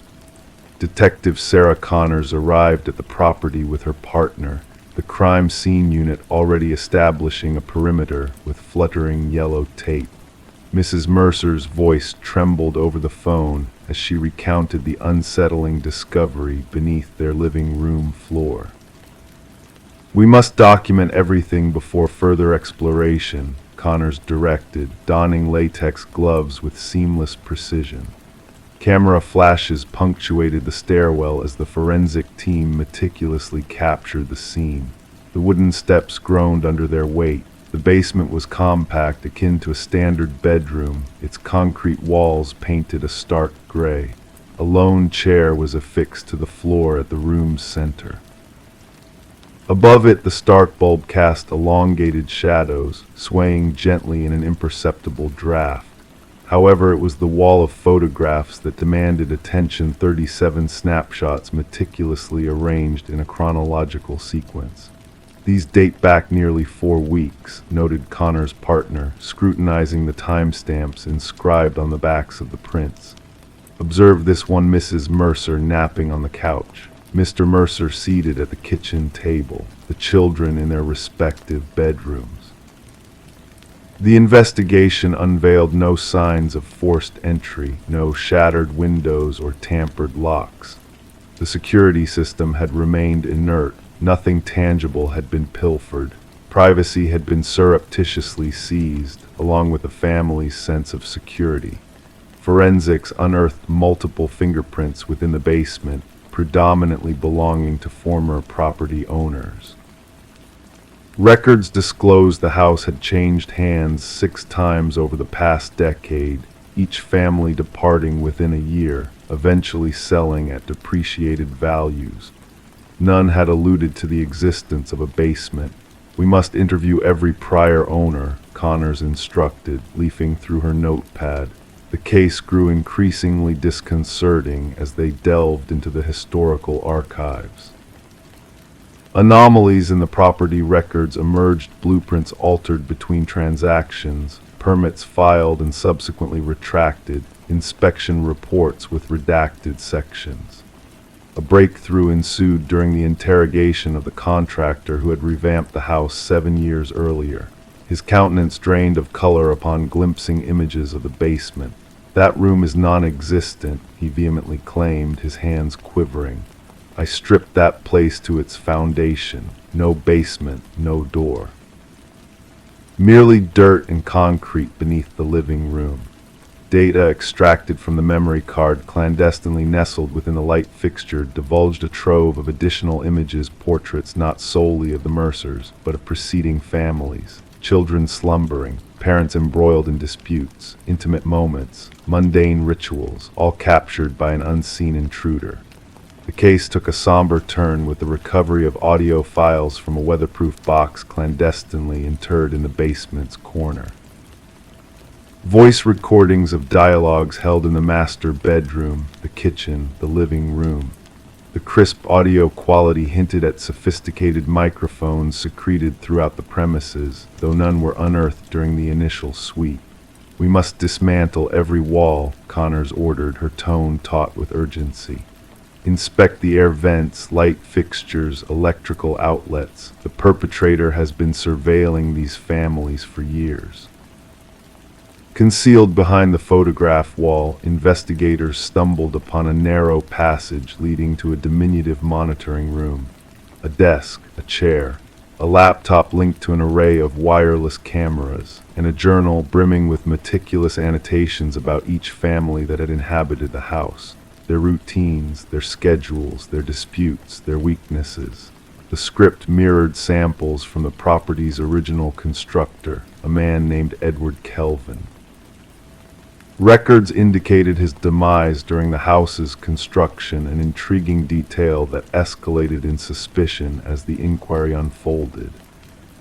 Detective Sarah Connors arrived at the property with her partner, the crime scene unit already establishing a perimeter with fluttering yellow tape. Mrs. Mercer's voice trembled over the phone as she recounted the unsettling discovery beneath their living room floor. "We must document everything before further exploration," Connors directed, donning latex gloves with seamless precision. Camera flashes punctuated the stairwell as the forensic team meticulously captured the scene. The wooden steps groaned under their weight. The basement was compact, akin to a standard bedroom, its concrete walls painted a stark gray. A lone chair was affixed to the floor at the room's center. Above it, the stark bulb cast elongated shadows, swaying gently in an imperceptible draft. However, it was the wall of photographs that demanded attention, 37 snapshots meticulously arranged in a chronological sequence. "These date back nearly 4 weeks, noted Connor's partner, scrutinizing the timestamps inscribed on the backs of the prints. "Observe this one, Mrs. Mercer napping on the couch. Mr. Mercer seated at the kitchen table, the children in their respective bedrooms." The investigation unveiled no signs of forced entry, no shattered windows or tampered locks. The security system had remained inert, nothing tangible had been pilfered, privacy had been surreptitiously seized, along with the family's sense of security. Forensics unearthed multiple fingerprints within the basement, predominantly belonging to former property owners. Records disclosed the house had changed hands 6 times over the past decade, each family departing within a year, eventually selling at depreciated values. None had alluded to the existence of a basement. "We must interview every prior owner," Connors instructed, leafing through her notepad. The case grew increasingly disconcerting as they delved into the historical archives. Anomalies in the property records emerged: blueprints altered between transactions, permits filed and subsequently retracted, inspection reports with redacted sections. A breakthrough ensued during the interrogation of the contractor who had revamped the house 7 years earlier. His countenance drained of color upon glimpsing images of the basement. "That room is non-existent," he vehemently claimed, his hands quivering. "I stripped that place to its foundation. No basement, no door. Merely dirt and concrete beneath the living room." Data extracted from the memory card clandestinely nestled within the light fixture divulged a trove of additional images, portraits not solely of the Mercers, but of preceding families. Children slumbering, parents embroiled in disputes, intimate moments, mundane rituals, all captured by an unseen intruder. The case took a somber turn with the recovery of audio files from a weatherproof box clandestinely interred in the basement's corner. Voice recordings of dialogues held in the master bedroom, the kitchen, the living room. The crisp audio quality hinted at sophisticated microphones secreted throughout the premises, though none were unearthed during the initial sweep. "We must dismantle every wall," Connors ordered, her tone taut with urgency. "Inspect the air vents, light fixtures, electrical outlets. The perpetrator has been surveilling these families for years." Concealed behind the photograph wall, investigators stumbled upon a narrow passage leading to a diminutive monitoring room. A desk, a chair, a laptop linked to an array of wireless cameras, and a journal brimming with meticulous annotations about each family that had inhabited the house. Their routines, their schedules, their disputes, their weaknesses. The script mirrored samples from the property's original constructor, a man named Edward Kelvin. Records indicated his demise during the house's construction, an intriguing detail that escalated in suspicion as the inquiry unfolded.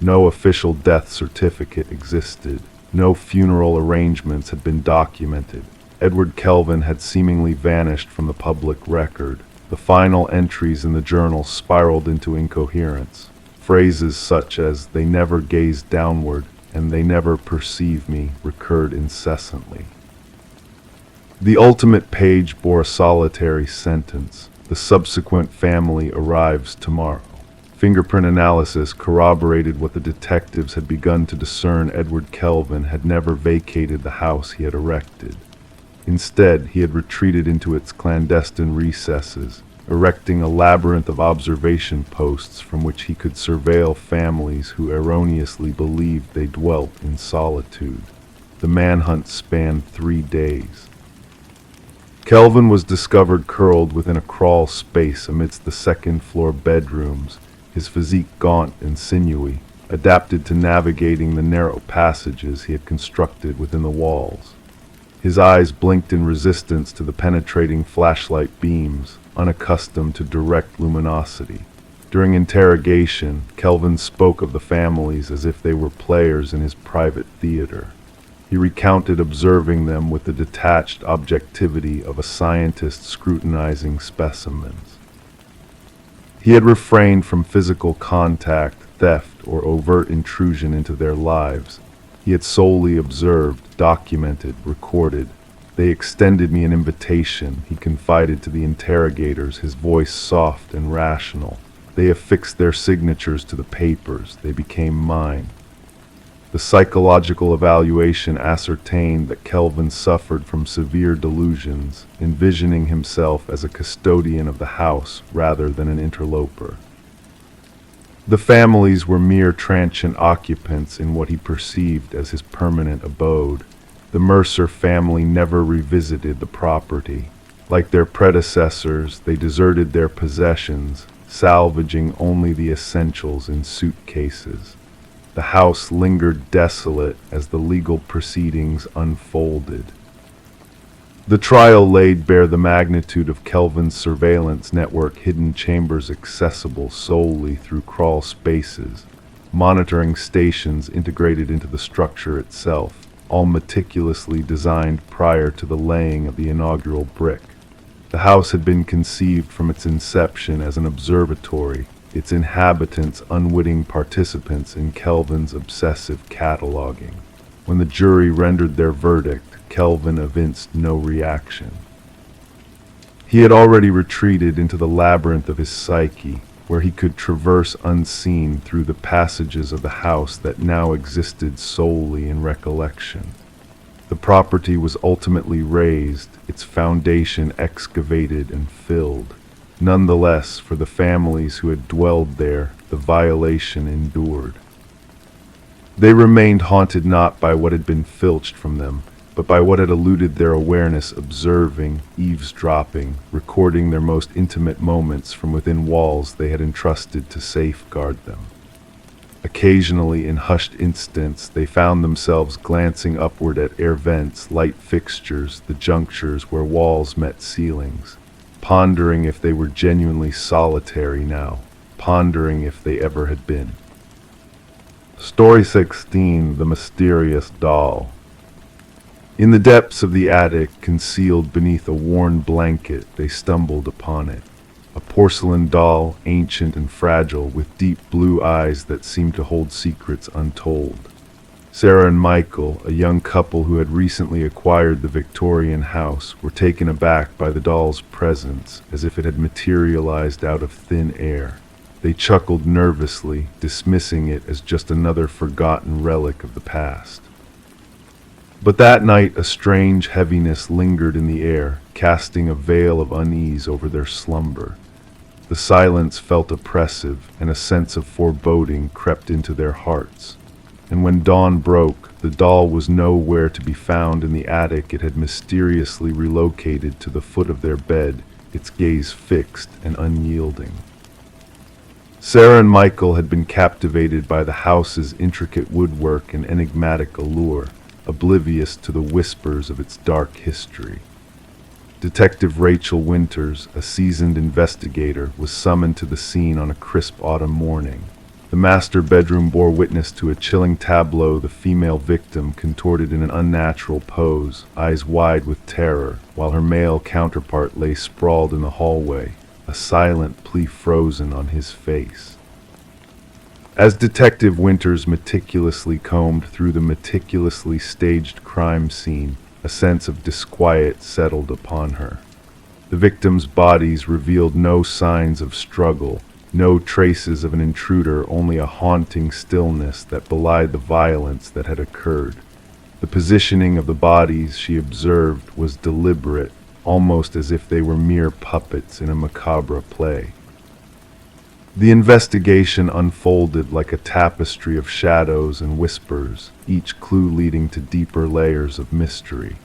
No official death certificate existed. No funeral arrangements had been documented. Edward Kelvin had seemingly vanished from the public record. The final entries in the journal spiraled into incoherence. Phrases such as "they never gazed downward" and "they never perceive me" recurred incessantly. The ultimate page bore a solitary sentence: "The subsequent family arrives tomorrow." Fingerprint analysis corroborated what the detectives had begun to discern: Edward Kelvin had never vacated the house he had erected. Instead, he had retreated into its clandestine recesses, erecting a labyrinth of observation posts from which he could surveil families who erroneously believed they dwelt in solitude. The manhunt spanned 3 days. Kelvin was discovered curled within a crawl space amidst the second-floor bedrooms, his physique gaunt and sinewy, adapted to navigating the narrow passages he had constructed within the walls. His eyes blinked in resistance to the penetrating flashlight beams, unaccustomed to direct luminosity. During interrogation, Kelvin spoke of the families as if they were players in his private theater. He recounted observing them with the detached objectivity of a scientist scrutinizing specimens. He had refrained from physical contact, theft, or overt intrusion into their lives. He had solely observed, documented, recorded. "They extended me an invitation," he confided to the interrogators, his voice soft and rational. "They affixed their signatures to the papers. They became mine." The psychological evaluation ascertained that Kelvin suffered from severe delusions, envisioning himself as a custodian of the house rather than an interloper. The families were mere transient occupants in what he perceived as his permanent abode. The Mercer family never revisited the property. Like their predecessors, they deserted their possessions, salvaging only the essentials in suitcases. The house lingered desolate as the legal proceedings unfolded. The trial laid bare the magnitude of Kelvin's surveillance network, hidden chambers accessible solely through crawl spaces, monitoring stations integrated into the structure itself, all meticulously designed prior to the laying of the inaugural brick. The house had been conceived from its inception as an observatory, its inhabitants unwitting participants in Kelvin's obsessive cataloging. When the jury rendered their verdict, Kelvin evinced no reaction. He had already retreated into the labyrinth of his psyche, where he could traverse unseen through the passages of the house that now existed solely in recollection. The property was ultimately razed, its foundation excavated and filled. Nonetheless, for the families who had dwelled there, the violation endured. They remained haunted not by what had been filched from them, but by what had eluded their awareness, observing, eavesdropping, recording their most intimate moments from within walls they had entrusted to safeguard them. Occasionally, in hushed instants, they found themselves glancing upward at air vents, light fixtures, the junctures where walls met ceilings, pondering if they were genuinely solitary now, pondering if they ever had been. Story 16, The Mysterious Doll. In the depths of the attic, concealed beneath a worn blanket, they stumbled upon it. A porcelain doll, ancient and fragile, with deep blue eyes that seemed to hold secrets untold. Sarah and Michael, a young couple who had recently acquired the Victorian house, were taken aback by the doll's presence, as if it had materialized out of thin air. They chuckled nervously, dismissing it as just another forgotten relic of the past. But that night a strange heaviness lingered in the air, casting a veil of unease over their slumber. The silence felt oppressive, and a sense of foreboding crept into their hearts. And when dawn broke, the doll was nowhere to be found in the attic it had mysteriously relocated to the foot of their bed, its gaze fixed and unyielding. Sarah and Michael had been captivated by the house's intricate woodwork and enigmatic allure, oblivious to the whispers of its dark history. Detective Rachel Winters, a seasoned investigator, was summoned to the scene on a crisp autumn morning. The master bedroom bore witness to a chilling tableau, the female victim contorted in an unnatural pose, eyes wide with terror, while her male counterpart lay sprawled in the hallway, a silent plea frozen on his face. As Detective Winters meticulously combed through the meticulously staged crime scene, a sense of disquiet settled upon her. The victims' bodies revealed no signs of struggle, no traces of an intruder, only a haunting stillness that belied the violence that had occurred. The positioning of the bodies, she observed, was deliberate, almost as if they were mere puppets in a macabre play. The investigation unfolded like a tapestry of shadows and whispers, each clue leading to deeper layers of mystery.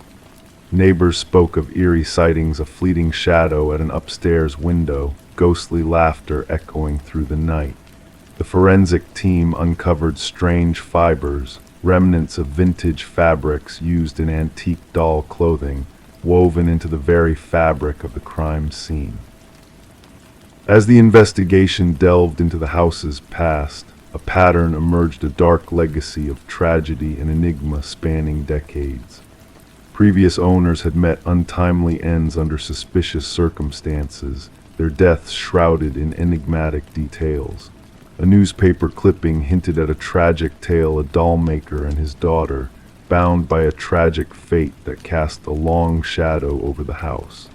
Neighbors spoke of eerie sightings, a fleeting shadow at an upstairs window, ghostly laughter echoing through the night. The forensic team uncovered strange fibers, remnants of vintage fabrics used in antique doll clothing, woven into the very fabric of the crime scene. As the investigation delved into the house's past, a pattern emerged, a dark legacy of tragedy and enigma spanning decades. Previous owners had met untimely ends under suspicious circumstances, their deaths shrouded in enigmatic details. A newspaper clipping hinted at a tragic tale, a doll maker and his daughter, bound by a tragic fate that cast a long shadow over the house.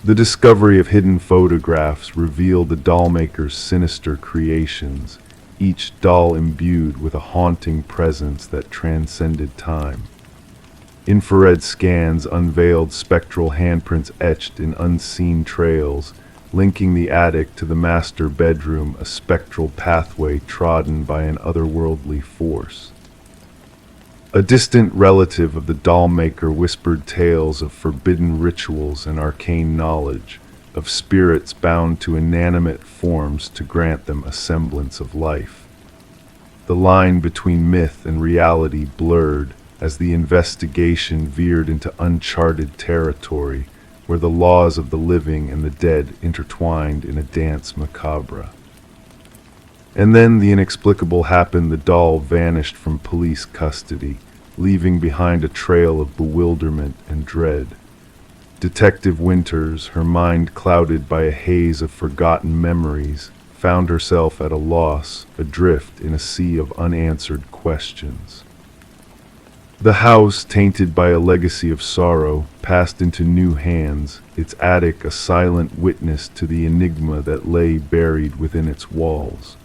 The discovery of hidden photographs revealed the dollmaker's sinister creations, each doll imbued with a haunting presence that transcended time. Infrared scans unveiled spectral handprints etched in unseen trails, linking the attic to the master bedroom, a spectral pathway trodden by an otherworldly force. A distant relative of the doll maker whispered tales of forbidden rituals and arcane knowledge, of spirits bound to inanimate forms to grant them a semblance of life. The line between myth and reality blurred as the investigation veered into uncharted territory, where the laws of the living and the dead intertwined in a dance macabre. And then the inexplicable happened. The doll vanished from police custody, leaving behind a trail of bewilderment and dread. Detective Winters, her mind clouded by a haze of forgotten memories, found herself at a loss, adrift in a sea of unanswered questions. The house, tainted by a legacy of sorrow, passed into new hands, its attic a silent witness to the enigma that lay buried within its walls.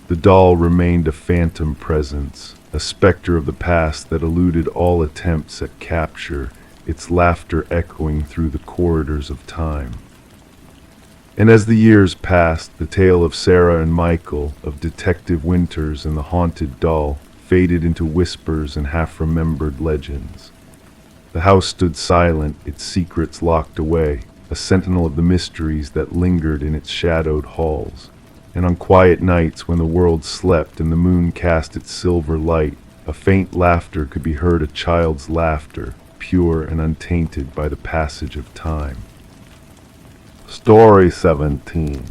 The doll remained a phantom presence, a specter of the past that eluded all attempts at capture, its laughter echoing through the corridors of time. And as the years passed, the tale of Sarah and Michael, of Detective Winters and the haunted doll, faded into whispers and half-remembered legends. The house stood silent, its secrets locked away, a sentinel of the mysteries that lingered in its shadowed halls. And on quiet nights when the world slept and the moon cast its silver light, a faint laughter could be heard, a child's laughter, pure and untainted by the passage of time. Story 17.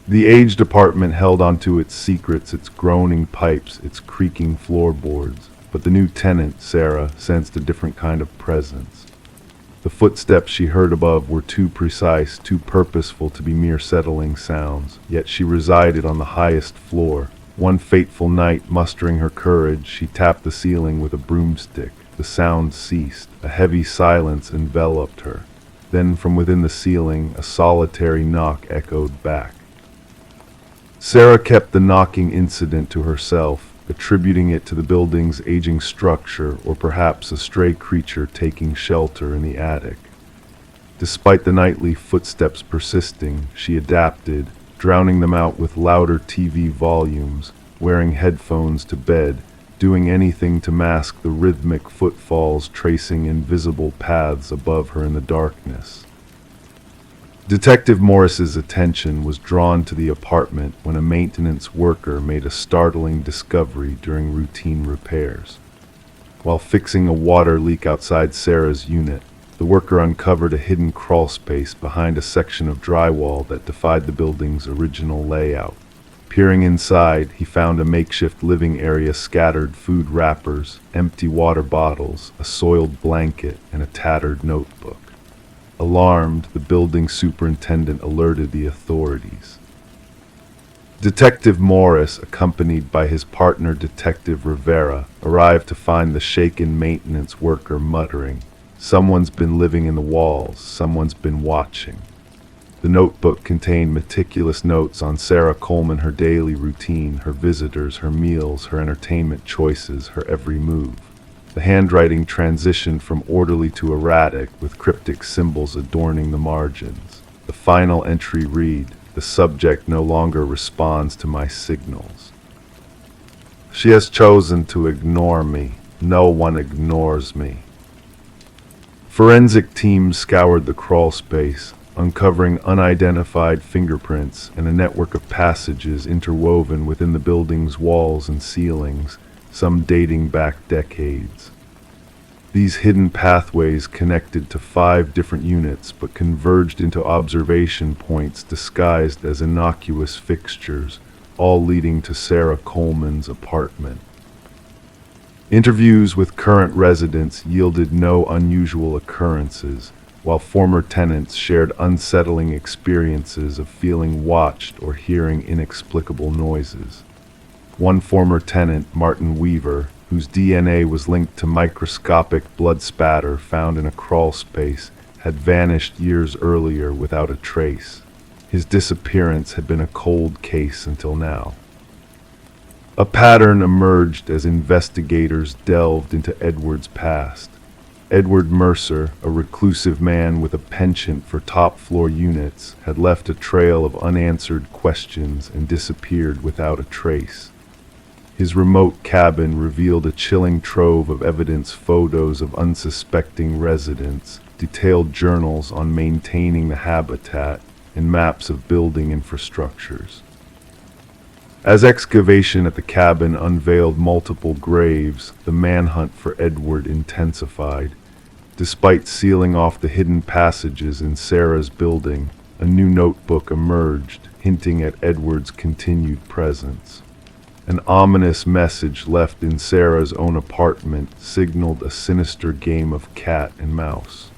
The aged apartment held onto its secrets, its groaning pipes, its creaking floorboards, but the new tenant, Sarah, sensed a different kind of presence. The footsteps she heard above were too precise, too purposeful to be mere settling sounds, yet she resided on the highest floor. One fateful night, mustering her courage, she tapped the ceiling with a broomstick. The sound ceased. A heavy silence enveloped her. Then from within the ceiling, a solitary knock echoed back. Sarah kept the knocking incident to herself, attributing it to the building's aging structure or perhaps a stray creature taking shelter in the attic. Despite the nightly footsteps persisting, she adapted, drowning them out with louder TV volumes, wearing headphones to bed, doing anything to mask the rhythmic footfalls tracing invisible paths above her in the darkness. Detective Morris's attention was drawn to the apartment when a maintenance worker made a startling discovery during routine repairs. While fixing a water leak outside Sarah's unit, the worker uncovered a hidden crawlspace behind a section of drywall that defied the building's original layout. Peering inside, he found a makeshift living area, scattered food wrappers, empty water bottles, a soiled blanket, and a tattered notebook. Alarmed, the building superintendent alerted the authorities. Detective Morris, accompanied by his partner Detective Rivera, arrived to find the shaken maintenance worker muttering, "Someone's been living in the walls, someone's been watching." The notebook contained meticulous notes on Sarah Coleman, her daily routine, her visitors, her meals, her entertainment choices, her every move. The handwriting transitioned from orderly to erratic, with cryptic symbols adorning the margins. The final entry read, "The subject no longer responds to my signals. She has chosen to ignore me. No one ignores me." Forensic teams scoured the crawl space, uncovering unidentified fingerprints and a network of passages interwoven within the building's walls and ceilings, some dating back decades. These hidden pathways connected to 5 different units but converged into observation points disguised as innocuous fixtures, all leading to Sarah Coleman's apartment. Interviews with current residents yielded no unusual occurrences, while former tenants shared unsettling experiences of feeling watched or hearing inexplicable noises. One former tenant, Martin Weaver, whose DNA was linked to microscopic blood spatter found in a crawl space, had vanished years earlier without a trace. His disappearance had been a cold case until now. A pattern emerged as investigators delved into Edward's past. Edward Mercer, a reclusive man with a penchant for top-floor units, had left a trail of unanswered questions and disappeared without a trace. His remote cabin revealed a chilling trove of evidence, photos of unsuspecting residents, detailed journals on maintaining the habitat, and maps of building infrastructures. As excavation at the cabin unveiled multiple graves, the manhunt for Edward intensified. Despite sealing off the hidden passages in Sarah's building, a new notebook emerged, hinting at Edward's continued presence. An ominous message left in Sarah's own apartment signaled a sinister game of cat and mouse.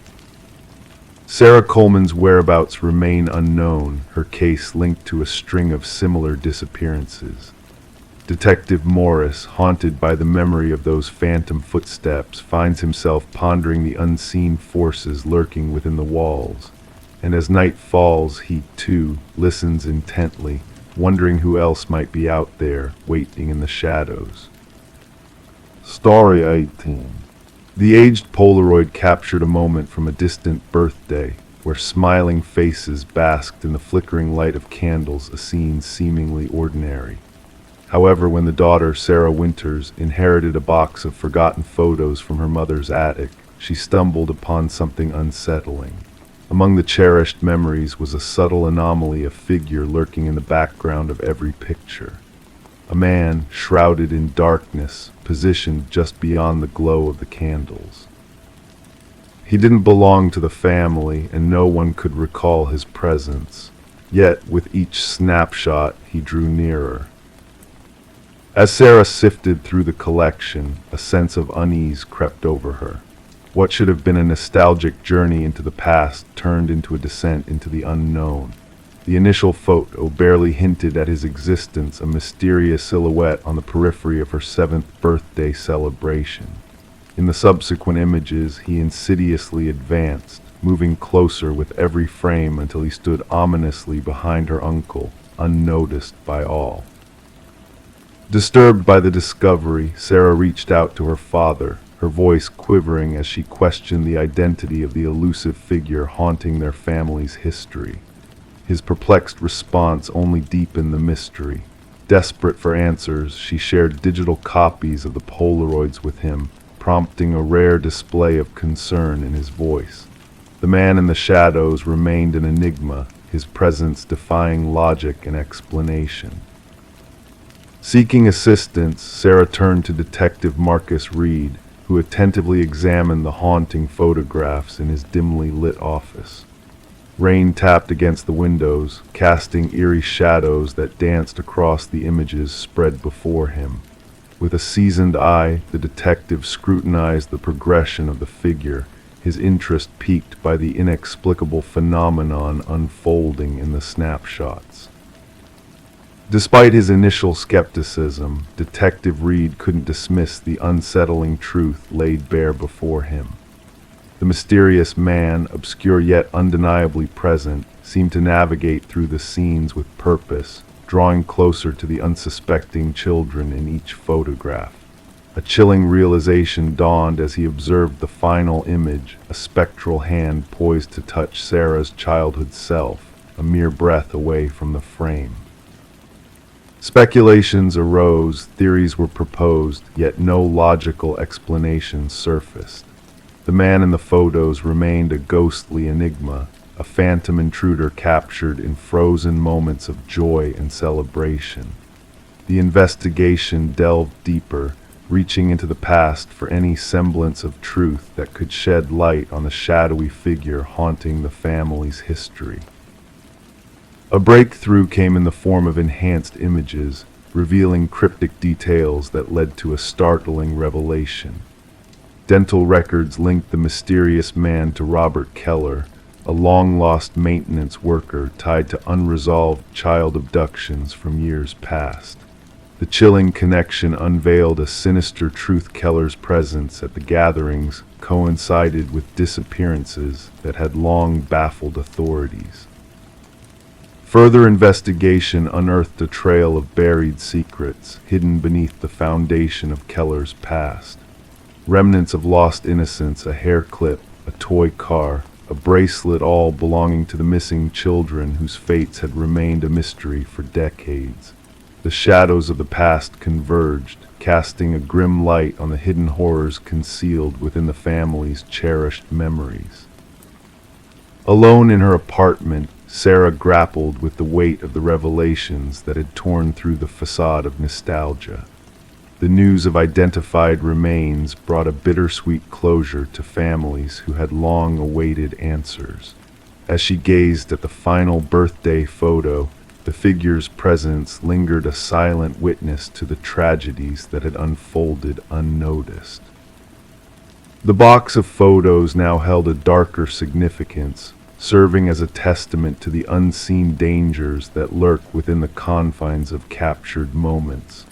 Sarah Coleman's whereabouts remain unknown, her case linked to a string of similar disappearances. Detective Morris, haunted by the memory of those phantom footsteps, finds himself pondering the unseen forces lurking within the walls. And as night falls, he, too, listens intently, wondering who else might be out there, waiting in the shadows. Story 18. The aged Polaroid captured a moment from a distant birthday, where smiling faces basked in the flickering light of candles, a scene seemingly ordinary. However, when the daughter, Sarah Winters, inherited a box of forgotten photos from her mother's attic, she stumbled upon something unsettling. Among the cherished memories was a subtle anomaly, a figure lurking in the background of every picture. A man, shrouded in darkness, positioned just beyond the glow of the candles. He didn't belong to the family, and no one could recall his presence. Yet, with each snapshot, he drew nearer. As Sarah sifted through the collection, a sense of unease crept over her. What should have been a nostalgic journey into the past turned into a descent into the unknown. The initial photo barely hinted at his existence, a mysterious silhouette on the periphery of her 7th birthday celebration. In the subsequent images, he insidiously advanced, moving closer with every frame until he stood ominously behind her uncle, unnoticed by all. Disturbed by the discovery, Sarah reached out to her father, her voice quivering as she questioned the identity of the elusive figure haunting their family's history. His perplexed response only deepened the mystery. Desperate for answers, she shared digital copies of the Polaroids with him, prompting a rare display of concern in his voice. The man in the shadows remained an enigma, his presence defying logic and explanation. Seeking assistance, Sarah turned to Detective Marcus Reed, who attentively examined the haunting photographs in his dimly lit office. Rain tapped against the windows, casting eerie shadows that danced across the images spread before him. With a seasoned eye, the detective scrutinized the progression of the figure, his interest piqued by the inexplicable phenomenon unfolding in the snapshots. Despite his initial skepticism, Detective Reed couldn't dismiss the unsettling truth laid bare before him. The mysterious man, obscure yet undeniably present, seemed to navigate through the scenes with purpose, drawing closer to the unsuspecting children in each photograph. A chilling realization dawned as he observed the final image, a spectral hand poised to touch Sarah's childhood self, a mere breath away from the frame. Speculations arose, theories were proposed, yet no logical explanations surfaced. The man in the photos remained a ghostly enigma, a phantom intruder captured in frozen moments of joy and celebration. The investigation delved deeper, reaching into the past for any semblance of truth that could shed light on the shadowy figure haunting the family's history. A breakthrough came in the form of enhanced images, revealing cryptic details that led to a startling revelation. Dental records linked the mysterious man to Robert Keller, a long-lost maintenance worker tied to unresolved child abductions from years past. The chilling connection unveiled a sinister truth. Keller's presence at the gatherings coincided with disappearances that had long baffled authorities. Further investigation unearthed a trail of buried secrets hidden beneath the foundation of Keller's past. Remnants of lost innocence, a hair clip, a toy car, a bracelet, all belonging to the missing children whose fates had remained a mystery for decades. The shadows of the past converged, casting a grim light on the hidden horrors concealed within the family's cherished memories. Alone in her apartment, Sarah grappled with the weight of the revelations that had torn through the facade of nostalgia. The news of identified remains brought a bittersweet closure to families who had long awaited answers. As she gazed at the final birthday photo, the figure's presence lingered a silent witness to the tragedies that had unfolded unnoticed. The box of photos now held a darker significance, serving as a testament to the unseen dangers that lurk within the confines of captured moments.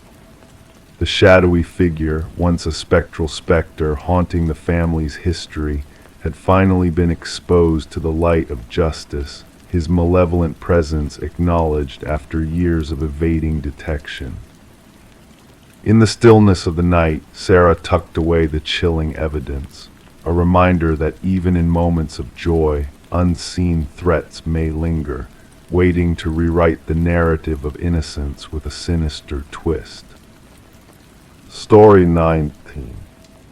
The shadowy figure, once a spectral specter haunting the family's history, had finally been exposed to the light of justice, his malevolent presence acknowledged after years of evading detection. In the stillness of the night, Sarah tucked away the chilling evidence, a reminder that even in moments of joy, unseen threats may linger, waiting to rewrite the narrative of innocence with a sinister twist. Story 19.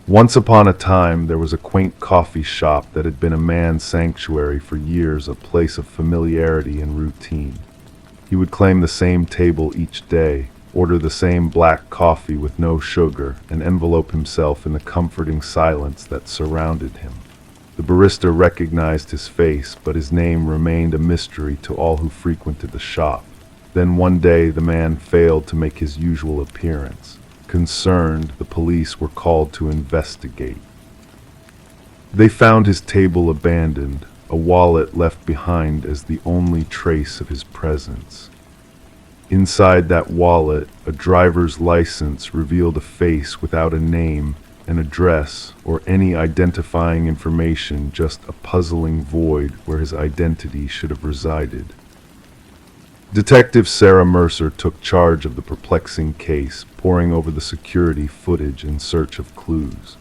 Once upon a time, there was a quaint coffee shop that had been a man's sanctuary for years, a place of familiarity and routine. He would claim the same table each day, order the same black coffee with no sugar, and envelope himself in the comforting silence that surrounded him. The barista recognized his face, but his name remained a mystery to all who frequented the shop. Then one day the man failed to make his usual appearance. Concerned, the police were called to investigate. They found his table abandoned, a wallet left behind as the only trace of his presence. Inside that wallet, a driver's license revealed a face without a name, an address, or any identifying information, just a puzzling void where his identity should have resided. Detective Sarah Mercer took charge of the perplexing case, poring over the security footage in search of clues.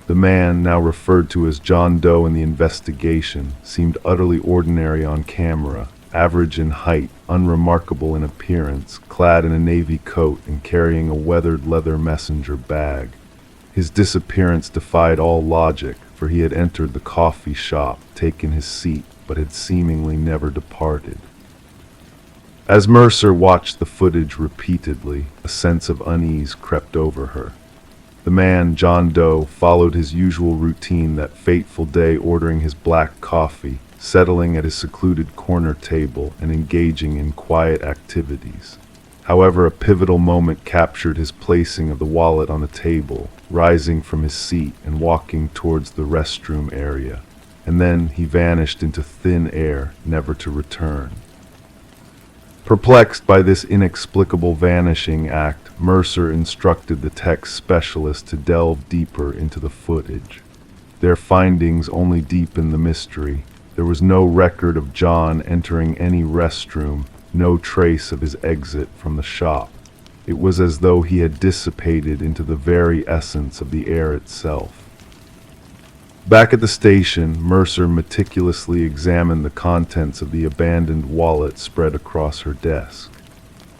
The man, now referred to as John Doe in the investigation, seemed utterly ordinary on camera, average in height, unremarkable in appearance, clad in a navy coat and carrying a weathered leather messenger bag. His disappearance defied all logic, for he had entered the coffee shop, taken his seat, but had seemingly never departed. As Mercer watched the footage repeatedly, a sense of unease crept over her. The man, John Doe, followed his usual routine that fateful day, ordering his black coffee, settling at his secluded corner table, and engaging in quiet activities. However, a pivotal moment captured his placing of the wallet on the table, rising from his seat and walking towards the restroom area. And then he vanished into thin air, never to return. Perplexed by this inexplicable vanishing act, Mercer instructed the tech specialist to delve deeper into the footage. Their findings only deepened the mystery. There was no record of John entering any restroom, no trace of his exit from the shop. It was as though he had dissipated into the very essence of the air itself. Back at the station, Mercer meticulously examined the contents of the abandoned wallet spread across her desk.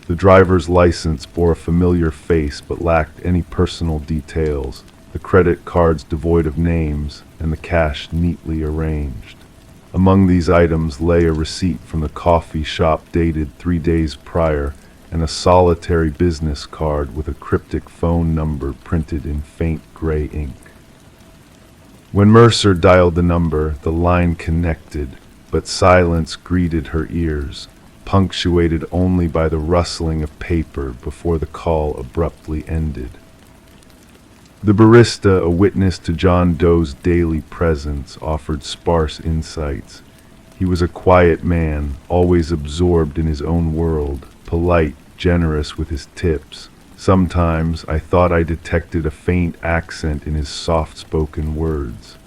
The driver's license bore a familiar face but lacked any personal details, the credit cards devoid of names, and the cash neatly arranged. Among these items lay a receipt from the coffee shop dated 3 days prior, and a solitary business card with a cryptic phone number printed in faint gray ink. When Mercer dialed the number, the line connected, but silence greeted her ears, punctuated only by the rustling of paper before the call abruptly ended. The barista, a witness to John Doe's daily presence, offered sparse insights. He was a quiet man, always absorbed in his own world, polite, generous with his tips. Sometimes I thought I detected a faint accent in his soft-spoken words.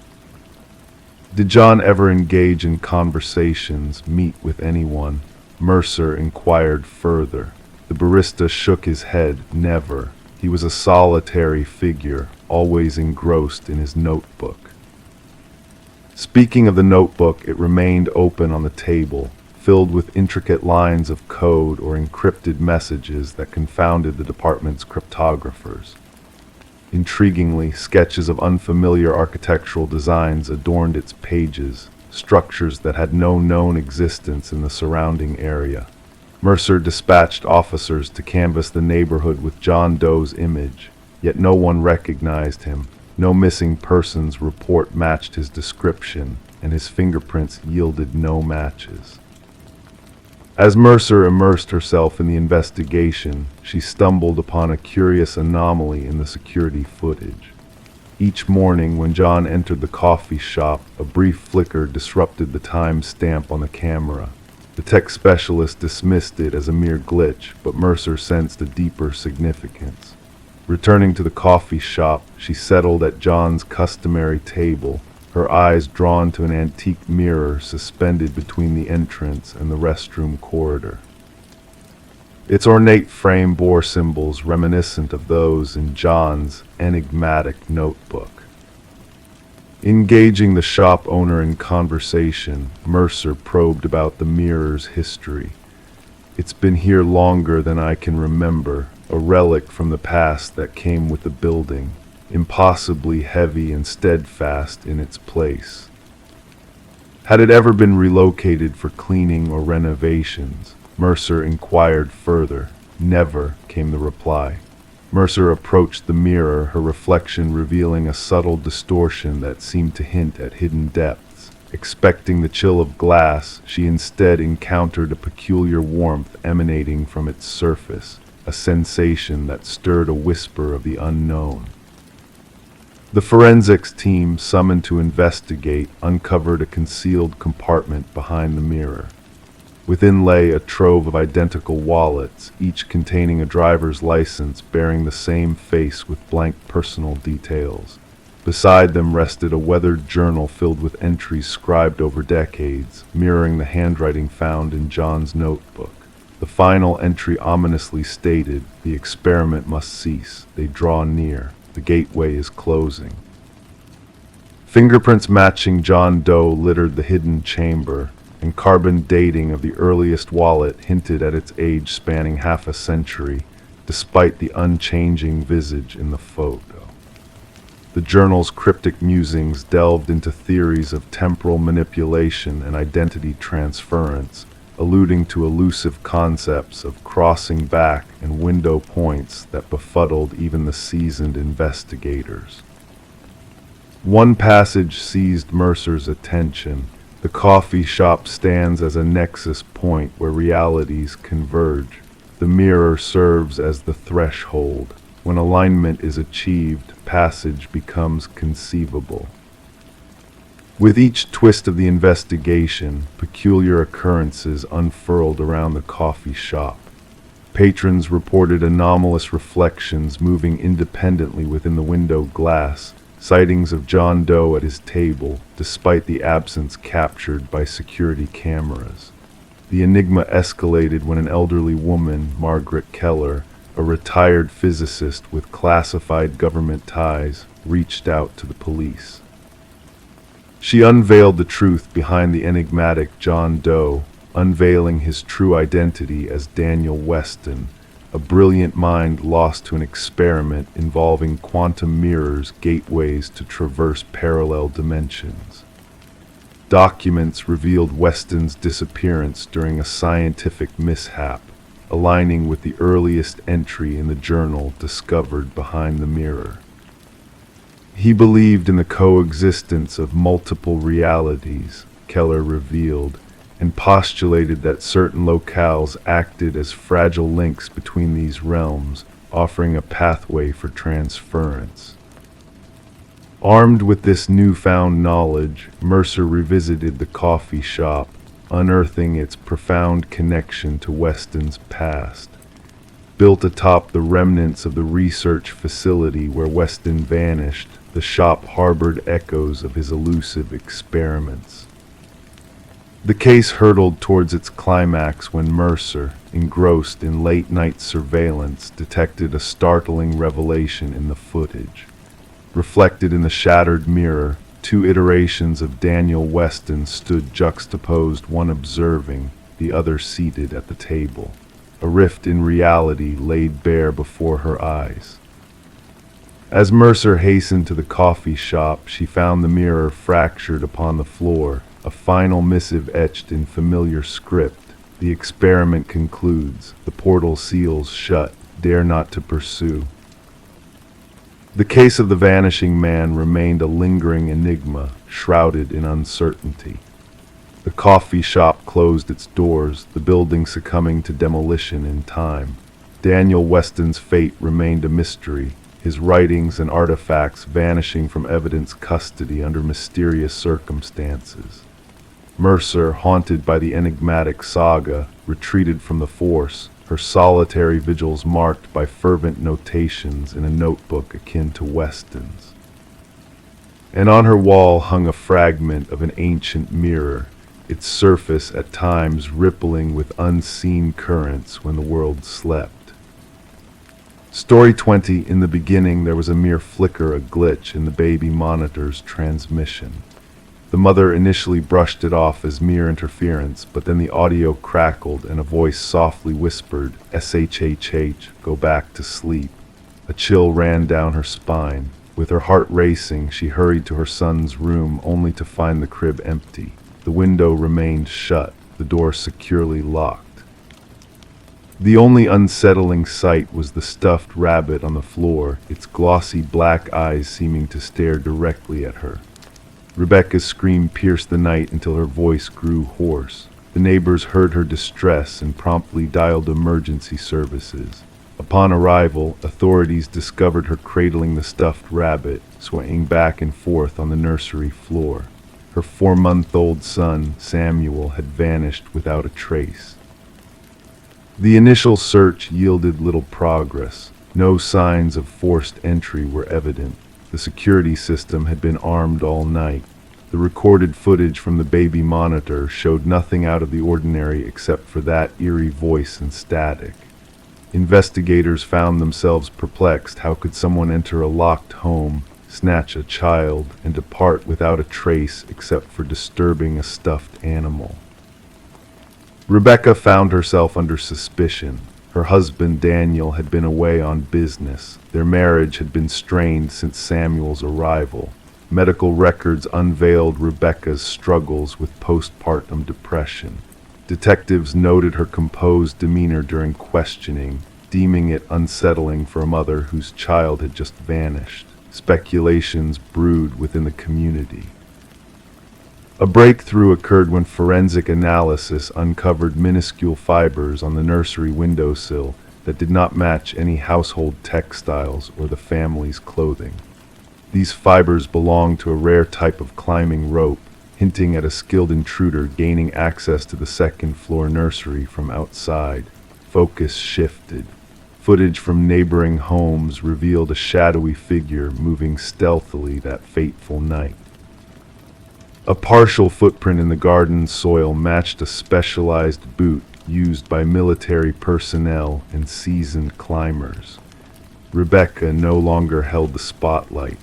Did John ever engage in conversations, meet with anyone? Mercer inquired further. The barista shook his head. Never. He was a solitary figure, always engrossed in his notebook. Speaking of the notebook, it remained open on the table, filled with intricate lines of code or encrypted messages that confounded the department's cryptographers. Intriguingly, sketches of unfamiliar architectural designs adorned its pages, structures that had no known existence in the surrounding area. Mercer dispatched officers to canvass the neighborhood with John Doe's image, yet no one recognized him. No missing persons report matched his description, and his fingerprints yielded no matches. As Mercer immersed herself in the investigation, she stumbled upon a curious anomaly in the security footage. Each morning when John entered the coffee shop, a brief flicker disrupted the time stamp on the camera. The tech specialist dismissed it as a mere glitch, but Mercer sensed a deeper significance. Returning to the coffee shop, she settled at John's customary table, her eyes drawn to an antique mirror suspended between the entrance and the restroom corridor. Its ornate frame bore symbols reminiscent of those in John's enigmatic notebook. Engaging the shop owner in conversation, Mercer probed about the mirror's history. "It's been here longer than I can remember, a relic from the past that came with the building, impossibly heavy and steadfast in its place. Had it ever been relocated for cleaning or renovations?" Mercer inquired further. "Never," came the reply. Mercer approached the mirror, her reflection revealing a subtle distortion that seemed to hint at hidden depths. Expecting the chill of glass, she instead encountered a peculiar warmth emanating from its surface, a sensation that stirred a whisper of the unknown. The forensics team, summoned to investigate, uncovered a concealed compartment behind the mirror. Within lay a trove of identical wallets, each containing a driver's license bearing the same face with blank personal details. Beside them rested a weathered journal filled with entries scribed over decades, mirroring the handwriting found in John's notebook. The final entry ominously stated, "The experiment must cease. They draw near. The gateway is closing." Fingerprints matching John Doe littered the hidden chamber, and carbon dating of the earliest wallet hinted at its age spanning half a century, despite the unchanging visage in the photo. The journal's cryptic musings delved into theories of temporal manipulation and identity transference, alluding to elusive concepts of crossing back and window points that befuddled even the seasoned investigators. One passage seized Mercer's attention. "The coffee shop stands as a nexus point where realities converge. The mirror serves as the threshold. When alignment is achieved, passage becomes conceivable." With each twist of the investigation, peculiar occurrences unfurled around the coffee shop. Patrons reported anomalous reflections moving independently within the window glass, sightings of John Doe at his table, despite the absence captured by security cameras. The enigma escalated when an elderly woman, Margaret Keller, a retired physicist with classified government ties, reached out to the police. She unveiled the truth behind the enigmatic John Doe, unveiling his true identity as Daniel Weston, a brilliant mind lost to an experiment involving quantum mirrors, gateways to traverse parallel dimensions. Documents revealed Weston's disappearance during a scientific mishap, aligning with the earliest entry in the journal discovered behind the mirror. He believed in the coexistence of multiple realities, Keller revealed, and postulated that certain locales acted as fragile links between these realms, offering a pathway for transference. Armed with this newfound knowledge, Mercer revisited the coffee shop, unearthing its profound connection to Weston's past. Built atop the remnants of the research facility where Weston vanished, the shop harbored echoes of his elusive experiments. The case hurtled towards its climax when Mercer, engrossed in late-night surveillance, detected a startling revelation in the footage. Reflected in the shattered mirror, two iterations of Daniel Weston stood juxtaposed, one observing, the other seated at the table. A rift in reality laid bare before her eyes. As Mercer hastened to the coffee shop, she found the mirror fractured upon the floor, a final missive etched in familiar script. The experiment concludes. The portal seals shut. Dare not to pursue. The case of the vanishing man remained a lingering enigma, shrouded in uncertainty. The coffee shop closed its doors, the building succumbing to demolition in time. Daniel Weston's fate remained a mystery, his writings and artifacts vanishing from evidence custody under mysterious circumstances. Mercer, haunted by the enigmatic saga, retreated from the force, her solitary vigils marked by fervent notations in a notebook akin to Weston's. And on her wall hung a fragment of an ancient mirror, its surface at times rippling with unseen currents when the world slept. Story 20. In the beginning there was a mere flicker, a glitch in the baby monitor's transmission. The mother initially brushed it off as mere interference, but then the audio crackled and a voice softly whispered, "SHHH, go back to sleep." A chill ran down her spine. With her heart racing, she hurried to her son's room only to find the crib empty. The window remained shut, the door securely locked. The only unsettling sight was the stuffed rabbit on the floor, its glossy black eyes seeming to stare directly at her. Rebecca's scream pierced the night until her voice grew hoarse. The neighbors heard her distress and promptly dialed emergency services. Upon arrival, authorities discovered her cradling the stuffed rabbit, swaying back and forth on the nursery floor. Her 4-month-old son, Samuel, had vanished without a trace. The initial search yielded little progress. No signs of forced entry were evident. The security system had been armed all night. The recorded footage from the baby monitor showed nothing out of the ordinary except for that eerie voice and static. Investigators found themselves perplexed. How could someone enter a locked home, snatch a child, and depart without a trace except for disturbing a stuffed animal? Rebecca found herself under suspicion. Her husband Daniel had been away on business. Their marriage had been strained since Samuel's arrival. Medical records unveiled Rebecca's struggles with postpartum depression. Detectives noted her composed demeanor during questioning, deeming it unsettling for a mother whose child had just vanished. Speculations brewed within the community. A breakthrough occurred when forensic analysis uncovered minuscule fibers on the nursery windowsill that did not match any household textiles or the family's clothing. These fibers belonged to a rare type of climbing rope, hinting at a skilled intruder gaining access to the second-floor nursery from outside. Focus shifted. Footage from neighboring homes revealed a shadowy figure moving stealthily that fateful night. A partial footprint in the garden soil matched a specialized boot used by military personnel and seasoned climbers. Rebecca no longer held the spotlight.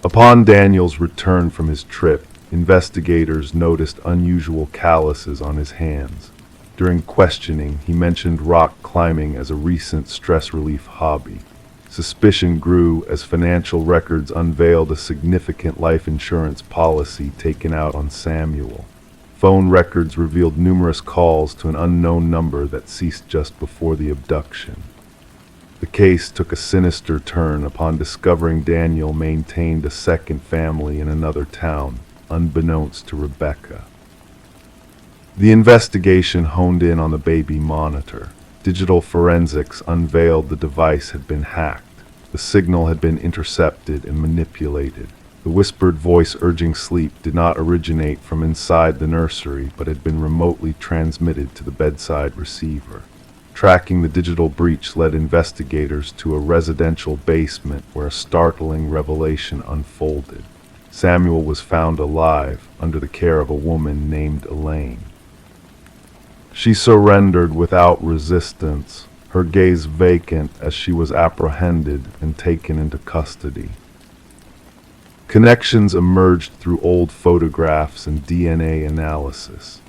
Upon Daniel's return from his trip, investigators noticed unusual calluses on his hands. During questioning, he mentioned rock climbing as a recent stress relief hobby. Suspicion grew as financial records unveiled a significant life insurance policy taken out on Samuel. Phone records revealed numerous calls to an unknown number that ceased just before the abduction. The case took a sinister turn upon discovering Daniel maintained a second family in another town, unbeknownst to Rebecca. The investigation honed in on the baby monitor. Digital forensics unveiled the device had been hacked. The signal had been intercepted and manipulated. The whispered voice urging sleep did not originate from inside the nursery, but had been remotely transmitted to the bedside receiver. Tracking the digital breach led investigators to a residential basement where a startling revelation unfolded. Samuel was found alive under the care of a woman named Elaine. She surrendered without resistance, her gaze vacant as she was apprehended and taken into custody. Connections emerged through old photographs and DNA analysis.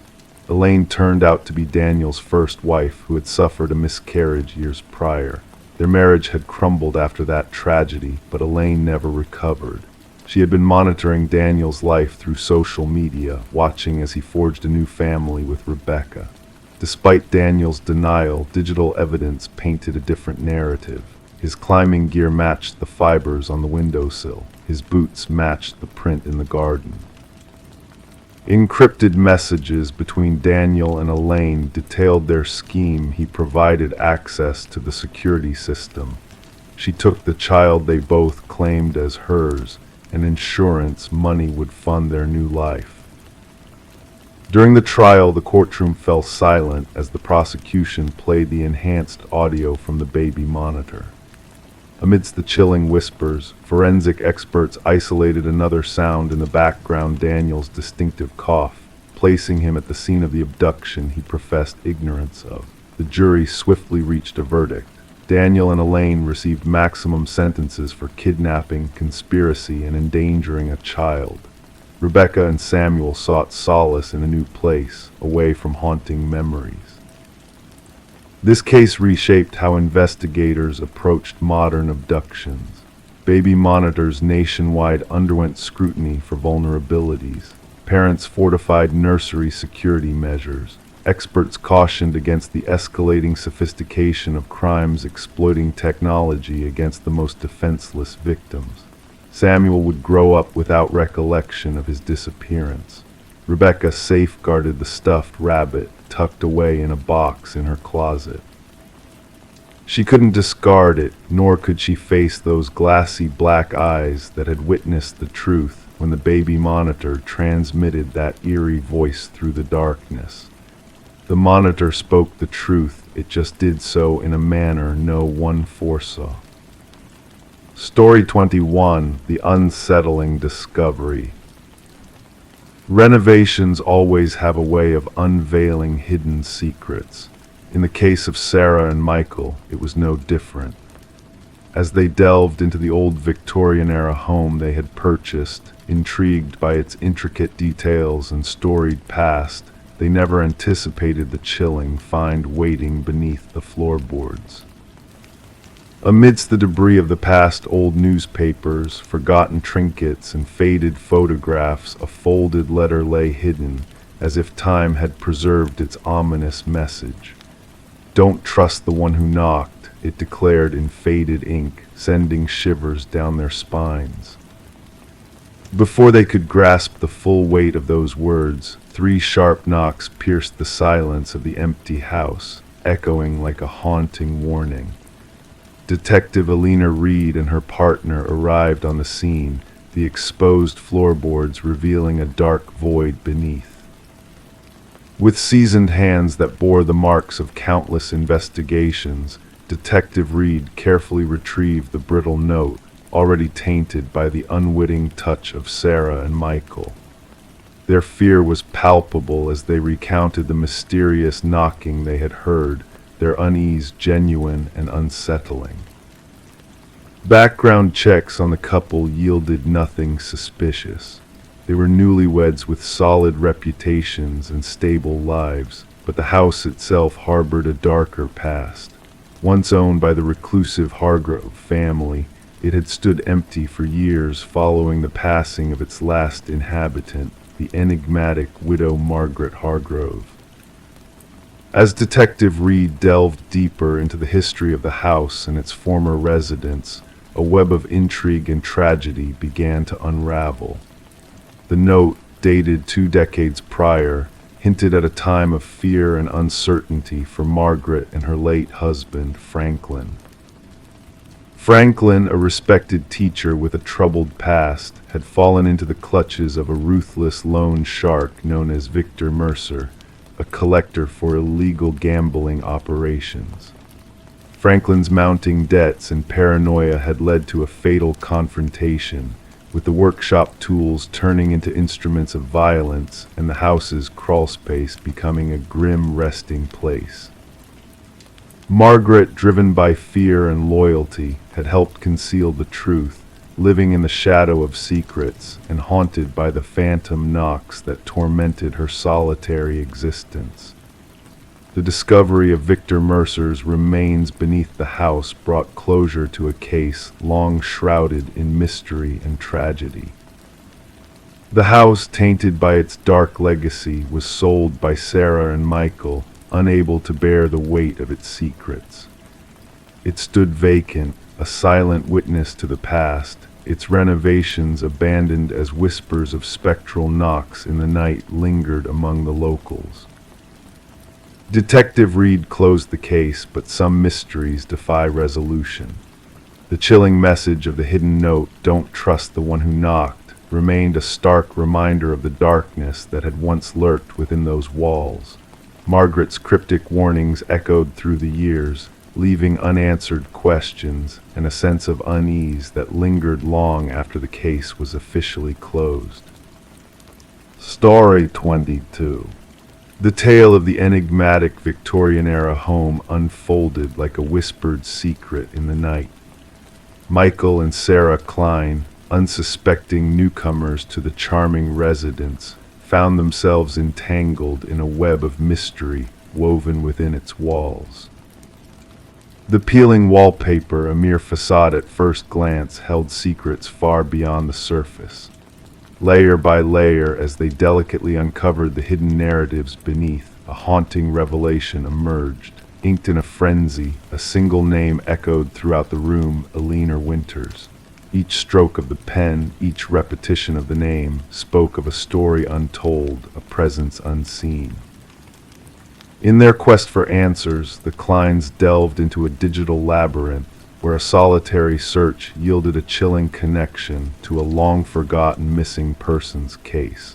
Elaine turned out to be Daniel's first wife, who had suffered a miscarriage years prior. Their marriage had crumbled after that tragedy, but Elaine never recovered. She had been monitoring Daniel's life through social media, watching as he forged a new family with Rebecca. Despite Daniel's denial, digital evidence painted a different narrative. His climbing gear matched the fibers on the windowsill. His boots matched the print in the garden. Encrypted messages between Daniel and Elaine detailed their scheme. He provided access to the security system. She took the child they both claimed as hers, and insurance money would fund their new life. During the trial, the courtroom fell silent as the prosecution played the enhanced audio from the baby monitor. Amidst the chilling whispers, forensic experts isolated another sound in the background: Daniel's distinctive cough, placing him at the scene of the abduction he professed ignorance of. The jury swiftly reached a verdict. Daniel and Elaine received maximum sentences for kidnapping, conspiracy, and endangering a child. Rebecca and Samuel sought solace in a new place, away from haunting memories. This case reshaped how investigators approached modern abductions. Baby monitors nationwide underwent scrutiny for vulnerabilities. Parents fortified nursery security measures. Experts cautioned against the escalating sophistication of crimes exploiting technology against the most defenseless victims. Samuel would grow up without recollection of his disappearance. Rebecca safeguarded the stuffed rabbit tucked away in a box in her closet. She couldn't discard it, nor could she face those glassy black eyes that had witnessed the truth when the baby monitor transmitted that eerie voice through the darkness. The monitor spoke the truth, it just did so in a manner no one foresaw. Story 21: The Unsettling Discovery. Renovations always have a way of unveiling hidden secrets. In the case of Sarah and Michael, it was no different. As they delved into the old Victorian-era home they had purchased, intrigued by its intricate details and storied past, they never anticipated the chilling find waiting beneath the floorboards. Amidst the debris of the past, old newspapers, forgotten trinkets, and faded photographs, a folded letter lay hidden, as if time had preserved its ominous message. "Don't trust the one who knocked," it declared in faded ink, sending shivers down their spines. Before they could grasp the full weight of those words, 3 sharp knocks pierced the silence of the empty house, echoing like a haunting warning. Detective Alina Reed and her partner arrived on the scene, the exposed floorboards revealing a dark void beneath. With seasoned hands that bore the marks of countless investigations, Detective Reed carefully retrieved the brittle note, already tainted by the unwitting touch of Sarah and Michael. Their fear was palpable as they recounted the mysterious knocking they had heard, their unease genuine and unsettling. Background checks on the couple yielded nothing suspicious. They were newlyweds with solid reputations and stable lives, but the house itself harbored a darker past. Once owned by the reclusive Hargrove family, it had stood empty for years following the passing of its last inhabitant, the enigmatic widow Margaret Hargrove. As Detective Reed delved deeper into the history of the house and its former residents, a web of intrigue and tragedy began to unravel. The note, dated 2 decades prior, hinted at a time of fear and uncertainty for Margaret and her late husband, Franklin. Franklin, a respected teacher with a troubled past, had fallen into the clutches of a ruthless loan shark known as Victor Mercer, a collector for illegal gambling operations. Franklin's mounting debts and paranoia had led to a fatal confrontation, with the workshop tools turning into instruments of violence and the house's crawlspace becoming a grim resting place. Margaret, driven by fear and loyalty, had helped conceal the truth, living in the shadow of secrets and haunted by the phantom knocks that tormented her solitary existence. The discovery of Victor Mercer's remains beneath the house brought closure to a case long shrouded in mystery and tragedy. The house, tainted by its dark legacy, was sold by Sarah and Michael, unable to bear the weight of its secrets. It stood vacant, a silent witness to the past, its renovations abandoned as whispers of spectral knocks in the night lingered among the locals. Detective Reed closed the case, but some mysteries defy resolution. The chilling message of the hidden note, "Don't trust the one who knocked," remained a stark reminder of the darkness that had once lurked within those walls. Margaret's cryptic warnings echoed through the years, leaving unanswered questions and a sense of unease that lingered long after the case was officially closed. Story 22. The tale of the enigmatic Victorian-era home unfolded like a whispered secret in the night. Michael and Sarah Klein, unsuspecting newcomers to the charming residence, found themselves entangled in a web of mystery woven within its walls. The peeling wallpaper, a mere facade at first glance, held secrets far beyond the surface. Layer by layer, as they delicately uncovered the hidden narratives beneath, a haunting revelation emerged. Inked in a frenzy, a single name echoed throughout the room: Eleanor Winters. Each stroke of the pen, each repetition of the name, spoke of a story untold, a presence unseen. In their quest for answers, the Kleins delved into a digital labyrinth, where a solitary search yielded a chilling connection to a long-forgotten missing persons case.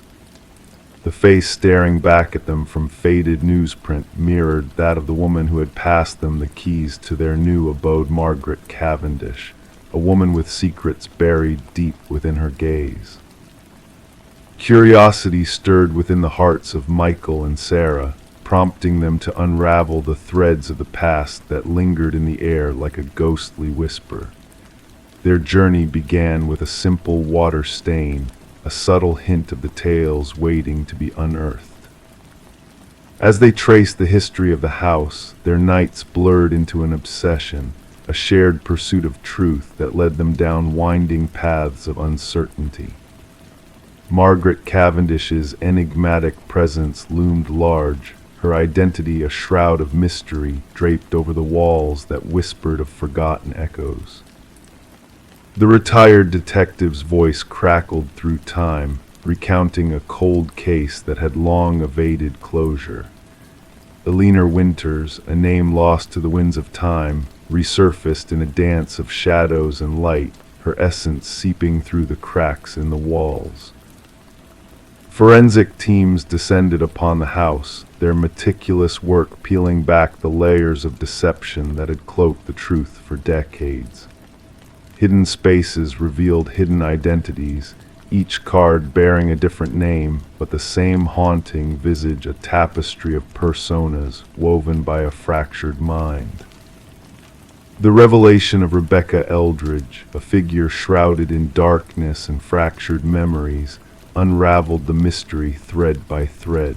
The face staring back at them from faded newsprint mirrored that of the woman who had passed them the keys to their new abode, Margaret Cavendish, a woman with secrets buried deep within her gaze. Curiosity stirred within the hearts of Michael and Sarah, prompting them to unravel the threads of the past that lingered in the air like a ghostly whisper. Their journey began with a simple water stain, a subtle hint of the tales waiting to be unearthed. As they traced the history of the house, their nights blurred into an obsession, a shared pursuit of truth that led them down winding paths of uncertainty. Margaret Cavendish's enigmatic presence loomed large, her identity a shroud of mystery draped over the walls that whispered of forgotten echoes. The retired detective's voice crackled through time, recounting a cold case that had long evaded closure. Eleanor Winters, a name lost to the winds of time, resurfaced in a dance of shadows and light, her essence seeping through the cracks in the walls. Forensic teams descended upon the house, their meticulous work peeling back the layers of deception that had cloaked the truth for decades. Hidden spaces revealed hidden identities, each card bearing a different name, but the same haunting visage, a tapestry of personas woven by a fractured mind. The revelation of Rebecca Eldridge, a figure shrouded in darkness and fractured memories, unraveled the mystery thread by thread.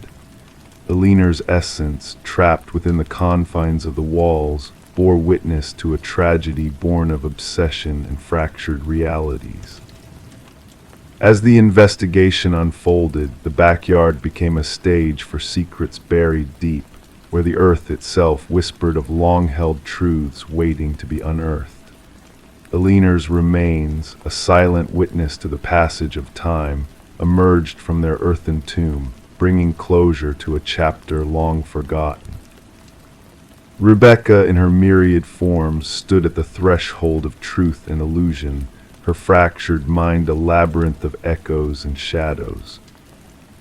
Eleanor's essence, trapped within the confines of the walls, bore witness to a tragedy born of obsession and fractured realities. As the investigation unfolded, the backyard became a stage for secrets buried deep, where the earth itself whispered of long-held truths waiting to be unearthed. Eleanor's remains, a silent witness to the passage of time, emerged from their earthen tomb, bringing closure to a chapter long forgotten. Rebecca, in her myriad forms, stood at the threshold of truth and illusion, her fractured mind a labyrinth of echoes and shadows.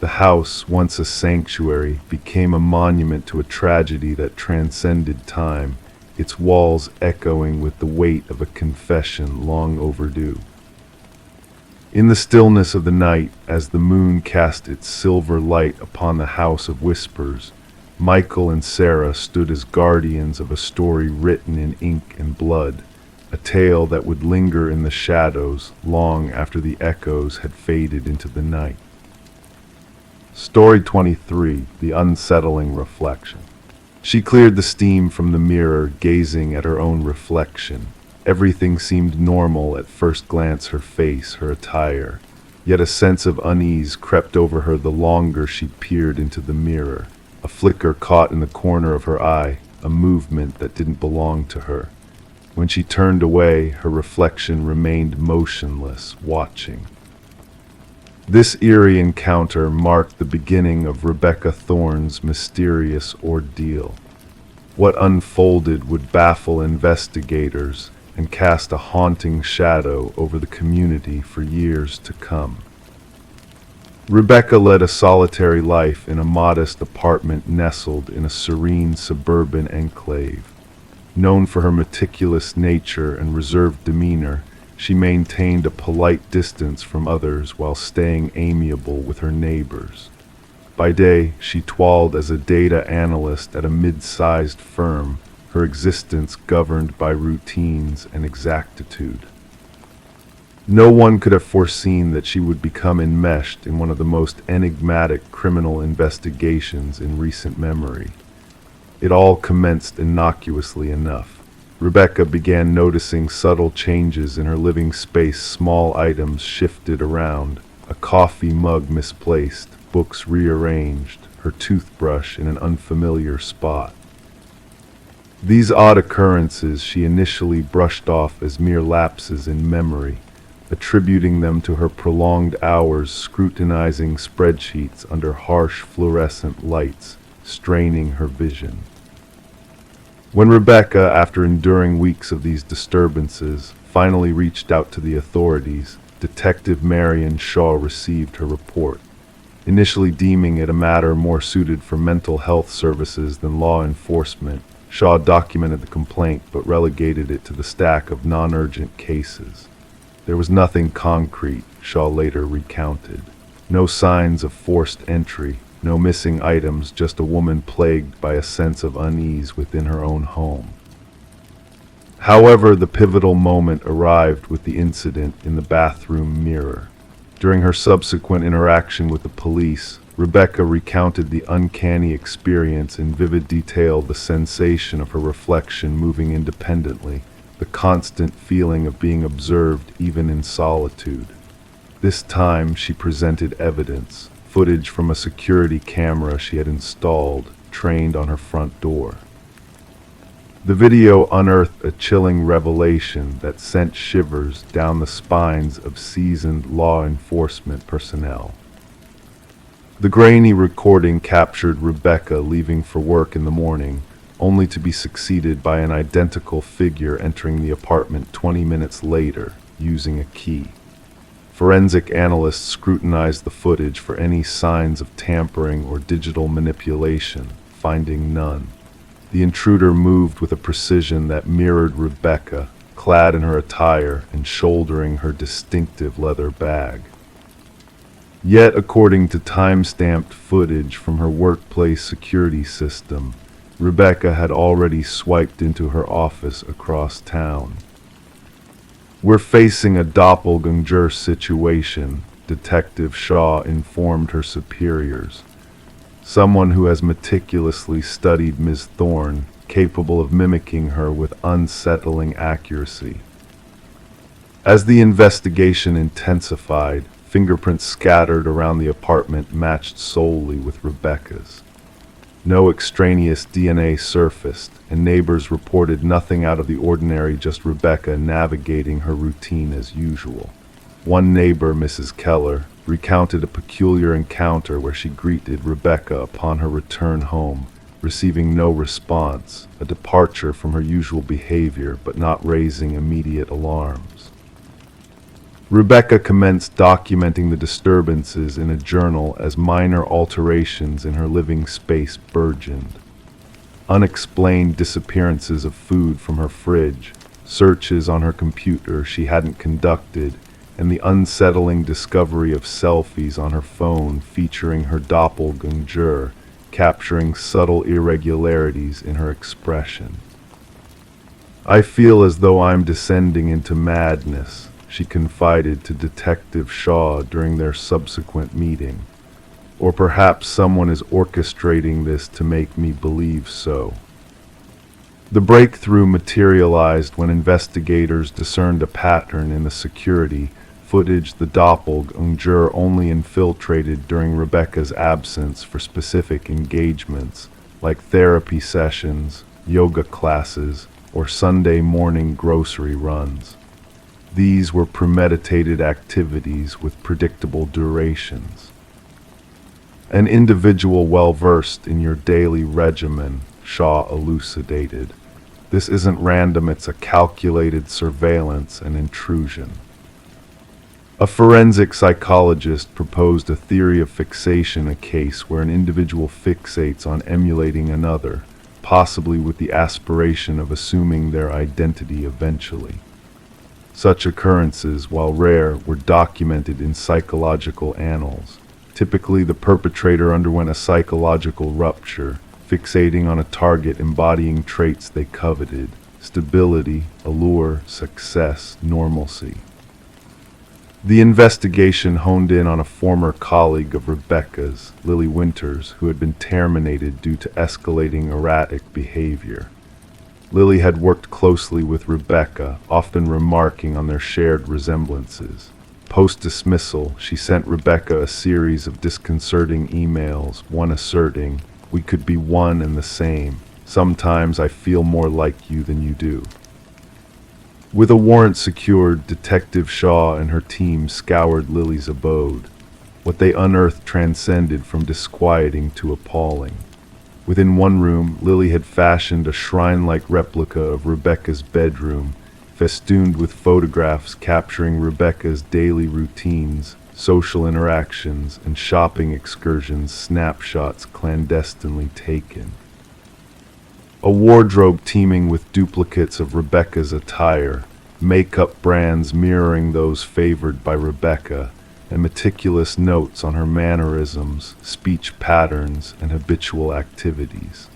The house, once a sanctuary, became a monument to a tragedy that transcended time, its walls echoing with the weight of a confession long overdue. In the stillness of the night, as the moon cast its silver light upon the house of whispers, Michael and Sarah stood as guardians of a story written in ink and blood, a tale that would linger in the shadows long after the echoes had faded into the night. Story 23, The Unsettling Reflection. She cleared the steam from the mirror, gazing at her own reflection. Everything seemed normal at first glance, her face, her attire. Yet a sense of unease crept over her the longer she peered into the mirror. A flicker caught in the corner of her eye, a movement that didn't belong to her. When she turned away, her reflection remained motionless, watching. This eerie encounter marked the beginning of Rebecca Thorne's mysterious ordeal. What unfolded would baffle investigators and cast a haunting shadow over the community for years to come. Rebecca led a solitary life in a modest apartment nestled in a serene suburban enclave. Known for her meticulous nature and reserved demeanor, she maintained a polite distance from others while staying amiable with her neighbors. By day, she toiled as a data analyst at a mid-sized firm, her existence governed by routines and exactitude. No one could have foreseen that she would become enmeshed in one of the most enigmatic criminal investigations in recent memory. It all commenced innocuously enough. Rebecca began noticing subtle changes in her living space, small items shifted around, a coffee mug misplaced, books rearranged, her toothbrush in an unfamiliar spot. These odd occurrences she initially brushed off as mere lapses in memory, attributing them to her prolonged hours scrutinizing spreadsheets under harsh fluorescent lights, straining her vision. When Rebecca, after enduring weeks of these disturbances, finally reached out to the authorities, Detective Marion Shaw received her report. Initially deeming it a matter more suited for mental health services than law enforcement, Shaw documented the complaint but relegated it to the stack of non-urgent cases. There was nothing concrete, Shaw later recounted. No signs of forced entry, no missing items, just a woman plagued by a sense of unease within her own home. However, the pivotal moment arrived with the incident in the bathroom mirror. During her subsequent interaction with the police, Rebecca recounted the uncanny experience in vivid detail, the sensation of her reflection moving independently, the constant feeling of being observed even in solitude. This time she presented evidence, footage from a security camera she had installed, trained on her front door. The video unearthed a chilling revelation that sent shivers down the spines of seasoned law enforcement personnel. The grainy recording captured Rebecca leaving for work in the morning, only to be succeeded by an identical figure entering the apartment 20 minutes later, using a key. Forensic analysts scrutinized the footage for any signs of tampering or digital manipulation, finding none. The intruder moved with a precision that mirrored Rebecca, clad in her attire and shouldering her distinctive leather bag. Yet, according to time-stamped footage from her workplace security system, Rebecca had already swiped into her office across town. "We're facing a doppelganger situation," Detective Shaw informed her superiors. "Someone who has meticulously studied Ms. Thorne, capable of mimicking her with unsettling accuracy." As the investigation intensified, fingerprints scattered around the apartment matched solely with Rebecca's. No extraneous DNA surfaced, and neighbors reported nothing out of the ordinary, just Rebecca navigating her routine as usual. One neighbor, Mrs. Keller, recounted a peculiar encounter where she greeted Rebecca upon her return home, receiving no response, a departure from her usual behavior but not raising immediate alarms. Rebecca commenced documenting the disturbances in a journal as minor alterations in her living space burgeoned. Unexplained disappearances of food from her fridge, searches on her computer she hadn't conducted, and the unsettling discovery of selfies on her phone featuring her doppelganger, capturing subtle irregularities in her expression. "I feel as though I'm descending into madness," she confided to Detective Shaw during their subsequent meeting. "Or perhaps someone is orchestrating this to make me believe so." The breakthrough materialized when investigators discerned a pattern in the security footage the doppelganger only infiltrated during Rebecca's absence for specific engagements, like therapy sessions, yoga classes, or Sunday morning grocery runs. These were premeditated activities with predictable durations. "An individual well-versed in your daily regimen," Shaw elucidated. "This isn't random, it's a calculated surveillance and intrusion." A forensic psychologist proposed a theory of fixation, a case where an individual fixates on emulating another, possibly with the aspiration of assuming their identity eventually. Such occurrences, while rare, were documented in psychological annals. Typically, the perpetrator underwent a psychological rupture, fixating on a target embodying traits they coveted: stability, allure, success, normalcy. The investigation honed in on a former colleague of Rebecca's, Lily Winters, who had been terminated due to escalating erratic behavior. Lily had worked closely with Rebecca, often remarking on their shared resemblances. Post-dismissal, she sent Rebecca a series of disconcerting emails, one asserting, "We could be one and the same. Sometimes I feel more like you than you do." With a warrant secured, Detective Shaw and her team scoured Lily's abode. What they unearthed transcended from disquieting to appalling. Within one room, Lily had fashioned a shrine-like replica of Rebecca's bedroom, festooned with photographs capturing Rebecca's daily routines, social interactions, and shopping excursions, snapshots clandestinely taken. A wardrobe teeming with duplicates of Rebecca's attire, makeup brands mirroring those favored by Rebecca, and meticulous notes on her mannerisms, speech patterns, and habitual activities.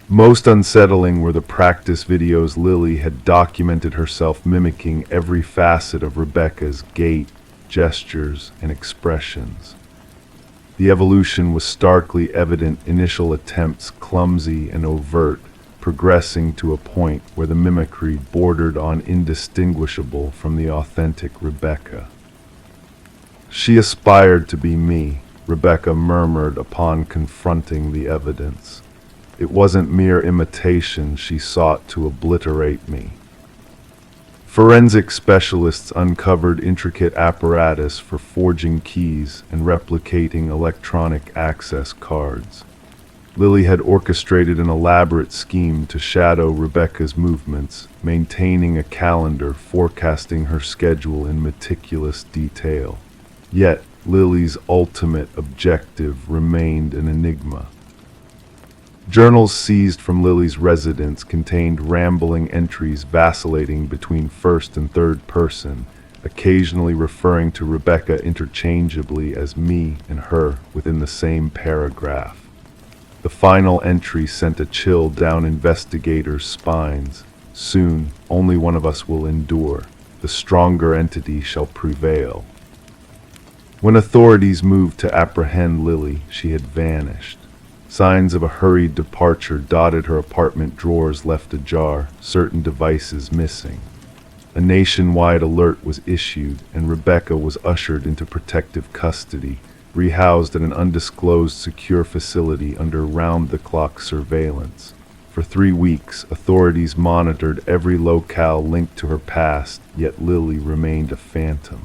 Most unsettling were the practice videos Lily had documented herself mimicking every facet of Rebecca's gait, gestures, and expressions. The evolution was starkly evident, initial attempts clumsy and overt, progressing to a point where the mimicry bordered on indistinguishable from the authentic Rebecca. "She aspired to be me," Rebecca murmured upon confronting the evidence. "It wasn't mere imitation, she sought to obliterate me." Forensic specialists uncovered intricate apparatus for forging keys and replicating electronic access cards. Lily had orchestrated an elaborate scheme to shadow Rebecca's movements, maintaining a calendar forecasting her schedule in meticulous detail. Yet, Lily's ultimate objective remained an enigma. Journals seized from Lily's residence contained rambling entries vacillating between first and third person, occasionally referring to Rebecca interchangeably as me and her within the same paragraph. The final entry sent a chill down investigators' spines. "Soon, only one of us will endure. The stronger entity shall prevail." When authorities moved to apprehend Lily, she had vanished. Signs of a hurried departure dotted her apartment drawers left ajar, certain devices missing. A nationwide alert was issued, and Rebecca was ushered into protective custody, rehoused at an undisclosed secure facility under round-the-clock surveillance. For 3 weeks, authorities monitored every locale linked to her past, yet Lily remained a phantom.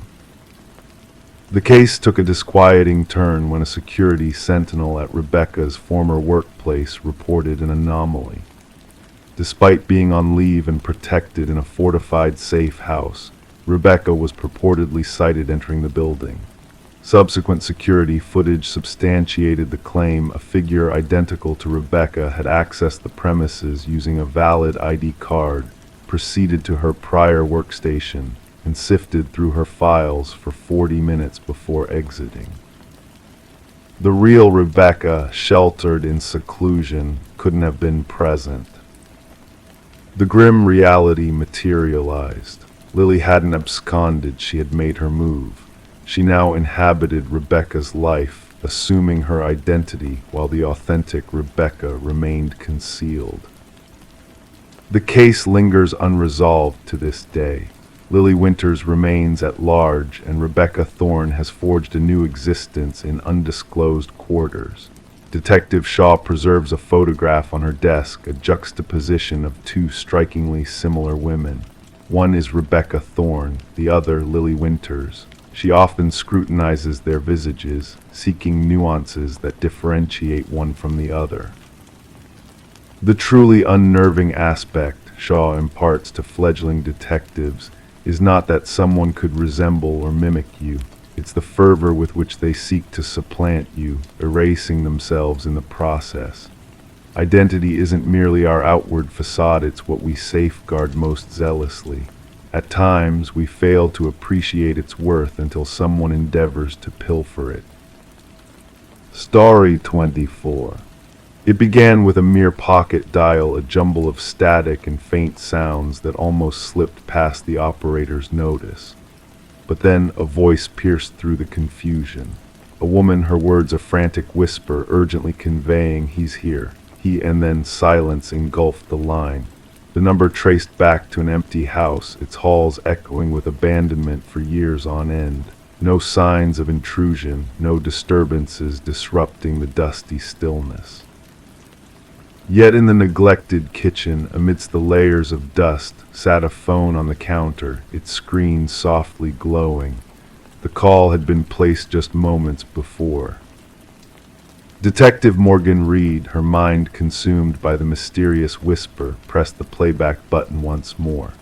The case took a disquieting turn when a security sentinel at Rebecca's former workplace reported an anomaly. Despite being on leave and protected in a fortified safe house, Rebecca was purportedly sighted entering the building. Subsequent security footage substantiated the claim a figure identical to Rebecca had accessed the premises using a valid ID card, proceeded to her prior workstation, and sifted through her files for 40 minutes before exiting. The real Rebecca, sheltered in seclusion, couldn't have been present. The grim reality materialized. Lily hadn't absconded, she had made her move. She now inhabited Rebecca's life, assuming her identity while the authentic Rebecca remained concealed. The case lingers unresolved to this day. Lily Winters remains at large, and Rebecca Thorne has forged a new existence in undisclosed quarters. Detective Shaw preserves a photograph on her desk, a juxtaposition of two strikingly similar women. One is Rebecca Thorne, the other Lily Winters. She often scrutinizes their visages, seeking nuances that differentiate one from the other. The truly unnerving aspect Shaw imparts to fledgling detectives is not that someone could resemble or mimic you. It's the fervor with which they seek to supplant you, erasing themselves in the process. Identity isn't merely our outward facade, it's what we safeguard most zealously. At times, we fail to appreciate its worth until someone endeavors to pilfer it. Story 24. It began with a mere pocket dial, a jumble of static and faint sounds that almost slipped past the operator's notice. But then a voice pierced through the confusion. A woman, her words a frantic whisper, urgently conveying, "He's here." And then silence engulfed the line. The number traced back to an empty house, its halls echoing with abandonment for years on end. No signs of intrusion, no disturbances disrupting the dusty stillness. Yet in the neglected kitchen, amidst the layers of dust, sat a phone on the counter, its screen softly glowing. The call had been placed just moments before. Detective Morgan Reed, her mind consumed by the mysterious whisper, pressed the playback button once more.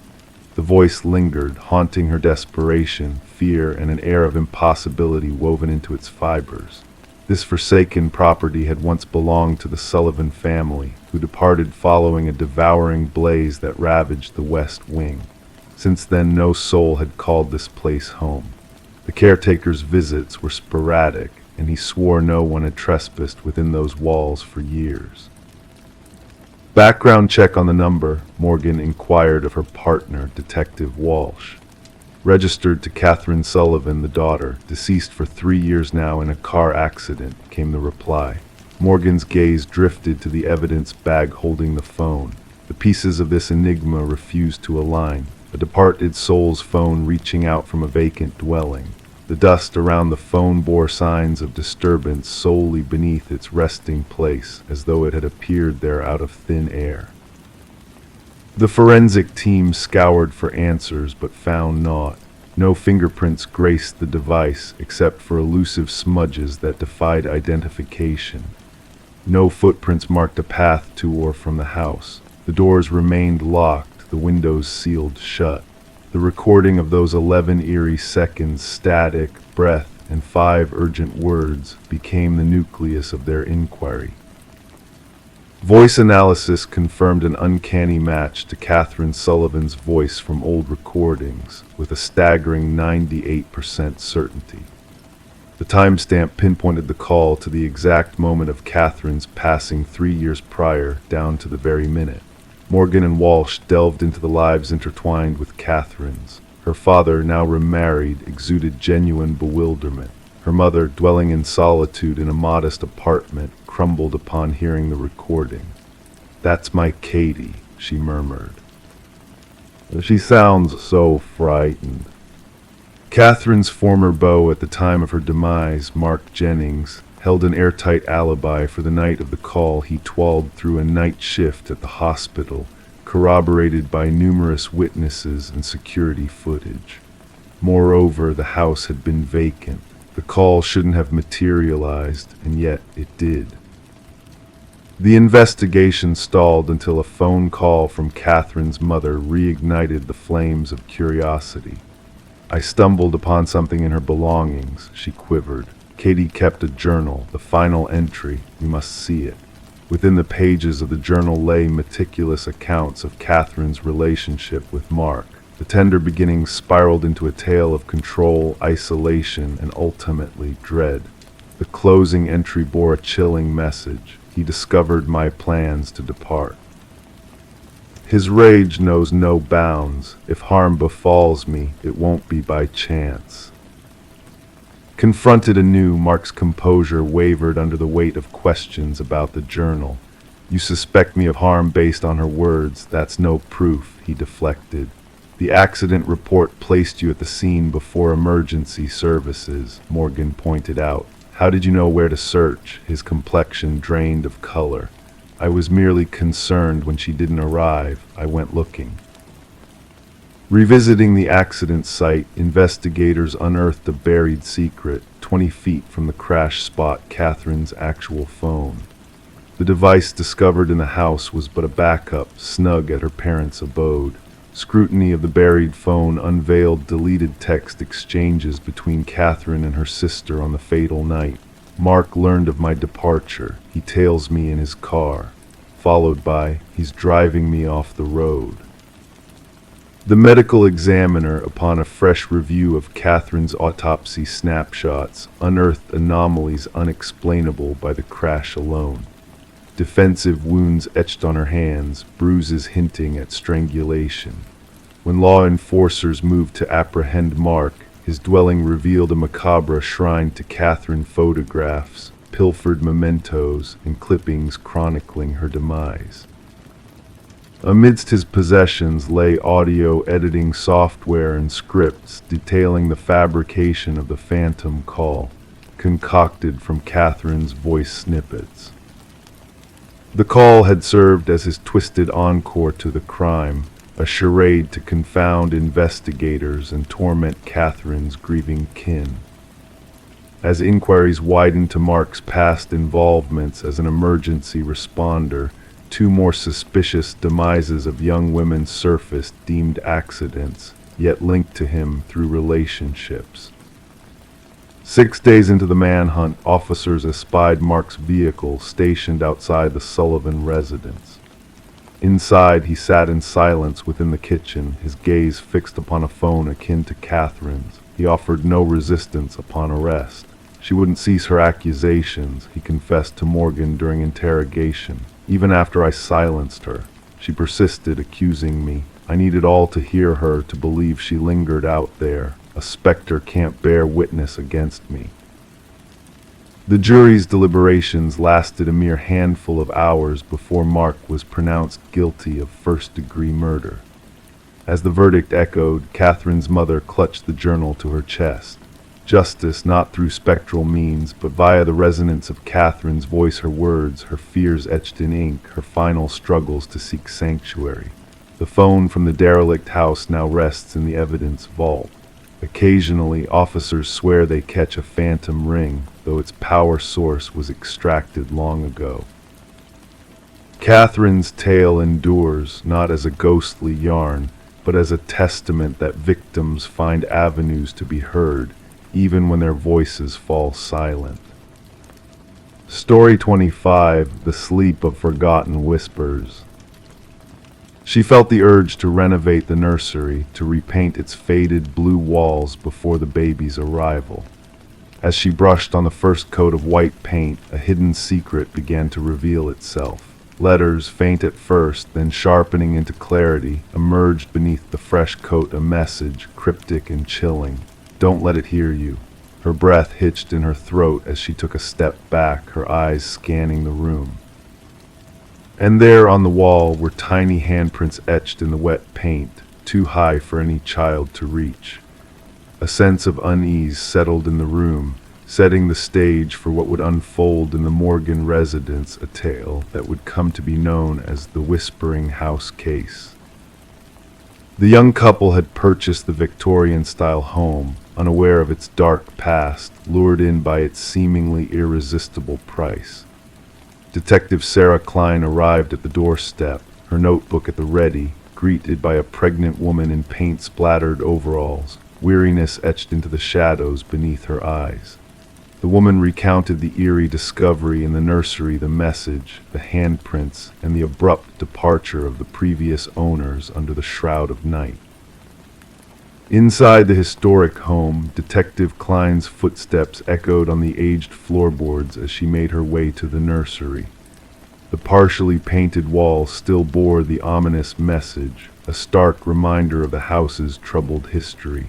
The voice lingered, haunting her desperation, fear, and an air of impossibility woven into its fibers. This forsaken property had once belonged to the Sullivan family, who departed following a devouring blaze that ravaged the West Wing. Since then, no soul had called this place home. The caretaker's visits were sporadic, and he swore no one had trespassed within those walls for years. Background check on the number, Morgan inquired of her partner, Detective Walsh. Registered to Catherine Sullivan, the daughter, deceased for 3 years now in a car accident, came the reply. Morgan's gaze drifted to the evidence bag holding the phone. The pieces of this enigma refused to align. A departed soul's phone reaching out from a vacant dwelling. The dust around the phone bore signs of disturbance solely beneath its resting place, as though it had appeared there out of thin air. The forensic team scoured for answers, but found naught. No fingerprints graced the device, except for elusive smudges that defied identification. No footprints marked a path to or from the house. The doors remained locked, the windows sealed shut. The recording of those 11 eerie seconds, static, breath, and 5 urgent words became the nucleus of their inquiry. Voice analysis confirmed an uncanny match to Catherine Sullivan's voice from old recordings, with a staggering 98% certainty. The timestamp pinpointed the call to the exact moment of Catherine's passing 3 years prior, down to the very minute. Morgan and Walsh delved into the lives intertwined with Catherine's. Her father, now remarried, exuded genuine bewilderment. Her mother, dwelling in solitude in a modest apartment, crumbled upon hearing the recording. "That's my Katie," she murmured. "She sounds so frightened." Catherine's former beau at the time of her demise, Mark Jennings, held an airtight alibi for the night of the call he twalled through a night shift at the hospital, corroborated by numerous witnesses and security footage. Moreover, the house had been vacant. The call shouldn't have materialized, and yet it did. The investigation stalled until a phone call from Catherine's mother reignited the flames of curiosity. "I stumbled upon something in her belongings," she quivered. Katie kept a journal, the final entry. "You must see it." Within the pages of the journal lay meticulous accounts of Catherine's relationship with Mark. The tender beginnings spiraled into a tale of control, isolation, and ultimately dread. The closing entry bore a chilling message. "He discovered my plans to depart." His rage knows no bounds. If harm befalls me, it won't be by chance. Confronted anew, Mark's composure wavered under the weight of questions about the journal. You suspect me of harm based on her words. That's no proof, he deflected. The accident report placed you at the scene before emergency services, Morgan pointed out. How did you know where to search? His complexion drained of color. I was merely concerned when she didn't arrive. I went looking. Revisiting the accident site, investigators unearthed a buried secret, 20 feet from the crash spot, Catherine's actual phone. The device discovered in the house was but a backup, snug at her parents' abode. Scrutiny of the buried phone unveiled deleted text exchanges between Catherine and her sister on the fatal night. Mark learned of my departure. He tails me in his car, followed by, he's driving me off the road. The medical examiner, upon a fresh review of Catherine's autopsy snapshots, unearthed anomalies unexplainable by the crash alone. Defensive wounds etched on her hands, bruises hinting at strangulation. When law enforcers moved to apprehend Mark, his dwelling revealed a macabre shrine to Catherine photographs, pilfered mementos, and clippings chronicling her demise. Amidst his possessions lay audio editing software and scripts detailing the fabrication of the phantom call, concocted from Catherine's voice snippets. The call had served as his twisted encore to the crime, a charade to confound investigators and torment Catherine's grieving kin. As inquiries widened to Mark's past involvements as an emergency responder, two more suspicious demises of young women surfaced, deemed accidents, yet linked to him through relationships. 6 days into the manhunt, officers espied Mark's vehicle stationed outside the Sullivan residence. Inside, he sat in silence within the kitchen, his gaze fixed upon a phone akin to Catherine's. He offered no resistance upon arrest. She wouldn't cease her accusations, he confessed to Morgan during interrogation. Even after I silenced her, she persisted, accusing me. I needed all to hear her to believe she lingered out there. A specter can't bear witness against me. The jury's deliberations lasted a mere handful of hours before Mark was pronounced guilty of first-degree murder. As the verdict echoed, Catherine's mother clutched the journal to her chest. Justice not through spectral means, but via the resonance of Catherine's voice, her words, her fears etched in ink, her final struggles to seek sanctuary. The phone from the derelict house now rests in the evidence vault. Occasionally, officers swear they catch a phantom ring, though its power source was extracted long ago. Catherine's tale endures, not as a ghostly yarn, but as a testament that victims find avenues to be heard, even when their voices fall silent. Story 25, The Sleep of Forgotten Whispers. She felt the urge to renovate the nursery, to repaint its faded blue walls before the baby's arrival. As she brushed on the first coat of white paint, a hidden secret began to reveal itself. Letters, faint at first, then sharpening into clarity, emerged beneath the fresh coat, a message, cryptic and chilling. Don't let it hear you. Her breath hitched in her throat as she took a step back, her eyes scanning the room. And there on the wall were tiny handprints etched in the wet paint, too high for any child to reach. A sense of unease settled in the room, setting the stage for what would unfold in the Morgan residence, a tale that would come to be known as the Whispering House case. The young couple had purchased the Victorian-style home, unaware of its dark past, lured in by its seemingly irresistible price. Detective Sarah Klein arrived at the doorstep, her notebook at the ready, greeted by a pregnant woman in paint-splattered overalls, weariness etched into the shadows beneath her eyes. The woman recounted the eerie discovery in the nursery, the message, the handprints, and the abrupt departure of the previous owners under the shroud of night. Inside the historic home, Detective Klein's footsteps echoed on the aged floorboards as she made her way to the nursery. The partially painted walls still bore the ominous message, a stark reminder of the house's troubled history.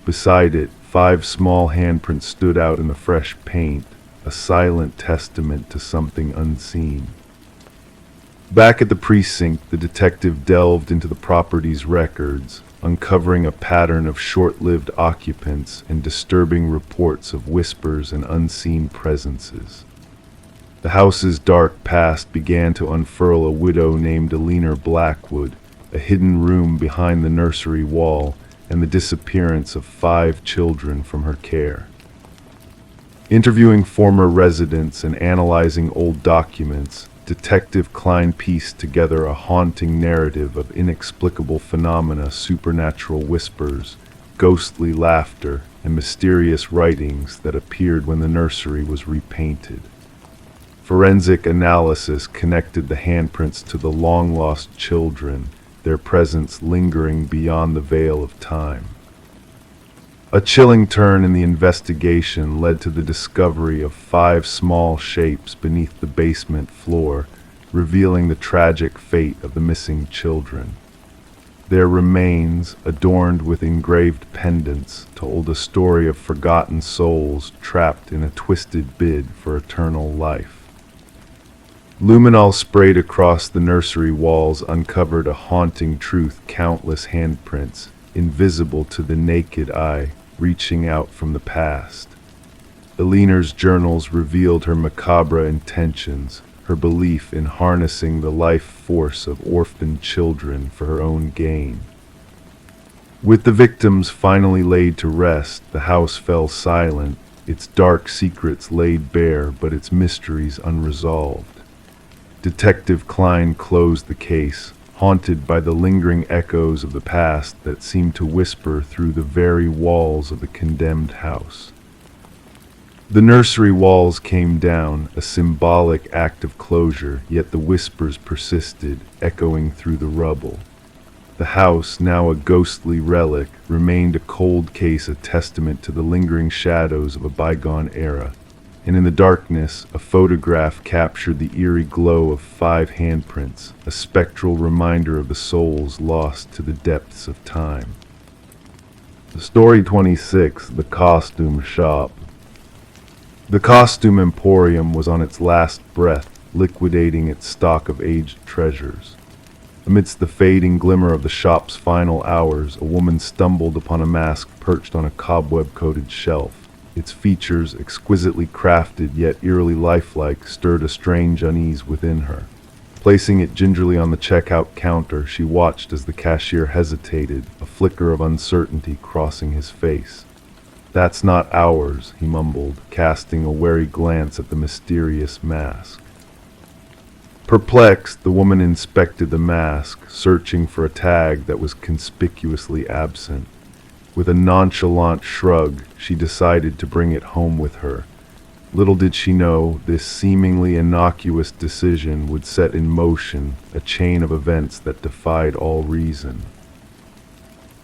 Beside it, 5 small handprints stood out in the fresh paint, a silent testament to something unseen. Back at the precinct, the detective delved into the property's records, uncovering a pattern of short-lived occupants and disturbing reports of whispers and unseen presences. The house's dark past began to unfurl a widow named Eleanor Blackwood, a hidden room behind the nursery wall, and the disappearance of 5 children from her care. Interviewing former residents and analyzing old documents, Detective Klein pieced together a haunting narrative of inexplicable phenomena, supernatural whispers, ghostly laughter, and mysterious writings that appeared when the nursery was repainted. Forensic analysis connected the handprints to the long-lost children, their presence lingering beyond the veil of time. A chilling turn in the investigation led to the discovery of 5 small shapes beneath the basement floor, revealing the tragic fate of the missing children. Their remains, adorned with engraved pendants, told a story of forgotten souls trapped in a twisted bid for eternal life. Luminol sprayed across the nursery walls uncovered a haunting truth: countless handprints, invisible to the naked eye, reaching out from the past. Eleanor's journals revealed her macabre intentions, her belief in harnessing the life force of orphaned children for her own gain. With the victims finally laid to rest, the house fell silent, its dark secrets laid bare but its mysteries unresolved. Detective Klein closed the case, haunted by the lingering echoes of the past that seemed to whisper through the very walls of the condemned house. The nursery walls came down, a symbolic act of closure, yet the whispers persisted, echoing through the rubble. The house, now a ghostly relic, remained a cold case, a testament to the lingering shadows of a bygone era. And in the darkness, a photograph captured the eerie glow of 5 handprints, a spectral reminder of the souls lost to the depths of time. Story 26, The Costume Shop. The costume emporium was on its last breath, liquidating its stock of aged treasures. Amidst the fading glimmer of the shop's final hours, a woman stumbled upon a mask perched on a cobweb-coated shelf. Its features, exquisitely crafted yet eerily lifelike, stirred a strange unease within her. Placing it gingerly on the checkout counter, she watched as the cashier hesitated, a flicker of uncertainty crossing his face. "That's not ours," he mumbled, casting a wary glance at the mysterious mask. Perplexed, the woman inspected the mask, searching for a tag that was conspicuously absent. With a nonchalant shrug, she decided to bring it home with her. Little did she know, this seemingly innocuous decision would set in motion a chain of events that defied all reason.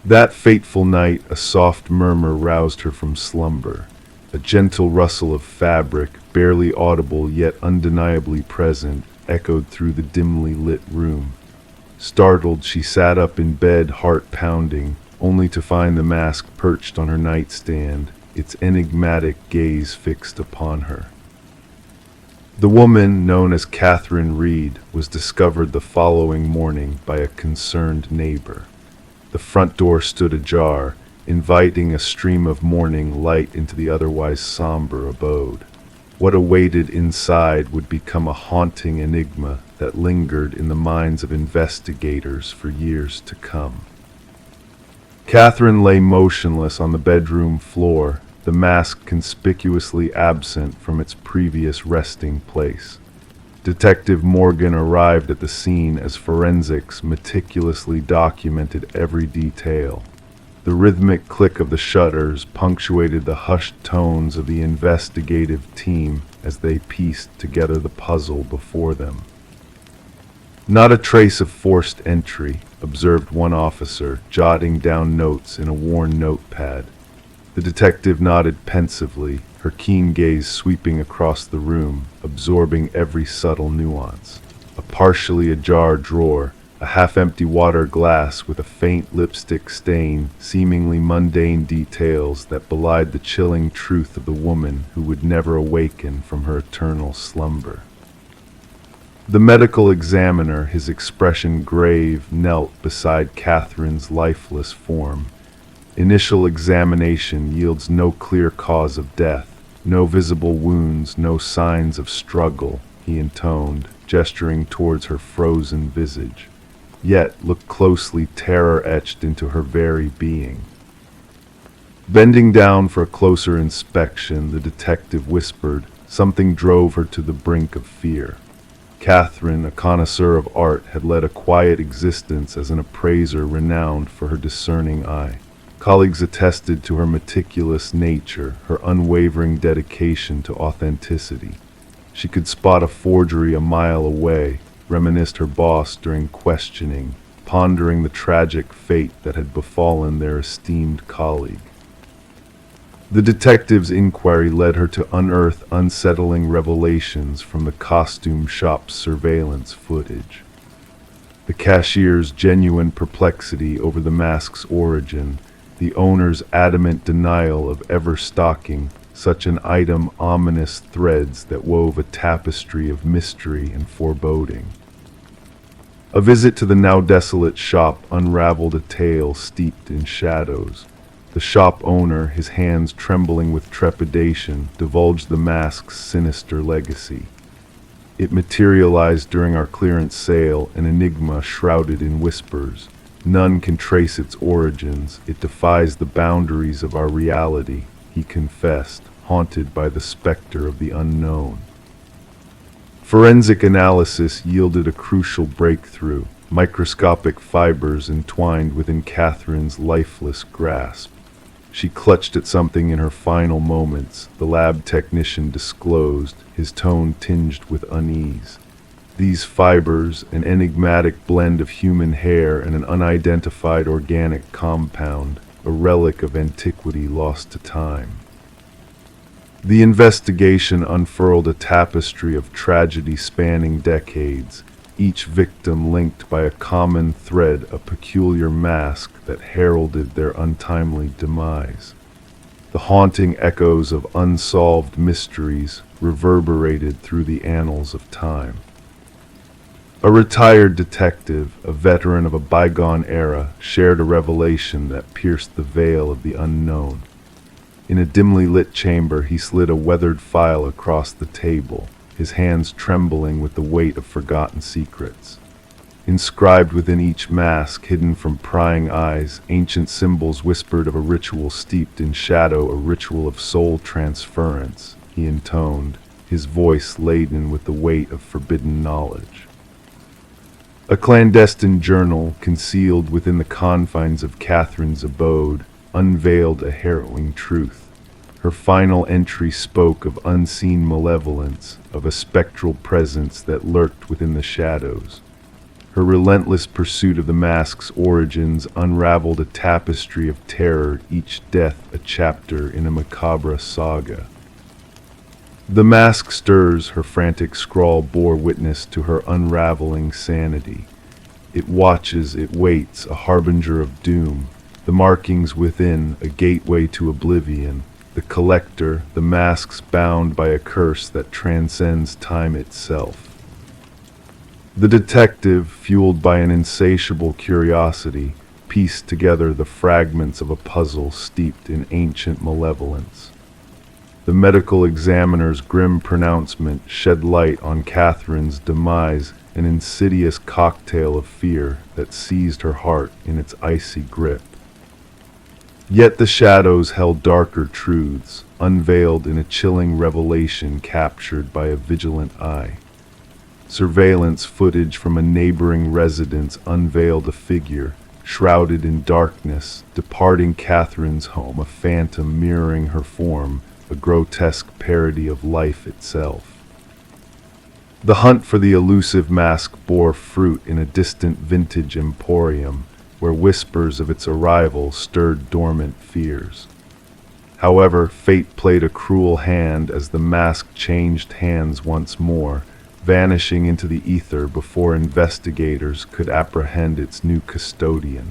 That fateful night, a soft murmur roused her from slumber. A gentle rustle of fabric, barely audible yet undeniably present, echoed through the dimly lit room. Startled, she sat up in bed, heart pounding, only to find the mask perched on her nightstand, its enigmatic gaze fixed upon her. The woman, known as Catherine Reed, was discovered the following morning by a concerned neighbor. The front door stood ajar, inviting a stream of morning light into the otherwise somber abode. What awaited inside would become a haunting enigma that lingered in the minds of investigators for years to come. Catherine lay motionless on the bedroom floor, the mask conspicuously absent from its previous resting place. Detective Morgan arrived at the scene as forensics meticulously documented every detail. The rhythmic click of the shutters punctuated the hushed tones of the investigative team as they pieced together the puzzle before them. "Not a trace of forced entry," observed one officer, jotting down notes in a worn notepad. The detective nodded pensively, her keen gaze sweeping across the room, absorbing every subtle nuance. a partially ajar drawer, a half-empty water glass with a faint lipstick stain, seemingly mundane details that belied the chilling truth of the woman who would never awaken from her eternal slumber. The medical examiner, his expression grave, knelt beside Catherine's lifeless form. Initial examination yields no clear cause of death, no visible wounds, no signs of struggle, he intoned, gesturing towards her frozen visage. Yet, look closely, terror etched into her very being. Bending down for a closer inspection, the detective whispered, something drove her to the brink of fear. Catherine, a connoisseur of art, had led a quiet existence as an appraiser renowned for her discerning eye. Colleagues attested to her meticulous nature, her unwavering dedication to authenticity. She could spot a forgery a mile away, reminisced her boss during questioning, pondering the tragic fate that had befallen their esteemed colleague. The detective's inquiry led her to unearth unsettling revelations from the costume shop's surveillance footage. The cashier's genuine perplexity over the mask's origin, the owner's adamant denial of ever stocking such an item, ominous threads that wove a tapestry of mystery and foreboding. A visit to the now desolate shop unraveled a tale steeped in shadows. The shop owner, his hands trembling with trepidation, divulged the mask's sinister legacy. It materialized during our clearance sale, an enigma shrouded in whispers. None can trace its origins. It defies the boundaries of our reality, he confessed, haunted by the specter of the unknown. Forensic analysis yielded a crucial breakthrough, microscopic fibers entwined within Catherine's lifeless grasp. She clutched at something in her final moments, the lab technician disclosed, his tone tinged with unease. These fibers, an enigmatic blend of human hair and an unidentified organic compound, a relic of antiquity lost to time. The investigation unfurled a tapestry of tragedy spanning decades, each victim linked by a common thread, a peculiar mask that heralded their untimely demise. The haunting echoes of unsolved mysteries reverberated through the annals of time. A retired detective, a veteran of a bygone era, shared a revelation that pierced the veil of the unknown. In a dimly lit chamber, he slid a weathered file across the table, his hands trembling with the weight of forgotten secrets. Inscribed within each mask, hidden from prying eyes, ancient symbols whispered of a ritual steeped in shadow, a ritual of soul transference, he intoned, his voice laden with the weight of forbidden knowledge. A clandestine journal, concealed within the confines of Catherine's abode, unveiled a harrowing truth. Her final entry spoke of unseen malevolence, of a spectral presence that lurked within the shadows. Her relentless pursuit of the mask's origins unraveled a tapestry of terror, each death a chapter in a macabre saga. The mask stirs, her frantic scrawl bore witness to her unraveling sanity. It watches, it waits, a harbinger of doom. The markings within, a gateway to oblivion. The collector, the masks bound by a curse that transcends time itself. The detective, fueled by an insatiable curiosity, pieced together the fragments of a puzzle steeped in ancient malevolence. The medical examiner's grim pronouncement shed light on Catherine's demise, an insidious cocktail of fear that seized her heart in its icy grip. Yet the shadows held darker truths, unveiled in a chilling revelation captured by a vigilant eye. Surveillance footage from a neighboring residence unveiled a figure, shrouded in darkness, departing Catherine's home, a phantom mirroring her form, a grotesque parody of life itself. The hunt for the elusive mask bore fruit in a distant vintage emporium, where whispers of its arrival stirred dormant fears. However, fate played a cruel hand as the mask changed hands once more, vanishing into the ether before investigators could apprehend its new custodian.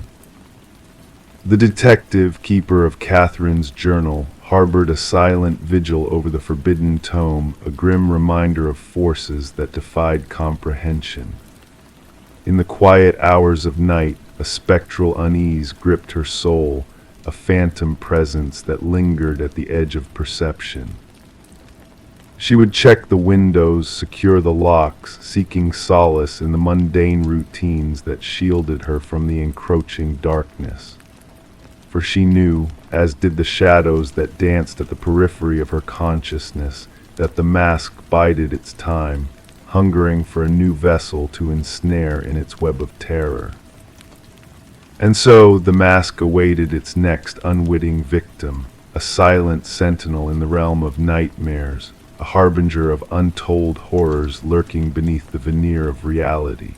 The detective, keeper of Catherine's journal, harbored a silent vigil over the forbidden tome, a grim reminder of forces that defied comprehension. In the quiet hours of night, a spectral unease gripped her soul, a phantom presence that lingered at the edge of perception. She would check the windows, secure the locks, seeking solace in the mundane routines that shielded her from the encroaching darkness. For she knew, as did the shadows that danced at the periphery of her consciousness, that the mask bided its time, hungering for a new vessel to ensnare in its web of terror. And so the mask awaited its next unwitting victim, a silent sentinel in the realm of nightmares, a harbinger of untold horrors lurking beneath the veneer of reality.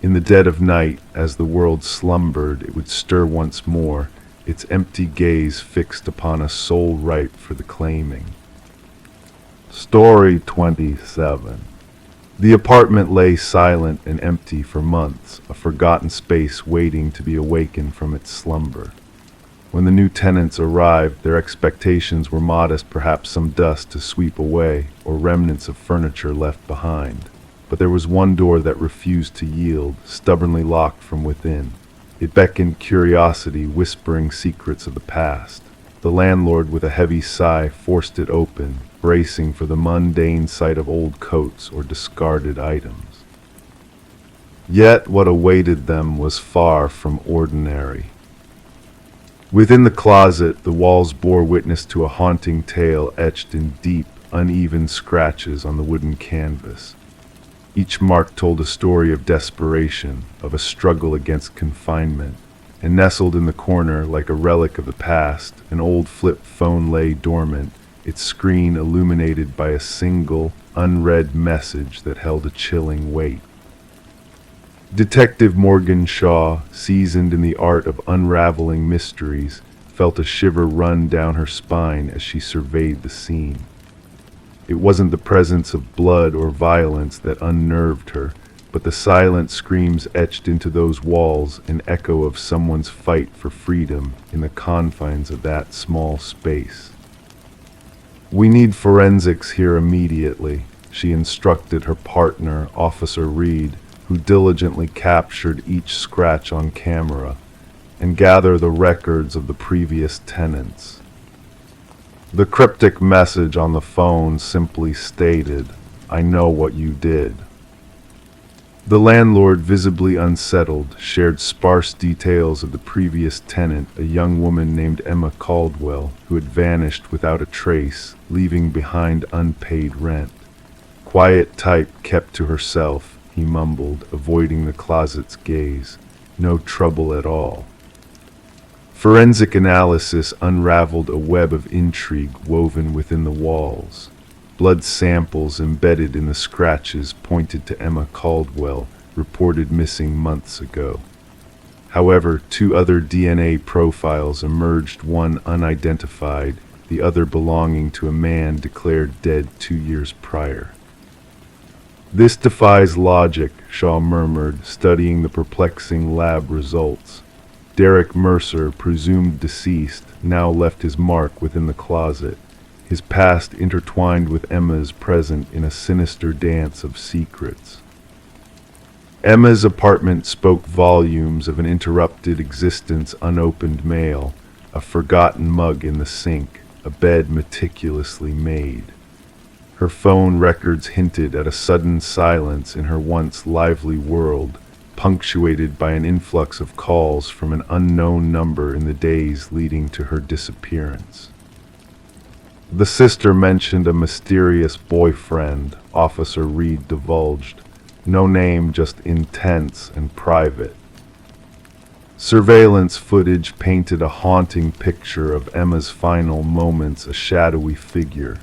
In the dead of night, as the world slumbered, it would stir once more, its empty gaze fixed upon a soul ripe for the claiming. Story 27. The apartment lay silent and empty for months, a forgotten space waiting to be awakened from its slumber. When the new tenants arrived, their expectations were modest, perhaps some dust to sweep away, or remnants of furniture left behind. But there was one door that refused to yield, stubbornly locked from within. It beckoned curiosity, whispering secrets of the past. The landlord, with a heavy sigh, forced it open, bracing for the mundane sight of old coats or discarded items. Yet what awaited them was far from ordinary. Within the closet, the walls bore witness to a haunting tale etched in deep, uneven scratches on the wooden canvas. Each mark told a story of desperation, of a struggle against confinement, and nestled in the corner like a relic of the past, an old flip phone lay dormant, its screen illuminated by a single, unread message that held a chilling weight. Detective Morgan Shaw, seasoned in the art of unraveling mysteries, felt a shiver run down her spine as she surveyed the scene. It wasn't the presence of blood or violence that unnerved her, but the silent screams etched into those walls, an echo of someone's fight for freedom in the confines of that small space. "We need forensics here immediately," she instructed her partner, Officer Reed, who diligently captured each scratch on camera, and gather the records of the previous tenants. The cryptic message on the phone simply stated, "I know what you did." The landlord, visibly unsettled, shared sparse details of the previous tenant, a young woman named Emma Caldwell, who had vanished without a trace, leaving behind unpaid rent. "Quiet type, kept to herself," he mumbled, avoiding the closet's gaze. "No trouble at all." Forensic analysis unraveled a web of intrigue woven within the walls. Blood samples embedded in the scratches pointed to Emma Caldwell, reported missing months ago. However, two other DNA profiles emerged, one unidentified, the other belonging to a man declared dead 2 years prior. "This defies logic," Shaw murmured, studying the perplexing lab results. Derek Mercer, presumed deceased, now left his mark within the closet, his past intertwined with Emma's present in a sinister dance of secrets. Emma's apartment spoke volumes of an interrupted existence, unopened mail, a forgotten mug in the sink, a bed meticulously made. Her phone records hinted at a sudden silence in her once lively world, punctuated by an influx of calls from an unknown number in the days leading to her disappearance. The sister mentioned a mysterious boyfriend, Officer Reed divulged. No name, just intense and private. Surveillance footage painted a haunting picture of Emma's final moments, a shadowy figure,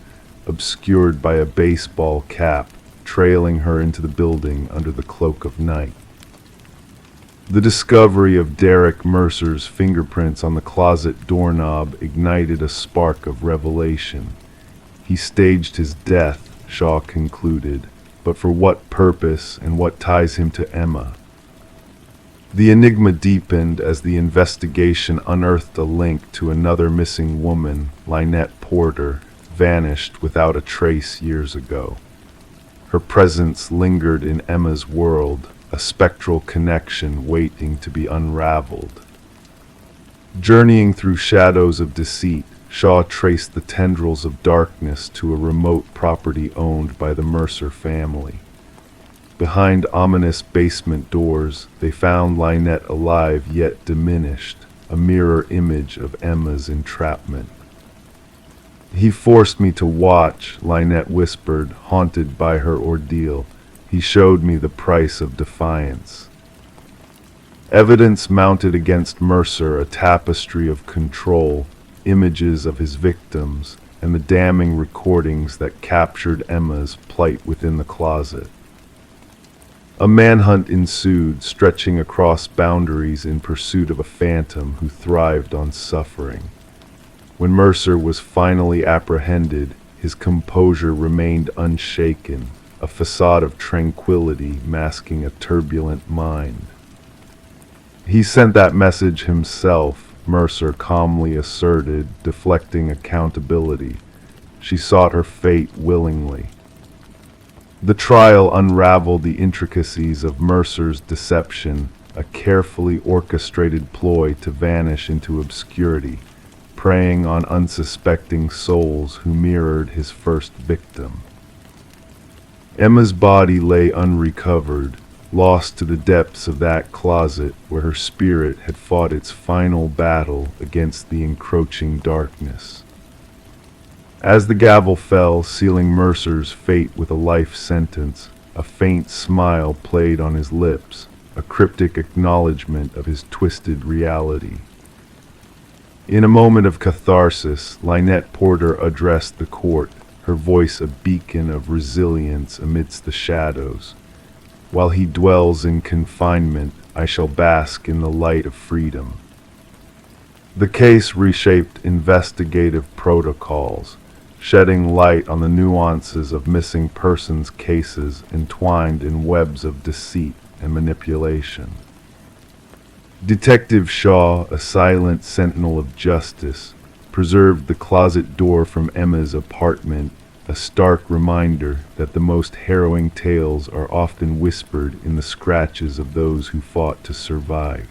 obscured by a baseball cap, trailing her into the building under the cloak of night. The discovery of Derek Mercer's fingerprints on the closet doorknob ignited a spark of revelation. He staged his death, Shaw concluded, but for what purpose and what ties him to Emma? The enigma deepened as the investigation unearthed a link to another missing woman, Lynette Porter, vanished without a trace years ago. Her presence lingered in Emma's world, a spectral connection waiting to be unraveled. Journeying through shadows of deceit, Shaw traced the tendrils of darkness to a remote property owned by the Mercer family. Behind ominous basement doors, they found Lynette alive yet diminished, a mirror image of Emma's entrapment. "He forced me to watch," Lynette whispered, haunted by her ordeal. "He showed me the price of defiance." Evidence mounted against Mercer, a tapestry of control, images of his victims, and the damning recordings that captured Emma's plight within the closet. A manhunt ensued, stretching across boundaries in pursuit of a phantom who thrived on suffering. When Mercer was finally apprehended, his composure remained unshaken, a facade of tranquility masking a turbulent mind. "He sent that message himself," Mercer calmly asserted, deflecting accountability. "She sought her fate willingly." The trial unraveled the intricacies of Mercer's deception, a carefully orchestrated ploy to vanish into obscurity, preying on unsuspecting souls who mirrored his first victim. Emma's body lay unrecovered, lost to the depths of that closet where her spirit had fought its final battle against the encroaching darkness. As the gavel fell, sealing Mercer's fate with a life sentence, a faint smile played on his lips, a cryptic acknowledgement of his twisted reality. In a moment of catharsis, Lynette Porter addressed the court, her voice a beacon of resilience amidst the shadows. "While he dwells in confinement, I shall bask in the light of freedom." The case reshaped investigative protocols, shedding light on the nuances of missing persons cases entwined in webs of deceit and manipulation. Detective Shaw, a silent sentinel of justice, preserved the closet door from Emma's apartment, a stark reminder that the most harrowing tales are often whispered in the scratches of those who fought to survive.